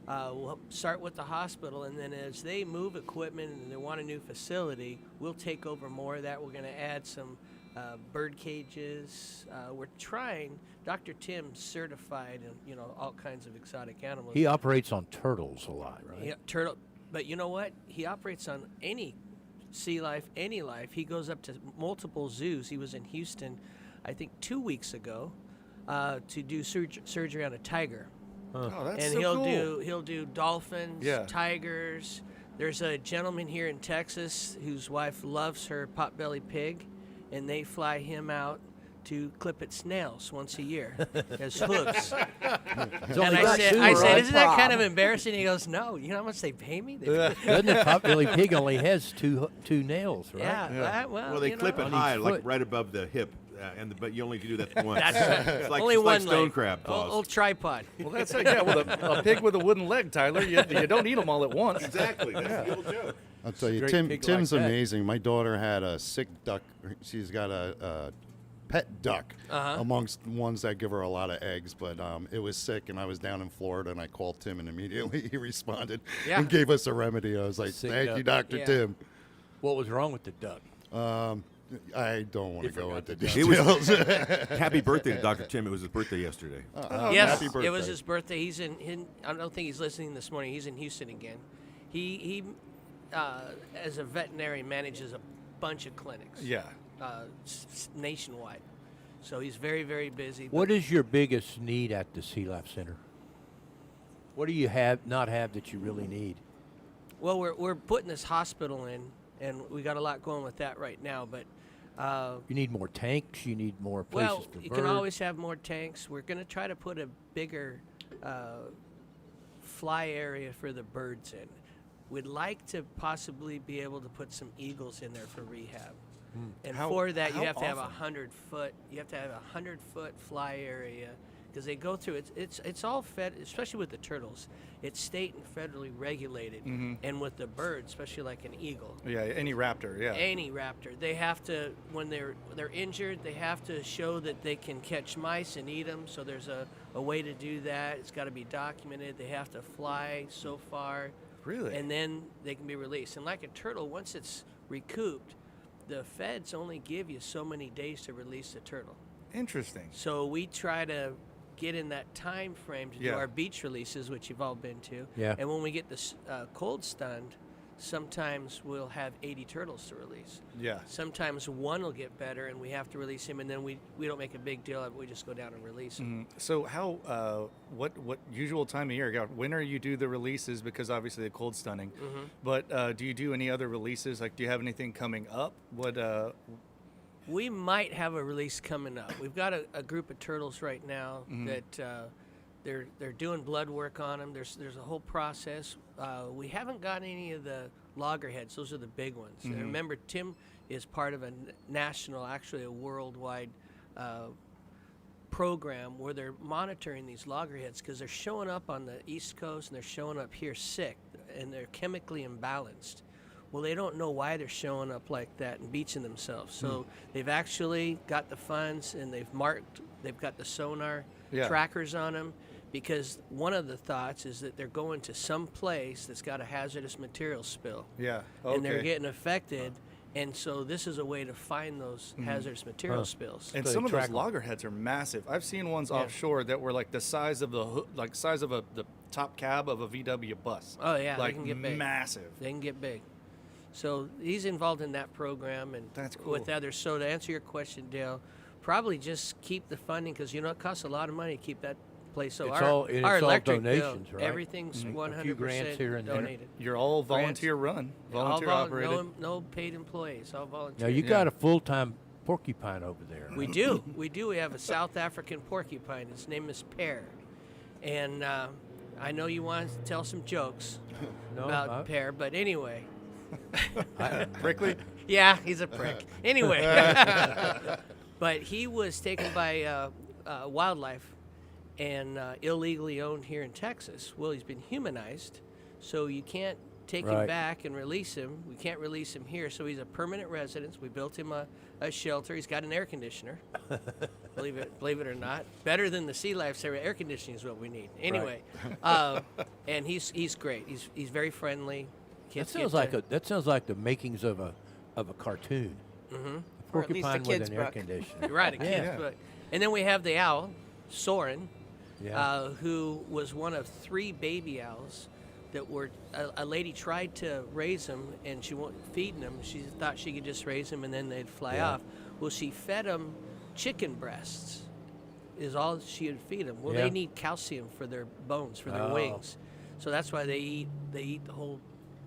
We'll start with the hospital, and then as they move equipment and they want a new facility, we'll take over more of that. We're going to add some bird cages. We're trying. Dr. Tim's certified in all kinds of exotic animals. He operates on turtles a lot, right? Yeah, turtle. But you know what? He operates on any sea life, any life. He goes up to multiple zoos. He was in Houston, I think 2 weeks ago, to do surgery on a tiger. Oh, that's And so he'll cool. do dolphins, Yeah. tigers. There's a gentleman here in Texas whose wife loves her potbelly pig, and they fly him out to clip its nails once a year as hooves. He's And only I got said, two, I said, right? isn't that kind of embarrassing? He goes, no. You know how much they pay me? Doesn't the Potbelly Pig only has two nails, right? Yeah. Well, they you clip know. it On high, each like foot. right above the hip, but you only can do that once. That's right. It's like, Only it's like one stone leg. crab claws. Old tripod. Well, that's it. Yeah, with a pig with a wooden leg, Tyler. You don't eat them all at once. Exactly. That's the old joke. I'll tell you, Great pig like Tim's that. amazing. My daughter had a sick duck. She's got a pet duck amongst ones that give her a lot of eggs, but it was sick, and I was down in Florida, and I called Tim, and immediately he responded Yeah. and gave us a remedy. I was like, Sick thank duck. you, Dr. Yeah. Tim. What was wrong with the duck? I don't want to go into It was details. happy birthday to Dr. Tim. It was his birthday yesterday. Yes, happy birthday. it was his birthday. He's in. I don't think he's listening this morning. He's in Houston again. He as a veterinarian, manages a bunch of clinics. Yeah. Nationwide. So he's very, very busy. What is your biggest need at the Sea Life Center? What do you not have that you really need? Well, we're putting this hospital in, and we got a lot going with that right now. But you need more tanks. You need more places well, for you birds. can always have more tanks. We're going to try to put a bigger fly area for the birds in. We'd like to possibly be able to put some eagles in there for rehab. And for that, you have to have a 100-foot. You have to have a 100-foot fly area because they go through. It's all fed, especially with the turtles. It's state and federally regulated, and with the birds, especially like an eagle. Yeah, any raptor. Yeah. Any raptor, they have to when they're injured, they have to show that they can catch mice and eat them. So there's a way to do that. It's got to be documented. They have to fly so far. Really? And then they can be released. And like a turtle, once it's recouped, the feds only give you so many days to release the turtle. Interesting. So we try to get in that time frame to do Yeah. our beach releases, which you've all been to. Yeah. And when we get this cold stunned, sometimes we'll have 80 turtles to release. Yeah. Sometimes one will get better and we have to release him, and then we don't make a big deal of it. We just go down and release him. So how what usual time of year? When are you do the releases? Because obviously the cold stunning. But do you do any other releases? Like, do you have anything coming up? What? We might have a release coming up. We've got a group of turtles right now that they're doing blood work on them. There's a whole process. We haven't got any of the loggerheads. Those are the big ones. And remember, Tim is part of a national, actually a worldwide program where they're monitoring these loggerheads because they're showing up on the East Coast and they're showing up here sick and they're chemically imbalanced. Well, they don't know why they're showing up like that and beaching themselves. So they've actually got the funds and they've got the sonar trackers on them, because one of the thoughts is that they're going to some place that's got a hazardous material spill. Yeah. And they're getting affected. And so this is a way to find those hazardous material spills. And some of those loggerheads are massive. I've seen ones offshore that were like the size of the the top cab of a VW bus. Oh yeah, like they can get big. Massive. They can get big. So he's involved in that program, and that's cool. With others. So to answer your question, Dale, probably just keep the funding, because it costs a lot of money to keep that place. So our electric donations, bill, right? everything's 100% A few grants here and there. donated. You're all volunteer run, volunteer operated. No paid employees, all volunteer. Now you got a full-time porcupine over there. We do. We have a South African porcupine. His name is Pear. And I know you want to tell some jokes about Pear, but anyway. Prickly? Yeah, he's a prick. Anyway. But he was taken by wildlife and illegally owned here in Texas. Well, he's been humanized, so you can't take him back and release him. We can't release him here, so he's a permanent resident. We built him a shelter. He's got an air conditioner. believe it or not, better than the Sea Life Center. Air conditioning is what we need. Anyway, and he's great. He's very friendly. That sounds like the makings of a cartoon. Mm-hmm. A porcupine with an air conditioner. Right, a kid's book. And then we have the owl, Soren, who was one of 3 baby owls that were. A lady tried to raise them, and she wasn't feeding them. She thought she could just raise them and then they'd fly off. Well, she fed them chicken breasts. Is all she would feed them. Well, they need calcium for their bones, for their wings, so that's why they eat the whole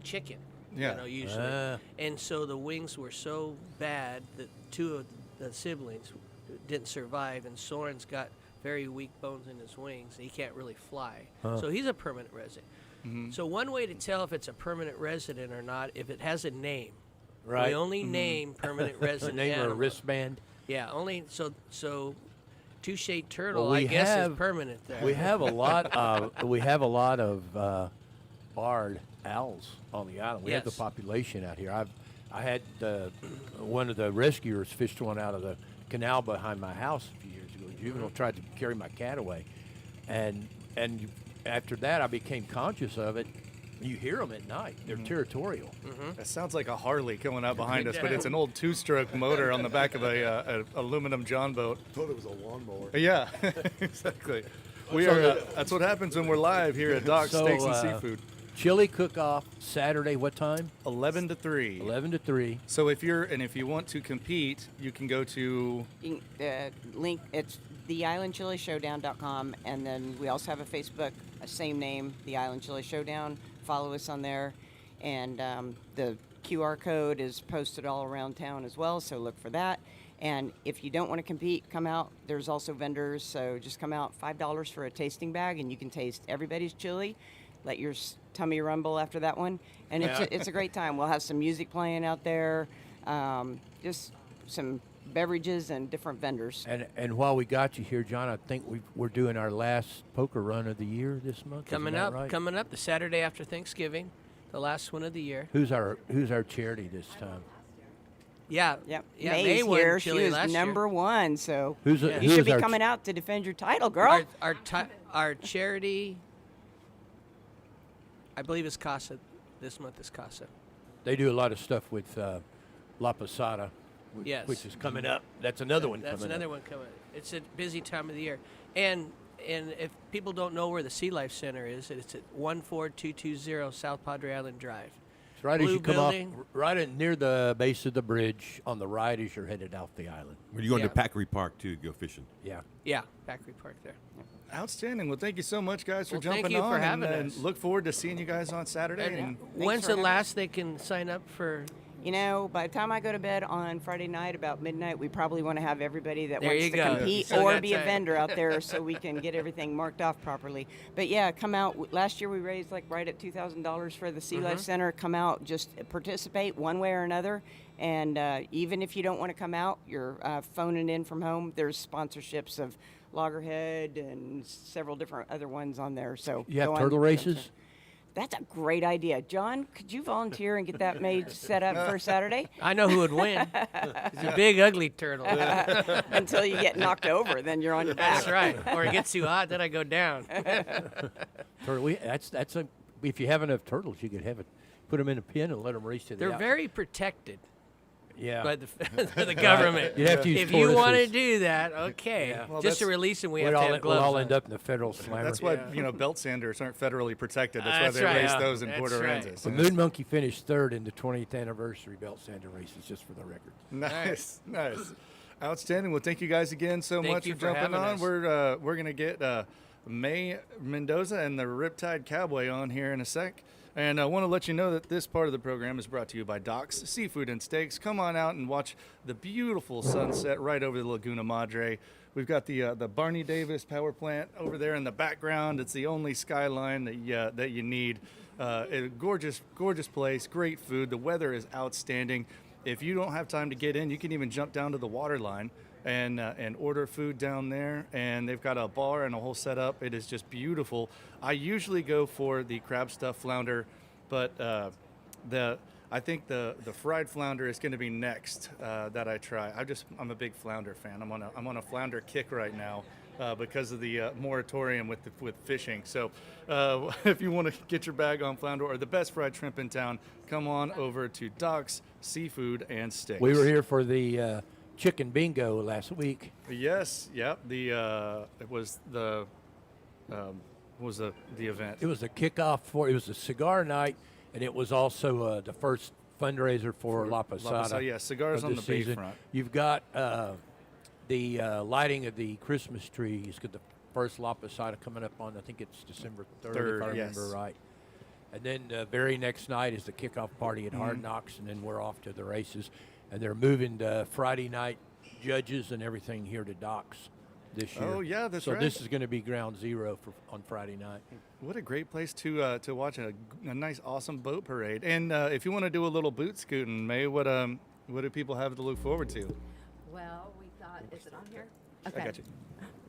chicken. Usually. And so the wings were so bad that 2 of the siblings didn't survive, and Soren's got very weak bones in his wings. He can't really fly. So he's a permanent resident. So one way to tell if it's a permanent resident or not, if it has a name. Right. We only name permanent resident name or a animals. wristband. Yeah, only so two-shade turtle, I guess, is permanent there. We have a lot of barred owls on the island. We have the population out here. I had one of the rescuers fished one out of the canal behind my house a few years ago. A juvenile tried to carry my cat away, and after that I became conscious of it, You hear them at night. They're territorial. It sounds like a Harley going up behind us, but it's an old two-stroke motor on the back of a aluminum John boat. I thought it was a lawnmower. Yeah, exactly. We are. That's what happens when we're live here at Doc's So, Steaks and Seafood. Chili cook-off Saturday. What time? 11 to 3. 11 to 3. So if you want to compete, you can go to Link. It's theislandchilishowdown.com, and then we also have a Facebook, same name, The Island Chili Showdown. Follow us on there, and the QR code is posted all around town as well, so look for that. And if you don't want to compete, come out. There's also vendors, so just come out. $5 for a tasting bag, and you can taste everybody's chili. Let your tummy rumble after that one, and it's a great time. We'll have some music playing out there, just some beverages and different vendors. And while we got you here, John, I think we're doing our last poker run of the year this month. Coming Isn't up, that right? coming up, the Saturday after Thanksgiving, the last one of the year. Who's our charity this time? Yeah, Yep. yeah. May's May won here. She chili was last number one, so Who's you who should is be our coming out to defend your title, girl. year. Our charity, I believe, is Casa. This month is Casa. They do a lot of stuff with La Posada, Yes. which is coming up. That's another one That's coming another up. one coming. It's a busy time of the year, and if people don't know where the Sea Life Center is, it's at 14220 South Padre Island Drive. It's right Blue as you come building. off, near the base of the bridge on the right as you're headed off the island. We're going Yeah. to Packery Park too to go fishing. Yeah. Yeah, Packery Park there. Outstanding. Well, thank you so much, guys, for Well, thank jumping you on. for having and us. look forward to seeing you guys on Saturday. And When's for the having last they can sign up for? You know, by the time I go to bed on Friday night about midnight, we probably want to have everybody that There wants you to go. compete So or that's be a it. vendor out there so we can get everything marked off properly. But yeah, come out. Last year we raised like right at $2,000 for the Sea Life Center. Come out, just participate one way or another. And even if you don't want to come out, you're phoning in from home. There's sponsorships of Loggerhead and several different other ones on there. So You have go on turtle the races? website. That's a great idea. John, could you volunteer and get that made set up for Saturday? I know who would win. He's a big, ugly turtle. Until you get knocked over, then you're on your back. That's right. Or it gets too hot, then I go down. That's a. If you have enough turtles, you could have it. Put them in a pen and let them race to the. They're out- very protected Yeah. by the government. You'd have to use if you want to tortoises. do that, okay. Yeah. Well, Just to that's- release them, we We'll have to all, have gloves we'll all on. end up in the federal slammer. that's why belt sanders aren't federally protected. That's why That's they right. race Yeah. those in That's Port right. Aransas. The Moon Monkey finished third in the 20th anniversary belt sander races, just for the record. Nice, nice, outstanding. Well, thank you guys again so Thank much you for for jumping having on. us. We're gonna get May Mendoza and the Riptide Cowboy on here in a sec. And I want to let you know that this part of the program is brought to you by Doc's Seafood and Steaks. Come on out and watch the beautiful sunset right over the Laguna Madre. We've got the Barney Davis power plant over there in the background. It's the only skyline that you need. A gorgeous, gorgeous place, great food. The weather is outstanding. If you don't have time to get in, you can even jump down to the water line and order food down there. And they've got a bar and a whole setup. It is just beautiful. I usually go for the crab stuffed flounder, but I think the fried flounder is going to be next that I try. I'm a big flounder fan. I'm on a flounder kick right now because of the moratorium with fishing. So if you want to get your bag on flounder or the best fried shrimp in town, come on over to Doc's Seafood and Steaks. We were here for the chicken bingo last week. Yes, yep. It was the event. It was a kickoff for. It was a cigar night, and it was also the first fundraiser for La Posada. Yeah, cigars of on the season. bayfront. You've got the lighting of the Christmas tree. You've got the first La Posada coming up on. I think it's December 3rd, if I remember right. And then the very next night is the kickoff party at Hard Knocks, and then we're off to the races. And they're moving Friday night judges and everything here to Doc's this year. Oh, yeah, that's so right. this is going to be ground zero on Friday night. What a great place to watch a nice, awesome boat parade. And if you want to do a little boot scooting, May, what do people have to look forward to? Well, we've got, is it on here? I got you.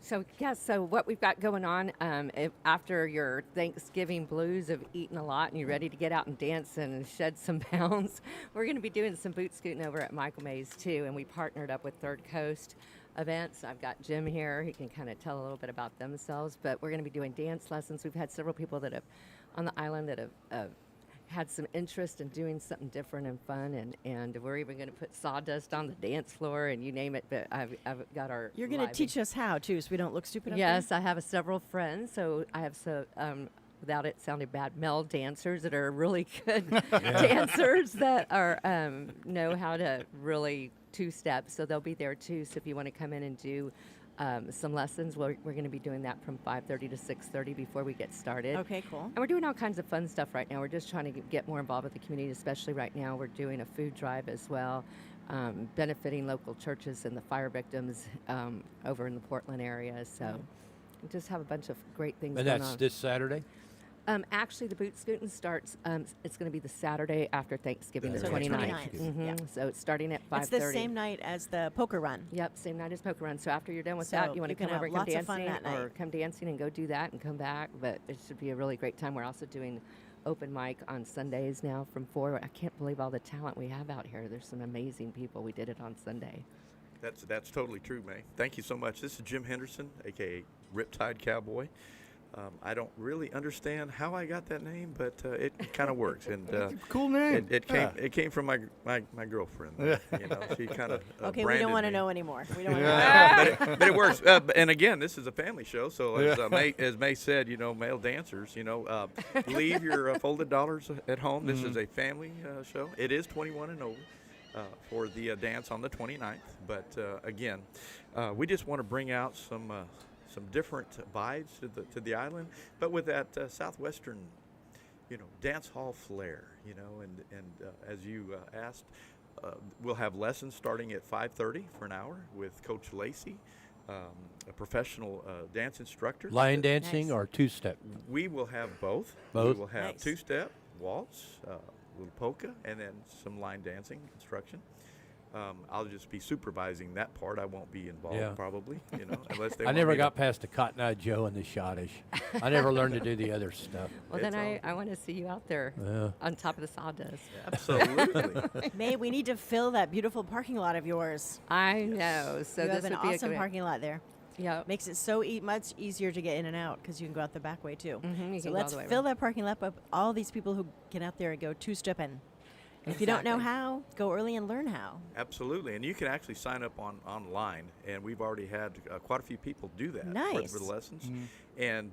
So what we've got going on after your Thanksgiving blues of eating a lot and you're ready to get out and dance and shed some pounds, we're going to be doing some boot scooting over at Michael Mays too, and we partnered up with Third Coast. events. I've got Jim here. He can kind of tell a little bit about themselves. But we're going to be doing dance lessons. We've had several people that have on the island that have had some interest in doing something different and fun, and we're even going to put sawdust on the dance floor and you name it. But I've got our. You're going to live- teach us how too, so we don't look stupid. Yes, I have several friends. So I have without it sounding bad, male dancers that are really good dancers that are know how to really two-step. So they'll be there too. So if you want to come in and do some lessons, we're going to be doing that from 5:30 to 6:30 before we get started. Okay, cool. And we're doing all kinds of fun stuff right now. We're just trying to get more involved with the community, especially right now. We're doing a food drive as well, benefiting local churches and the fire victims over in the Portland area. So we just have a bunch of great things And going that's on. this Saturday? Actually, the boot scooting starts. It's going to be the Saturday after Thanksgiving, the So the 29th. 29th, yeah. So it's starting at 5:30. It's the same night as the poker run. Yep, same night as poker run. So after you're done with So that, you want to you can come over have and come lots of fun dancing, that or night. come dancing and go do that and come back. But it should be a really great time. We're also doing open mic on Sundays now from 4. I can't believe all the talent we have out here. There's some amazing people. We did it on Sunday. That's totally true, May. Thank you so much. This is Jim Henderson, aka Riptide Cowboy. I don't really understand how I got that name, but it kind of works. And cool name. It came from my girlfriend. You know, she kind of Okay, we branded don't want to me. know anymore. We don't want to know. but it works. And again, this is a family show, so as May said, you know, male dancers, you know, leave your folded dollars at home. This is a family show. It is 21 and over for the dance on the 29th. But again, we just want to bring out some different vibes to the island, but with that southwestern, you know, dance hall flair, you know, and as you asked, we'll have lessons starting at 5:30 for an hour with Coach Lacey, a professional dance instructor. Line dancing or two-step? We will have both. Both? We will have Nice. two-step, waltz, little polka, and then some line dancing instruction. I'll just be supervising that part. I won't be involved probably, you know, unless they I want never me to- got past the Cotton Eye Joe and the Schottish. I never learned to do the other stuff. Well, then I want to see you out there Yeah. on top of the sawdust. Absolutely. May, we need to fill that beautiful parking lot of yours. I know. So you this have an would be a awesome good- parking lot there. Yeah. Makes it so much easier to get in and out because you can go out the back way too. You So can go all let's the way fill around. that parking lot up. All these people who get out there and go two-stepping. If you don't know Exactly. how, go early and learn how. Absolutely, and you can actually sign up online, and we've already had quite a few people do that Nice. for the lessons. And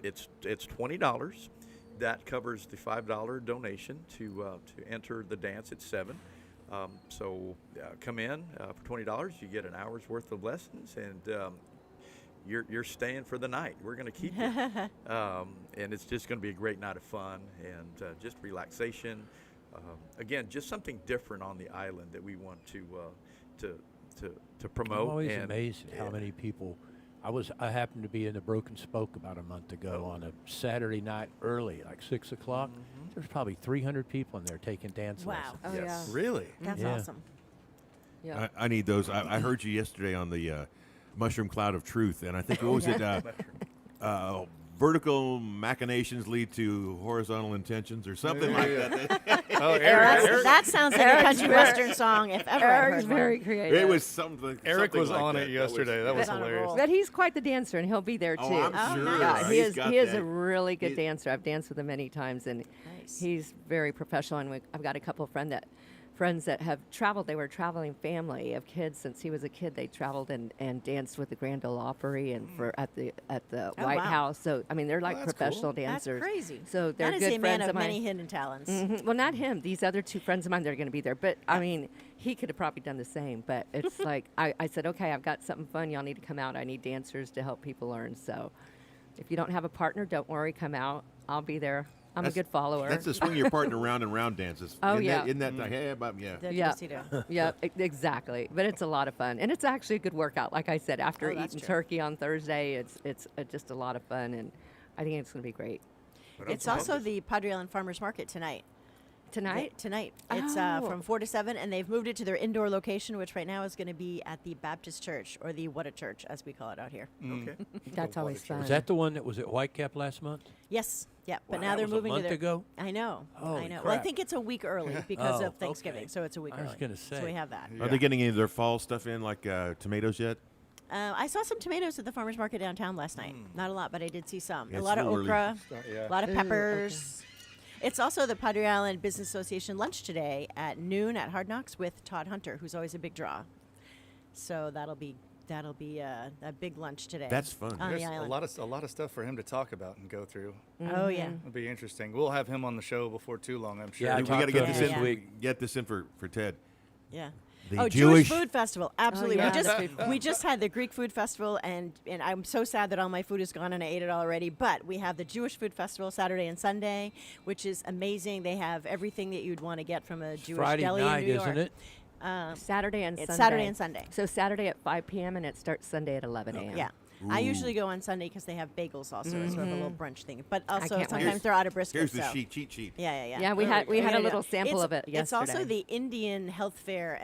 it's $20. That covers the $5 donation to enter the dance at 7. So come in for $20. You get an hour's worth of lessons, and you're staying for the night. We're going to keep you, and it's just going to be a great night of fun and just relaxation. Again, just something different on the island that we want to promote. I'm always and amazed at how many people. I happened to be in the Broken Spoke about a month ago on a Saturday night early, like 6 o'clock. There's probably 300 people in there taking dance Wow. lessons. Oh, Yes. yeah. Really? That's Yeah. awesome. Yeah. I need those. I heard you yesterday on the Mushroom Cloud of Truth, and I think what was it? Vertical machinations lead to horizontal intentions, or something like that. Oh, That sounds like a country western song, if ever I've Eric's heard one. very creative. It was something. Eric something was like on that. it yesterday. That was on a hilarious. roll. But he's quite the dancer, and he'll be there too. Oh, I'm sure. Yeah, he He's is. got He is that. a really good He- dancer. I've danced with him many times, and Nice. he's very professional. And I've got a couple of friends that have traveled. They were a traveling family of kids since he was a kid. They traveled and danced with the Grand Ole Opry and at the White wow. House. So I mean, they're like that's professional cool. That's dancers. crazy. So they're that is good a man friends of mine. many hidden talents. Mhm. Well, not him. These other two friends of mine, they're going to be there. But, I mean, he could have probably done the same. But it's like, I said, okay, I've got something fun. Y'all need to come out. I need dancers to help people learn. So if you don't have a partner, don't worry. Come out. I'll be there. I'm a good follower. That's the swing your partner round and round dances. Oh, isn't yeah. That, isn't that the yeah? The Yeah, Despacito. yeah, exactly. But it's a lot of fun, and it's actually a good workout. Like I said, after Oh, that's eating true. turkey on Thursday, it's just a lot of fun, and I think it's going to be great. It's also the Padre Island Farmers Market tonight. Tonight? Tonight. It's Oh. from 4 to 7, and they've moved it to their indoor location, which right now is going to be at the Baptist Church, or the What a Church, as we call it out here. Okay. That's always fun. Was that the one that was at Whitecap last month? Yes. Yeah, but Wow, now that they're was a moving month to their. ago? I know. Holy I know. Well, I crap. think it's a week early because Oh, of Thanksgiving, okay. so it's a week I early. was gonna So say. we have that. Are they getting any of their fall stuff in, like tomatoes yet? I saw some tomatoes at the farmers market downtown last night. Not a lot, but I did see some. Yeah, a it's lot of a little okra, early. a lot of Ooh, peppers. It's also the Padre Island Business Association lunch today at noon at Hard Knocks with Todd Hunter, who's always a big draw. So that'll be a big lunch today. That's fun. On There's the a island. lot of stuff for him to talk about and go through. Oh yeah. Mm-hmm. It'll be interesting. We'll have him on the show before too long, I'm sure. Yeah, I we got talked to to get him this this in. week. Get this in for Ted. Yeah. The Jewish Food Festival. Absolutely. yeah, we the just food we just had the Greek Food Festival, and I'm so sad that all my food is gone and I ate it already. But we have the Jewish Food Festival Saturday and Sunday, which is amazing. They have everything that you'd want to get from a Jewish Friday deli night, in New York. isn't it? Saturday and It's Sunday. Saturday and Sunday. So Saturday at 5 p.m. and it starts Sunday at 11 a.m. Yeah. I usually go on Sunday because they have bagels also, so I have a little brunch thing. But also can't wait. sometimes they're out of brisket. Here's the so. cheat sheet. Yeah. Yeah, we had a little sample It's- of it yesterday. It's also the Indian Health Fair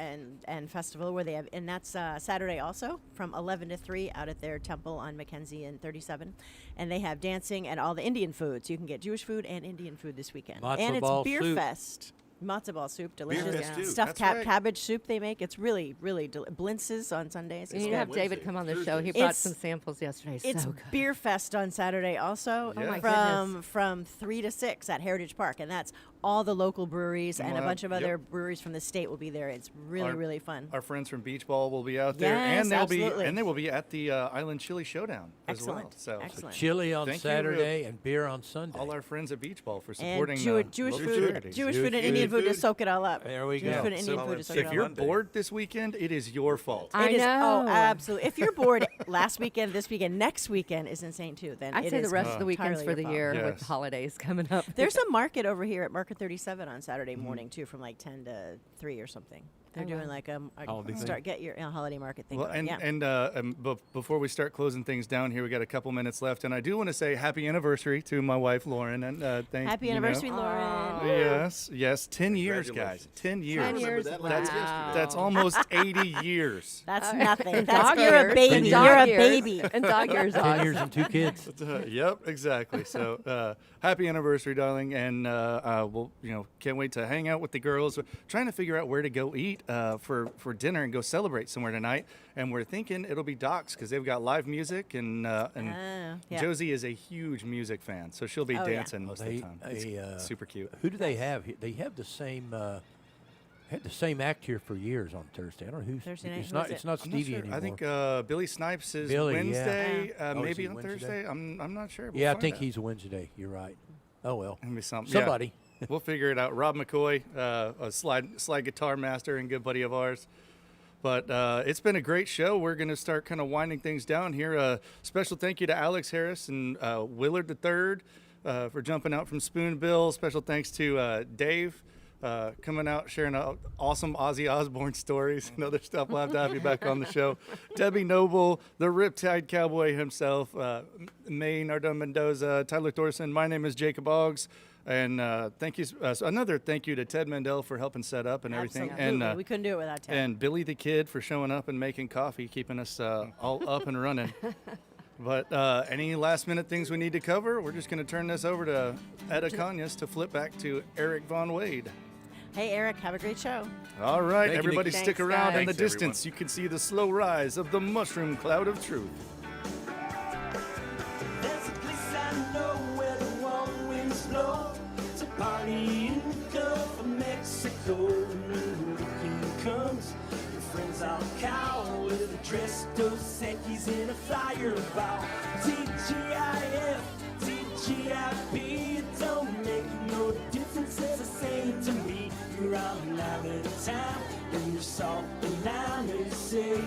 and Festival where they have, and that's Saturday also from 11 to 3 out at their temple on Mackenzie and 37, and they have dancing and all the Indian foods. You can get Jewish food and Indian food this weekend, Matzo and it's ball Beer soup. Fest. Matzo ball soup, delicious. Fest, too. Stuffed That's right. cabbage soup they make. It's really, really blintzes on Sundays. You It's need to good. have David come on the show. He brought some samples yesterday. It's so good. Beer Fest on Saturday also Oh my from 3 to 6 at Heritage Park, and that's all the local breweries and a bunch of other breweries from the state will be there. It's really, really fun. Our friends from Beach Ball will be out there, Yes, and they'll absolutely. they will be at the Island Chili Showdown as well. Excellent. So Excellent. Chili on Thank you, Saturday and beer on Sunday. all our friends at Beach Ball for And supporting Jewish local food, charities. Jewish food and Indian food to soak it all up. There we Jewish go. food and Indian So food to soak it If all you're up. bored this weekend, it is your fault. I It is- know. oh, absolutely. If you're bored last weekend, this weekend, next weekend is insane too. Then I'd it say the is rest of the weekends entirely for the your fault. year Yes. with holidays coming up. There's a market over here at Market 37 on Saturday morning too, from like 10 to 3 or something. They're Oh, doing wow. like a Holiday thing? start get your holiday market thing. Well, going. and yeah. before we start closing things down here, we got a couple minutes left, and I do want to say happy anniversary to my wife Lauren, and thank Happy you know. anniversary, Lauren. Yes, 10 years, guys. 10 years. 10 years. That's almost 80 years. That's nothing. And That's dog you're a years. baby. And You're dog a years. baby. And dog years. 10 years and 2 kids. Yep, exactly. So happy anniversary, darling, and we'll can't wait to hang out with the girls. We're trying to figure out where to go eat for dinner and go celebrate somewhere tonight, and we're thinking it'll be Doc's because they've got live music and yeah. Josie is a huge music fan, so she'll be Oh, yeah. dancing most of the time. It's super cute. Who do they have? They have the same. Had the same act here for years on Thursday. I don't know who's. Thursday night, It's who not. is it? It's not I'm not Stevie sure. anymore. I think Billy Snipes is Billy, yeah. Wednesday, Oh, is maybe he on Wednesday? Thursday. I'm not sure. We'll Yeah, I find think out. he's Wednesday. You're right. Oh well. Maybe something. Somebody. Yeah. We'll figure it out. Rob McCoy, a slide guitar master and good buddy of ours. But it's been a great show. We're going to start kind of winding things down here. Special thank you to Alex Harris and Willard III for jumping out from Spoonbill. Special thanks to Dave coming out, sharing awesome Ozzy Osbourne stories and other stuff. We'll have to have you back on the show. Debbie Noble, the Riptide Cowboy himself, May Nardo Mendoza, Tyler Thorson. My name is Jacob Oggs. And thank you. So another thank you to Ted Mendel for helping set up and everything. Absolutely. And we couldn't do it without Ted. and Billy the Kid for showing up and making coffee, keeping us all up and running. But any last minute things we need to cover? We're just going to turn this over to Etta Kanyas to flip back to Eric Von Wade. Hey, Eric, have a great show. All right, Thank you, everybody Nikki. stick Thanks, around guys. in the Thanks, distance. You can see the slow rise of the mushroom cloud of truth. There's a place I know where the warm winds blow. It's a party in the Gulf of Mexico. When the hurricane comes, your friends all cowl with a dress Dos Equis in a fireball. TGIF, TGIP, it don't make no difference. It's the same to me. You're on out of time, and you're salt and lime, they say.